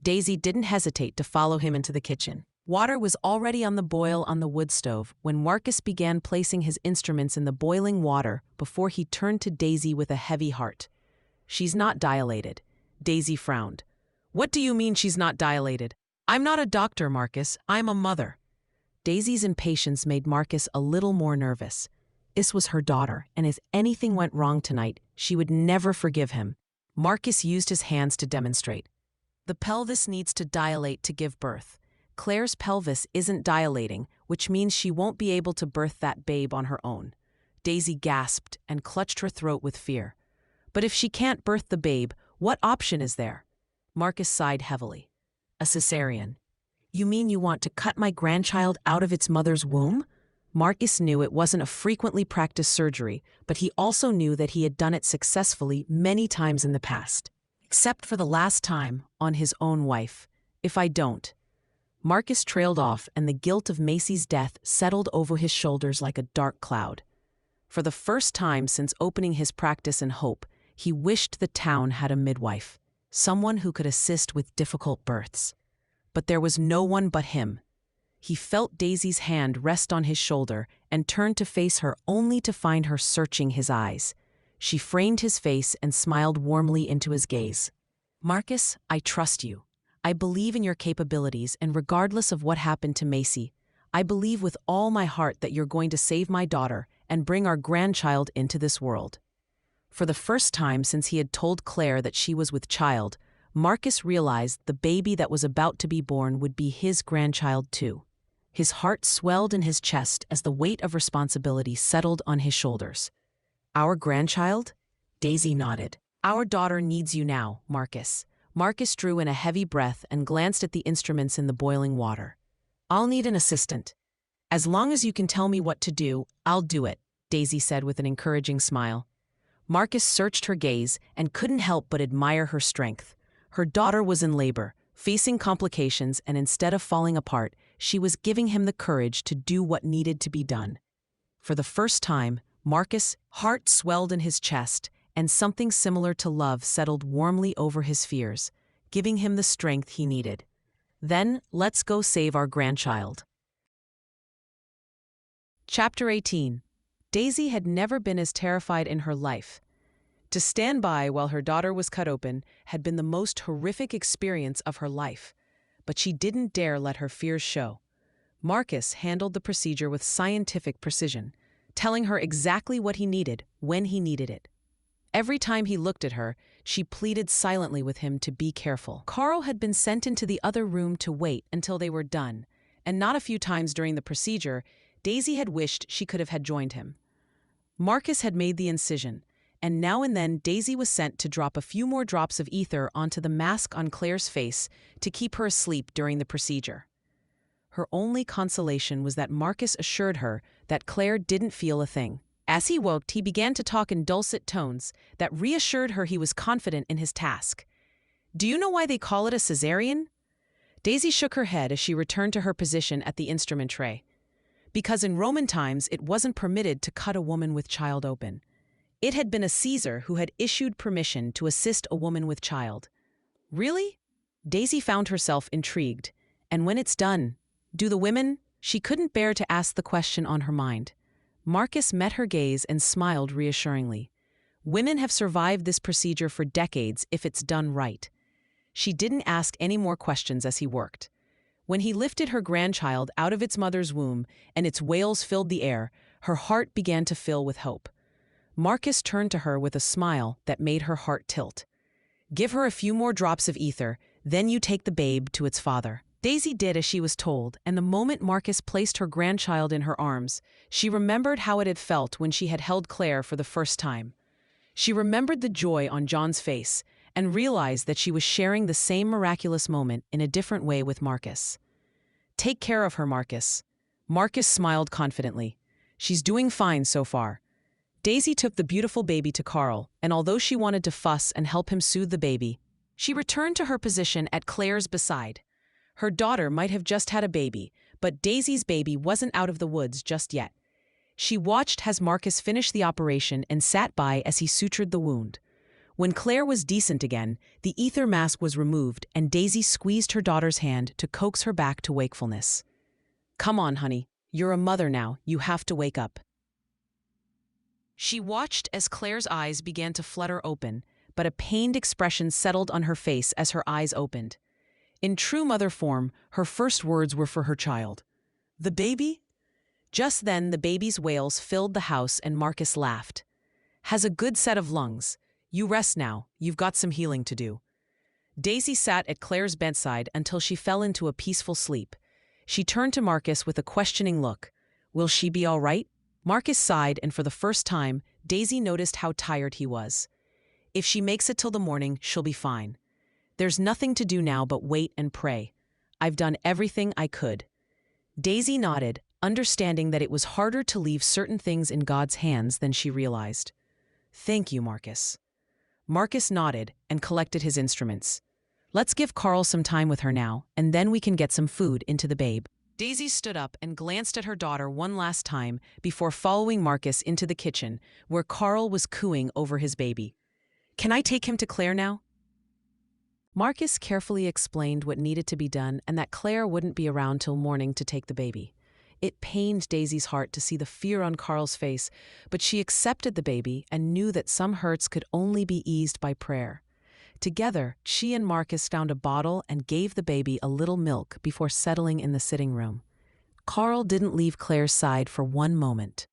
Daisy didn't hesitate to follow him into the kitchen. Water was already on the boil on the wood stove when Marcus began placing his instruments in the boiling water before he turned to Daisy with a heavy heart. She's not dilated. Daisy frowned. What do you mean she's not dilated? I'm not a doctor, Marcus. I'm a mother. Daisy's impatience made Marcus a little more nervous. This was her daughter, and if anything went wrong tonight, she would never forgive him. Marcus used his hands to demonstrate. The pelvis needs to dilate to give birth. Clare's pelvis isn't dilating, which means she won't be able to birth that babe on her own. Daisy gasped and clutched her throat with fear. But if she can't birth the babe, what option is there? Marcus sighed heavily. A cesarean. You mean you want to cut my grandchild out of its mother's womb? Marcus knew it wasn't a frequently practiced surgery, but he also knew that he had done it successfully many times in the past. Except for the last time, on his own wife. If I don't. Marcus trailed off, and the guilt of Macy's death settled over his shoulders like a dark cloud. For the first time since opening his practice in Hope, he wished the town had a midwife, someone who could assist with difficult births. But there was no one but him. He felt Daisy's hand rest on his shoulder and turned to face her only to find her searching his eyes. She framed his face and smiled warmly into his gaze. Marcus, I trust you. I believe in your capabilities, and regardless of what happened to Macy, I believe with all my heart that you're going to save my daughter and bring our grandchild into this world. For the first time since he had told Clare that she was with child, Marcus realized the baby that was about to be born would be his grandchild too. His heart swelled in his chest as the weight of responsibility settled on his shoulders. Our grandchild? Daisy nodded. Our daughter needs you now, Marcus. Marcus drew in a heavy breath and glanced at the instruments in the boiling water. I'll need an assistant. As long as you can tell me what to do, I'll do it, Daisy said with an encouraging smile. Marcus searched her gaze and couldn't help but admire her strength. Her daughter was in labor, facing complications, and instead of falling apart, she was giving him the courage to do what needed to be done. For the first time, Marcus' heart swelled in his chest, and something similar to love settled warmly over his fears, giving him the strength he needed. Then, let's go save our grandchild. Chapter 18. Daisy had never been as terrified in her life. To stand by while her daughter was cut open had been the most horrific experience of her life, but she didn't dare let her fears show. Marcus handled the procedure with scientific precision, telling her exactly what he needed when he needed it. Every time he looked at her, she pleaded silently with him to be careful. Carl had been sent into the other room to wait until they were done, and not a few times during the procedure, Daisy had wished she could have had joined him. Marcus had made the incision, and now and then Daisy was sent to drop a few more drops of ether onto the mask on Clare's face to keep her asleep during the procedure. Her only consolation was that Marcus assured her that Clare didn't feel a thing. As he woke, he began to talk in dulcet tones that reassured her he was confident in his task. Do you know why they call it a cesarean? Daisy shook her head as she returned to her position at the instrument tray. Because in Roman times it wasn't permitted to cut a woman with child open. It had been a Caesar who had issued permission to assist a woman with child. Really? Daisy found herself intrigued. And when it's done, do the women? She couldn't bear to ask the question on her mind. Marcus met her gaze and smiled reassuringly. Women have survived this procedure for decades if it's done right. She didn't ask any more questions as he worked. When he lifted her grandchild out of its mother's womb and its wails filled the air, her heart began to fill with hope. Marcus turned to her with a smile that made her heart tilt. Give her a few more drops of ether, then you take the babe to its father. Daisy did as she was told, and the moment Marcus placed her grandchild in her arms, she remembered how it had felt when she had held Clare for the first time. She remembered the joy on John's face and realized that she was sharing the same miraculous moment in a different way with Marcus. Take care of her, Marcus. Marcus smiled confidently. She's doing fine so far. Daisy took the beautiful baby to Carl, and although she wanted to fuss and help him soothe the baby, she returned to her position at Clare's beside. Her daughter might have just had a baby, but Daisy's baby wasn't out of the woods just yet. She watched as Marcus finished the operation and sat by as he sutured the wound. When Clare was decent again, the ether mask was removed and Daisy squeezed her daughter's hand to coax her back to wakefulness. "Come on, honey. You're a mother now. You have to wake up." She watched as Clare's eyes began to flutter open, but a pained expression settled on her face as her eyes opened. In true mother form, her first words were for her child. "The baby?" Just then, the baby's wails filled the house and Marcus laughed. "Has a good set of lungs. You rest now. You've got some healing to do." Daisy sat at Clare's bedside until she fell into a peaceful sleep. She turned to Marcus with a questioning look. "Will she be all right?" Marcus sighed, and for the first time, Daisy noticed how tired he was. "If she makes it till the morning, she'll be fine. There's nothing to do now but wait and pray. I've done everything I could." Daisy nodded, understanding that it was harder to leave certain things in God's hands than she realized. "Thank you, Marcus." Marcus nodded and collected his instruments. "Let's give Carl some time with her now, and then we can get some food into the babe." Daisy stood up and glanced at her daughter one last time before following Marcus into the kitchen, where Carl was cooing over his baby. "Can I take him to Clare now?" Marcus carefully explained what needed to be done and that Clare wouldn't be around till morning to take the baby. It pained Daisy's heart to see the fear on Carl's face, but she accepted the baby and knew that some hurts could only be eased by prayer. Together, she and Marcus found a bottle and gave the baby a little milk before settling in the sitting room. Carl didn't leave Clare's side for one moment.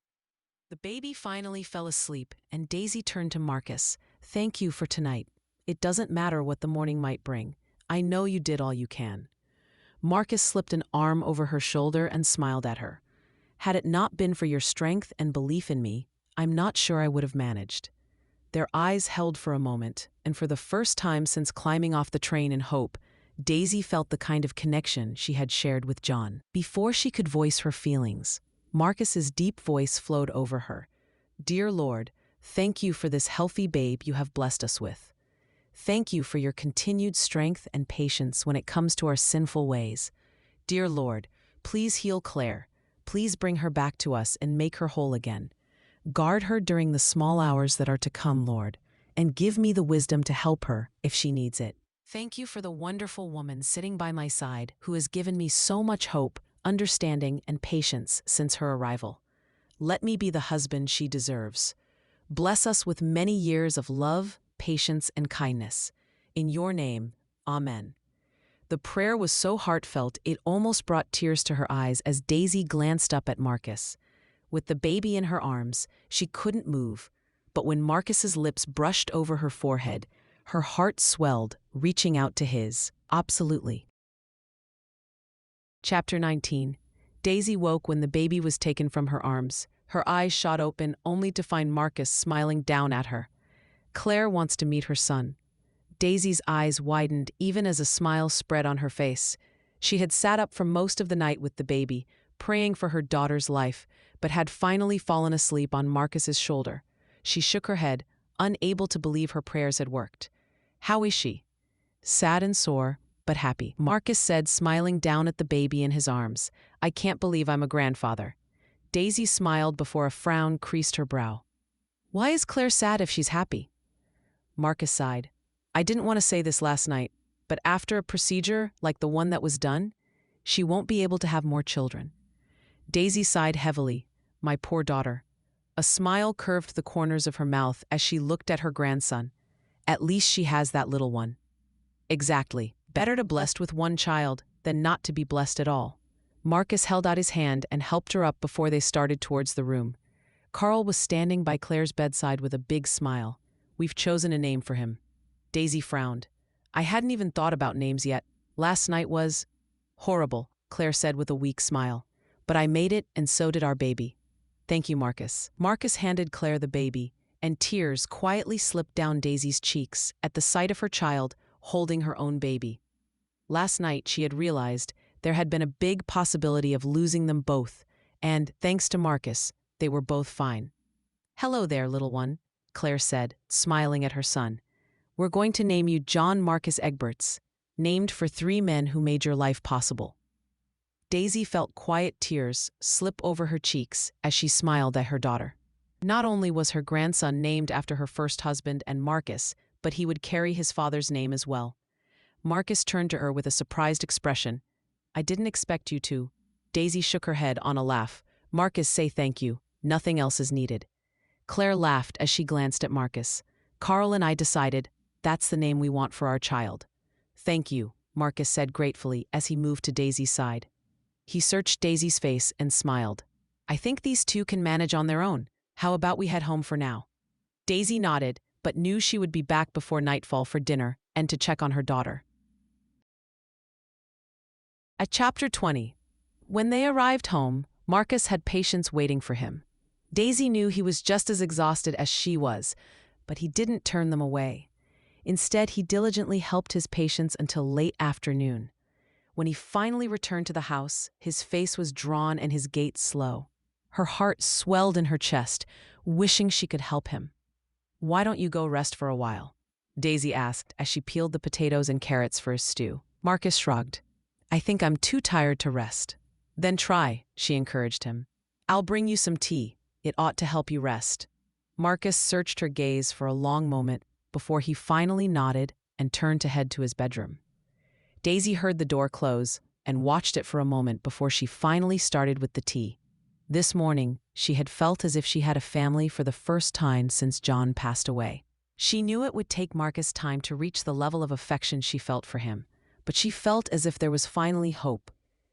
The baby finally fell asleep, and Daisy turned to Marcus. "Thank you for tonight. It doesn't matter what the morning might bring. I know you did all you can." Marcus slipped an arm over her shoulder and smiled at her. "Had it not been for your strength and belief in me, I'm not sure I would have managed." Their eyes held for a moment, and for the first time since climbing off the train in Hope, Daisy felt the kind of connection she had shared with John. Before she could voice her feelings, Marcus's deep voice flowed over her. "Dear Lord, thank you for this healthy babe you have blessed us with. Thank you for your continued strength and patience when it comes to our sinful ways. Dear Lord, please heal Clare. Please bring her back to us and make her whole again. Guard her during the small hours that are to come, Lord, and give me the wisdom to help her if she needs it. Thank you for the wonderful woman sitting by my side who has given me so much hope, understanding, and patience since her arrival. Let me be the husband she deserves. Bless us with many years of love, patience, and kindness. In your name, Amen." The prayer was so heartfelt it almost brought tears to her eyes as Daisy glanced up at Marcus. With the baby in her arms, she couldn't move, but when Marcus's lips brushed over her forehead, her heart swelled, reaching out to his. Absolutely. Chapter 19. Daisy woke when the baby was taken from her arms. Her eyes shot open only to find Marcus smiling down at her. Clare wants to meet her son. Daisy's eyes widened even as a smile spread on her face. She had sat up for most of the night with the baby, praying for her daughter's life, but had finally fallen asleep on Marcus's shoulder. She shook her head, unable to believe her prayers had worked. "How is she?" "Sad and sore, but happy," Marcus said, smiling down at the baby in his arms. "I can't believe I'm a grandfather." Daisy smiled before a frown creased her brow. "Why is Clare sad if she's happy?" Marcus sighed. "I didn't want to say this last night, but after a procedure like the one that was done, she won't be able to have more children." Daisy sighed heavily. "My poor daughter." A smile curved the corners of her mouth as she looked at her grandson. "At least she has that little one." "Exactly. Better to blessed with one child than not to be blessed at all." Marcus held out his hand and helped her up before they started towards the room. Carl was standing by Clare's bedside with a big smile. "We've chosen a name for him." Daisy frowned. "I hadn't even thought about names yet. Last night was horrible," Clare said with a weak smile. "But I made it, and so did our baby." "Thank you, Marcus." Marcus handed Clare the baby, and tears quietly slipped down Daisy's cheeks at the sight of her child holding her own baby. Last night she had realized there had been a big possibility of losing them both, and, thanks to Marcus, they were both fine. "Hello there, little one," Clare said, smiling at her son. "We're going to name you John Marcus Egberts, named for 3 men who made your life possible." Daisy felt quiet tears slip over her cheeks as she smiled at her daughter. Not only was her grandson named after her first husband and Marcus, but he would carry his father's name as well. Marcus turned to her with a surprised expression. "I didn't expect you to." Daisy shook her head on a laugh. "Marcus, say thank you. Nothing else is needed." Claire laughed as she glanced at Marcus. "Carl and I decided that's the name we want for our child." "Thank you," Marcus said gratefully as he moved to Daisy's side. He searched Daisy's face and smiled. "I think these two can manage on their own. How about we head home for now?" Daisy nodded, but knew she would be back before nightfall for dinner and to check on her daughter. At Chapter 20. When they arrived home, Marcus had patients waiting for him. Daisy knew he was just as exhausted as she was, but he didn't turn them away. Instead, he diligently helped his patients until late afternoon. When he finally returned to the house, his face was drawn and his gait slow. Her heart swelled in her chest, wishing she could help him. "Why don't you go rest for a while?" Daisy asked as she peeled the potatoes and carrots for his stew. Marcus shrugged. "I think I'm too tired to rest." "Then try," she encouraged him. "I'll bring you some tea. It ought to help you rest." Marcus searched her gaze for a long moment before he finally nodded and turned to head to his bedroom. Daisy heard the door close and watched it for a moment before she finally started with the tea. This morning, she had felt as if she had a family for the first time since John passed away. She knew it would take Marcus time to reach the level of affection she felt for him, but she felt as if there was finally hope.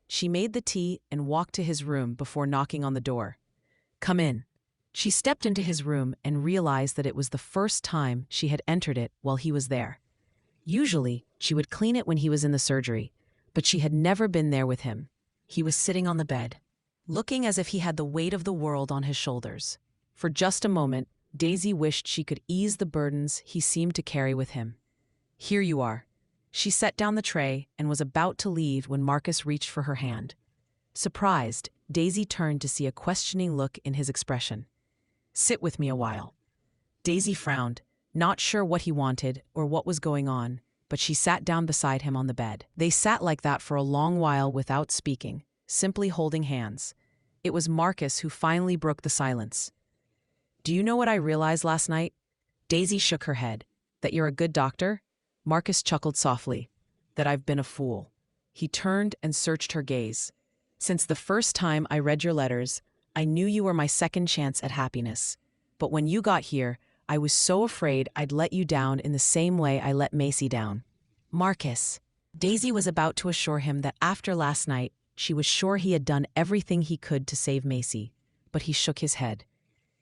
She made the tea and walked to his room before knocking on the door. "Come in." She stepped into his room and realized that it was the first time she had entered it while he was there. Usually, she would clean it when he was in the surgery, but she had never been there with him. He was sitting on the bed, looking as if he had the weight of the world on his shoulders. For just a moment, Daisy wished she could ease the burdens he seemed to carry with him. "Here you are." She set down the tray and was about to leave when Marcus reached for her hand. Surprised, Daisy turned to see a questioning look in his expression. "Sit with me a while." Daisy frowned, not sure what he wanted or what was going on, but she sat down beside him on the bed. They sat like that for a long while without speaking, simply holding hands. It was Marcus who finally broke the silence. "Do you know what I realized last night?" Daisy shook her head. "That you're a good doctor?" Marcus chuckled softly. "That I've been a fool." He turned and searched her gaze. "Since the first time I read your letters, I knew you were my second chance at happiness. But when you got here, I was so afraid I'd let you down in the same way I let Macy down." "Marcus." Daisy was about to assure him that after last night, she was sure he had done everything he could to save Macy, but he shook his head.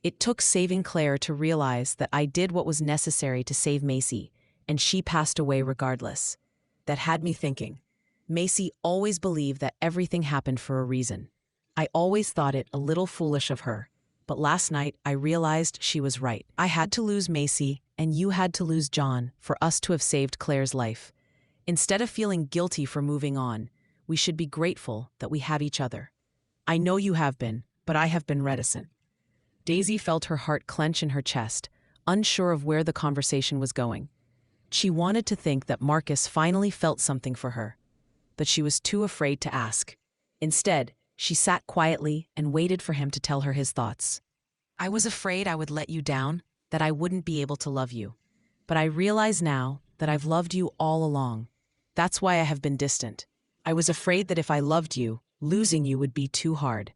"It took saving Clare to realize that I did what was necessary to save Macy, and she passed away regardless. That had me thinking. Macy always believed that everything happened for a reason. I always thought it a little foolish of her, but last night I realized she was right. I had to lose Macy, and you had to lose John for us to have saved Clare's life. Instead of feeling guilty for moving on, we should be grateful that we have each other. I know you have been, but I have been reticent." Daisy felt her heart clench in her chest, unsure of where the conversation was going. She wanted to think that Marcus finally felt something for her, but she was too afraid to ask. Instead, she sat quietly and waited for him to tell her his thoughts. "I was afraid I would let you down, that I wouldn't be able to love you. But I realize now that I've loved you all along. That's why I have been distant. I was afraid that if I loved you, losing you would be too hard."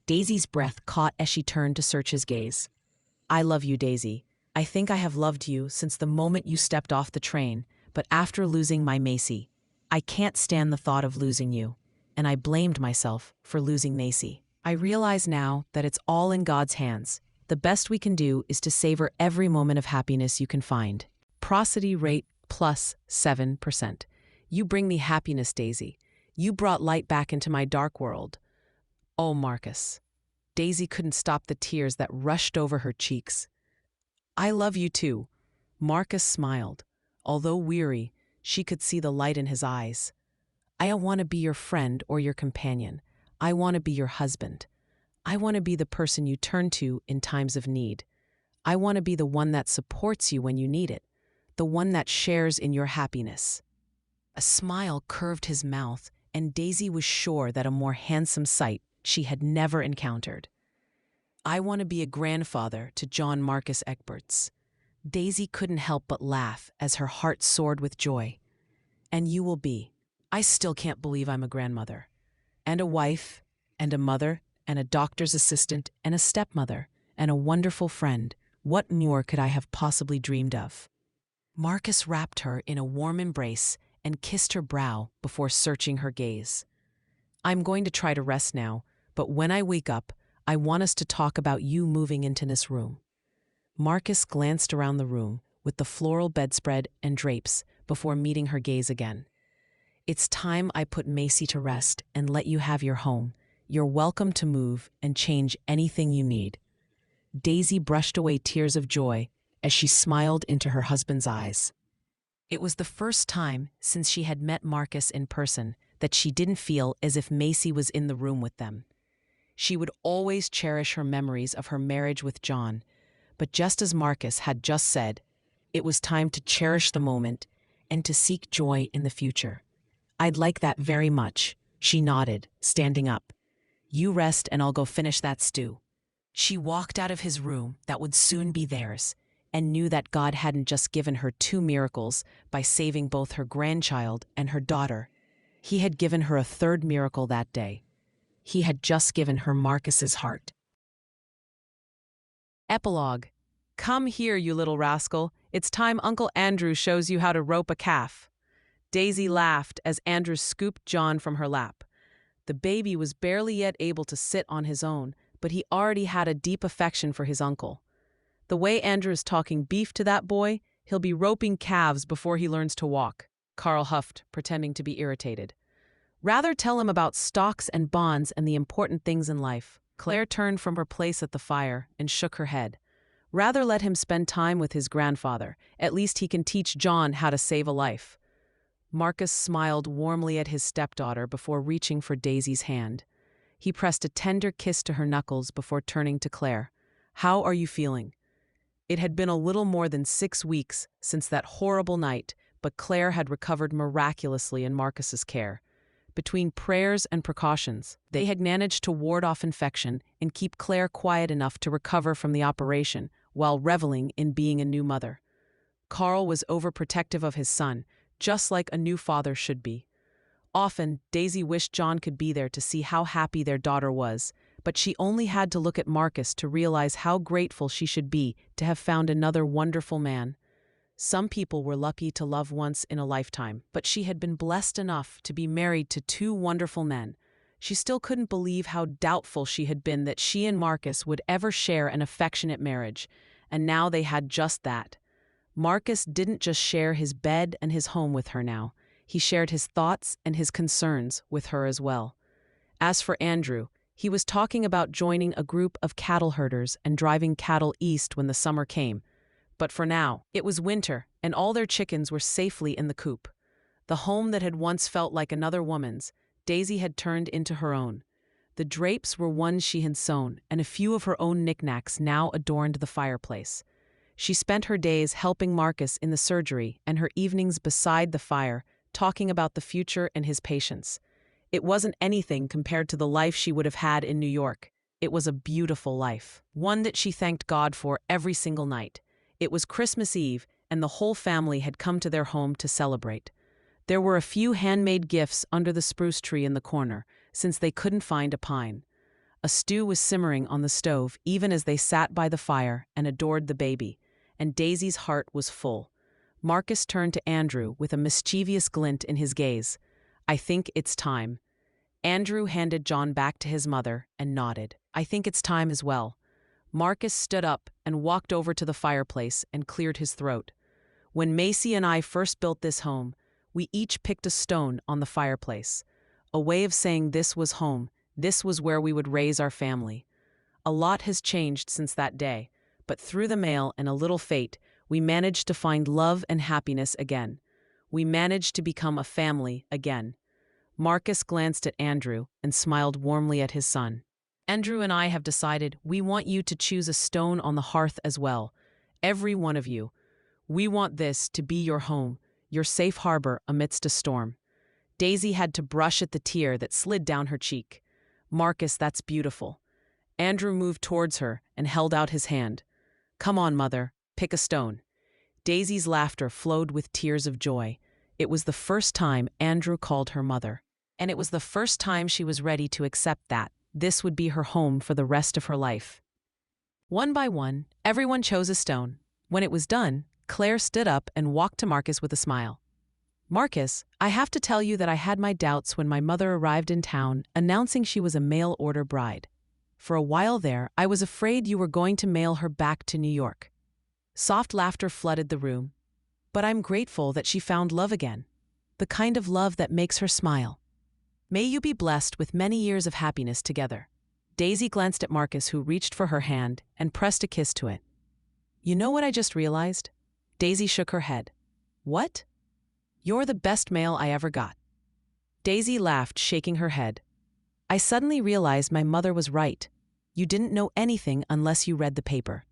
Daisy's breath caught as she turned to search his gaze. "I love you, Daisy. I think I have loved you since the moment you stepped off the train, but after losing my Macy, I can't stand the thought of losing you, and I blamed myself for losing Macy. I realize now that it's all in God's hands. The best we can do is to savor every moment of happiness you can find." Prosody rate plus 7%. "You bring me happiness, Daisy. You brought light back into my dark world." "Oh, Marcus." Daisy couldn't stop the tears that rushed over her cheeks. "I love you too." Marcus smiled. Although weary, she could see the light in his eyes. "I don't want to be your friend or your companion. I want to be your husband. I want to be the person you turn to in times of need. I want to be the one that supports you when you need it, the one that shares in your happiness." A smile curved his mouth, and Daisy was sure that a more handsome sight she had never encountered. "I want to be a grandfather to John Marcus Egberts." Daisy couldn't help but laugh as her heart soared with joy. And you will be. I still can't believe I'm a grandmother. And a wife, and a mother, and a doctor's assistant, and a stepmother, and a wonderful friend. What more could I have possibly dreamed of? Marcus wrapped her in a warm embrace and kissed her brow before searching her gaze. I'm going to try to rest now, but when I wake up, I want us to talk about you moving into this room. Marcus glanced around the room with the floral bedspread and drapes before meeting her gaze again. It's time I put Macy to rest and let you have your home. You're welcome to move and change anything you need. Daisy brushed away tears of joy as she smiled into her husband's eyes. It was the first time since she had met Marcus in person that she didn't feel as if Macy was in the room with them. She would always cherish her memories of her marriage with John, but just as Marcus had just said, it was time to cherish the moment and to seek joy in the future. I'd like that very much, she nodded, standing up. You rest and I'll go finish that stew. She walked out of his room that would soon be theirs, and knew that God hadn't just given her 2 miracles by saving both her grandchild and her daughter. He had given her a 3rd miracle that day. He had just given her Marcus's heart. Epilogue. Come here, you little rascal. It's time Uncle Andrew shows you how to rope a calf. Daisy laughed as Andrew scooped John from her lap. The baby was barely yet able to sit on his own, but he already had a deep affection for his uncle. The way Andrew is talking beef to that boy, he'll be roping calves before he learns to walk, Carl huffed, pretending to be irritated. Rather tell him about stocks and bonds and the important things in life. Clare turned from her place at the fire and shook her head. Rather let him spend time with his grandfather. At least he can teach John how to save a life. Marcus smiled warmly at his stepdaughter before reaching for Daisy's hand. He pressed a tender kiss to her knuckles before turning to Clare. How are you feeling? It had been a little more than 6 weeks since that horrible night, but Clare had recovered miraculously in Marcus's care. Between prayers and precautions, they had managed to ward off infection and keep Clare quiet enough to recover from the operation while reveling in being a new mother. Carl was overprotective of his son, just like a new father should be. Often, Daisy wished John could be there to see how happy their daughter was, but she only had to look at Marcus to realize how grateful she should be to have found another wonderful man. Some people were lucky to love once in a lifetime, but she had been blessed enough to be married to 2 wonderful men. She still couldn't believe how doubtful she had been that she and Marcus would ever share an affectionate marriage, and now they had just that. Marcus didn't just share his bed and his home with her now. He shared his thoughts and his concerns with her as well. As for Andrew, he was talking about joining a group of cattle herders and driving cattle east when the summer came. But for now, it was winter, and all their chickens were safely in the coop. The home that had once felt like another woman's, Daisy had turned into her own. The drapes were ones she had sewn, and a few of her own knickknacks now adorned the fireplace. She spent her days helping Marcus in the surgery and her evenings beside the fire, talking about the future and his patients. It wasn't anything compared to the life she would have had in New York. It was a beautiful life, one that she thanked God for every single night. It was Christmas Eve, and the whole family had come to their home to celebrate. There were a few handmade gifts under the spruce tree in the corner, since they couldn't find a pine. A stew was simmering on the stove even as they sat by the fire and adored the baby, and Daisy's heart was full. Marcus turned to Andrew with a mischievous glint in his gaze. I think it's time. Andrew handed John back to his mother and nodded. I think it's time as well. Marcus stood up and walked over to the fireplace and cleared his throat. When Macy and I first built this home, we each picked a stone on the fireplace, a way of saying this was home, this was where we would raise our family. A lot has changed since that day, but through the mail and a little fate, we managed to find love and happiness again. We managed to become a family again. Marcus glanced at Andrew and smiled warmly at his son. Andrew and I have decided we want you to choose a stone on the hearth as well. Every one of you. We want this to be your home, your safe harbor amidst a storm. Daisy had to brush at the tear that slid down her cheek. Marcus, that's beautiful. Andrew moved towards her and held out his hand. Come on, mother, pick a stone. Daisy's laughter flowed with tears of joy. It was the first time Andrew called her mother. And it was the first time she was ready to accept that this would be her home for the rest of her life. One by one, everyone chose a stone. When it was done, Clare stood up and walked to Marcus with a smile. "Marcus, I have to tell you that I had my doubts when my mother arrived in town announcing she was a mail-order bride. For a while there, I was afraid you were going to mail her back to New York." Soft laughter flooded the room. "But I'm grateful that she found love again. The kind of love that makes her smile. May you be blessed with many years of happiness together." Daisy glanced at Marcus, who reached for her hand and pressed a kiss to it. "You know what I just realized?" Daisy shook her head. "What?" "You're the best mail I ever got." Daisy laughed, shaking her head. "I suddenly realized my mother was right. You didn't know anything unless you read the paper."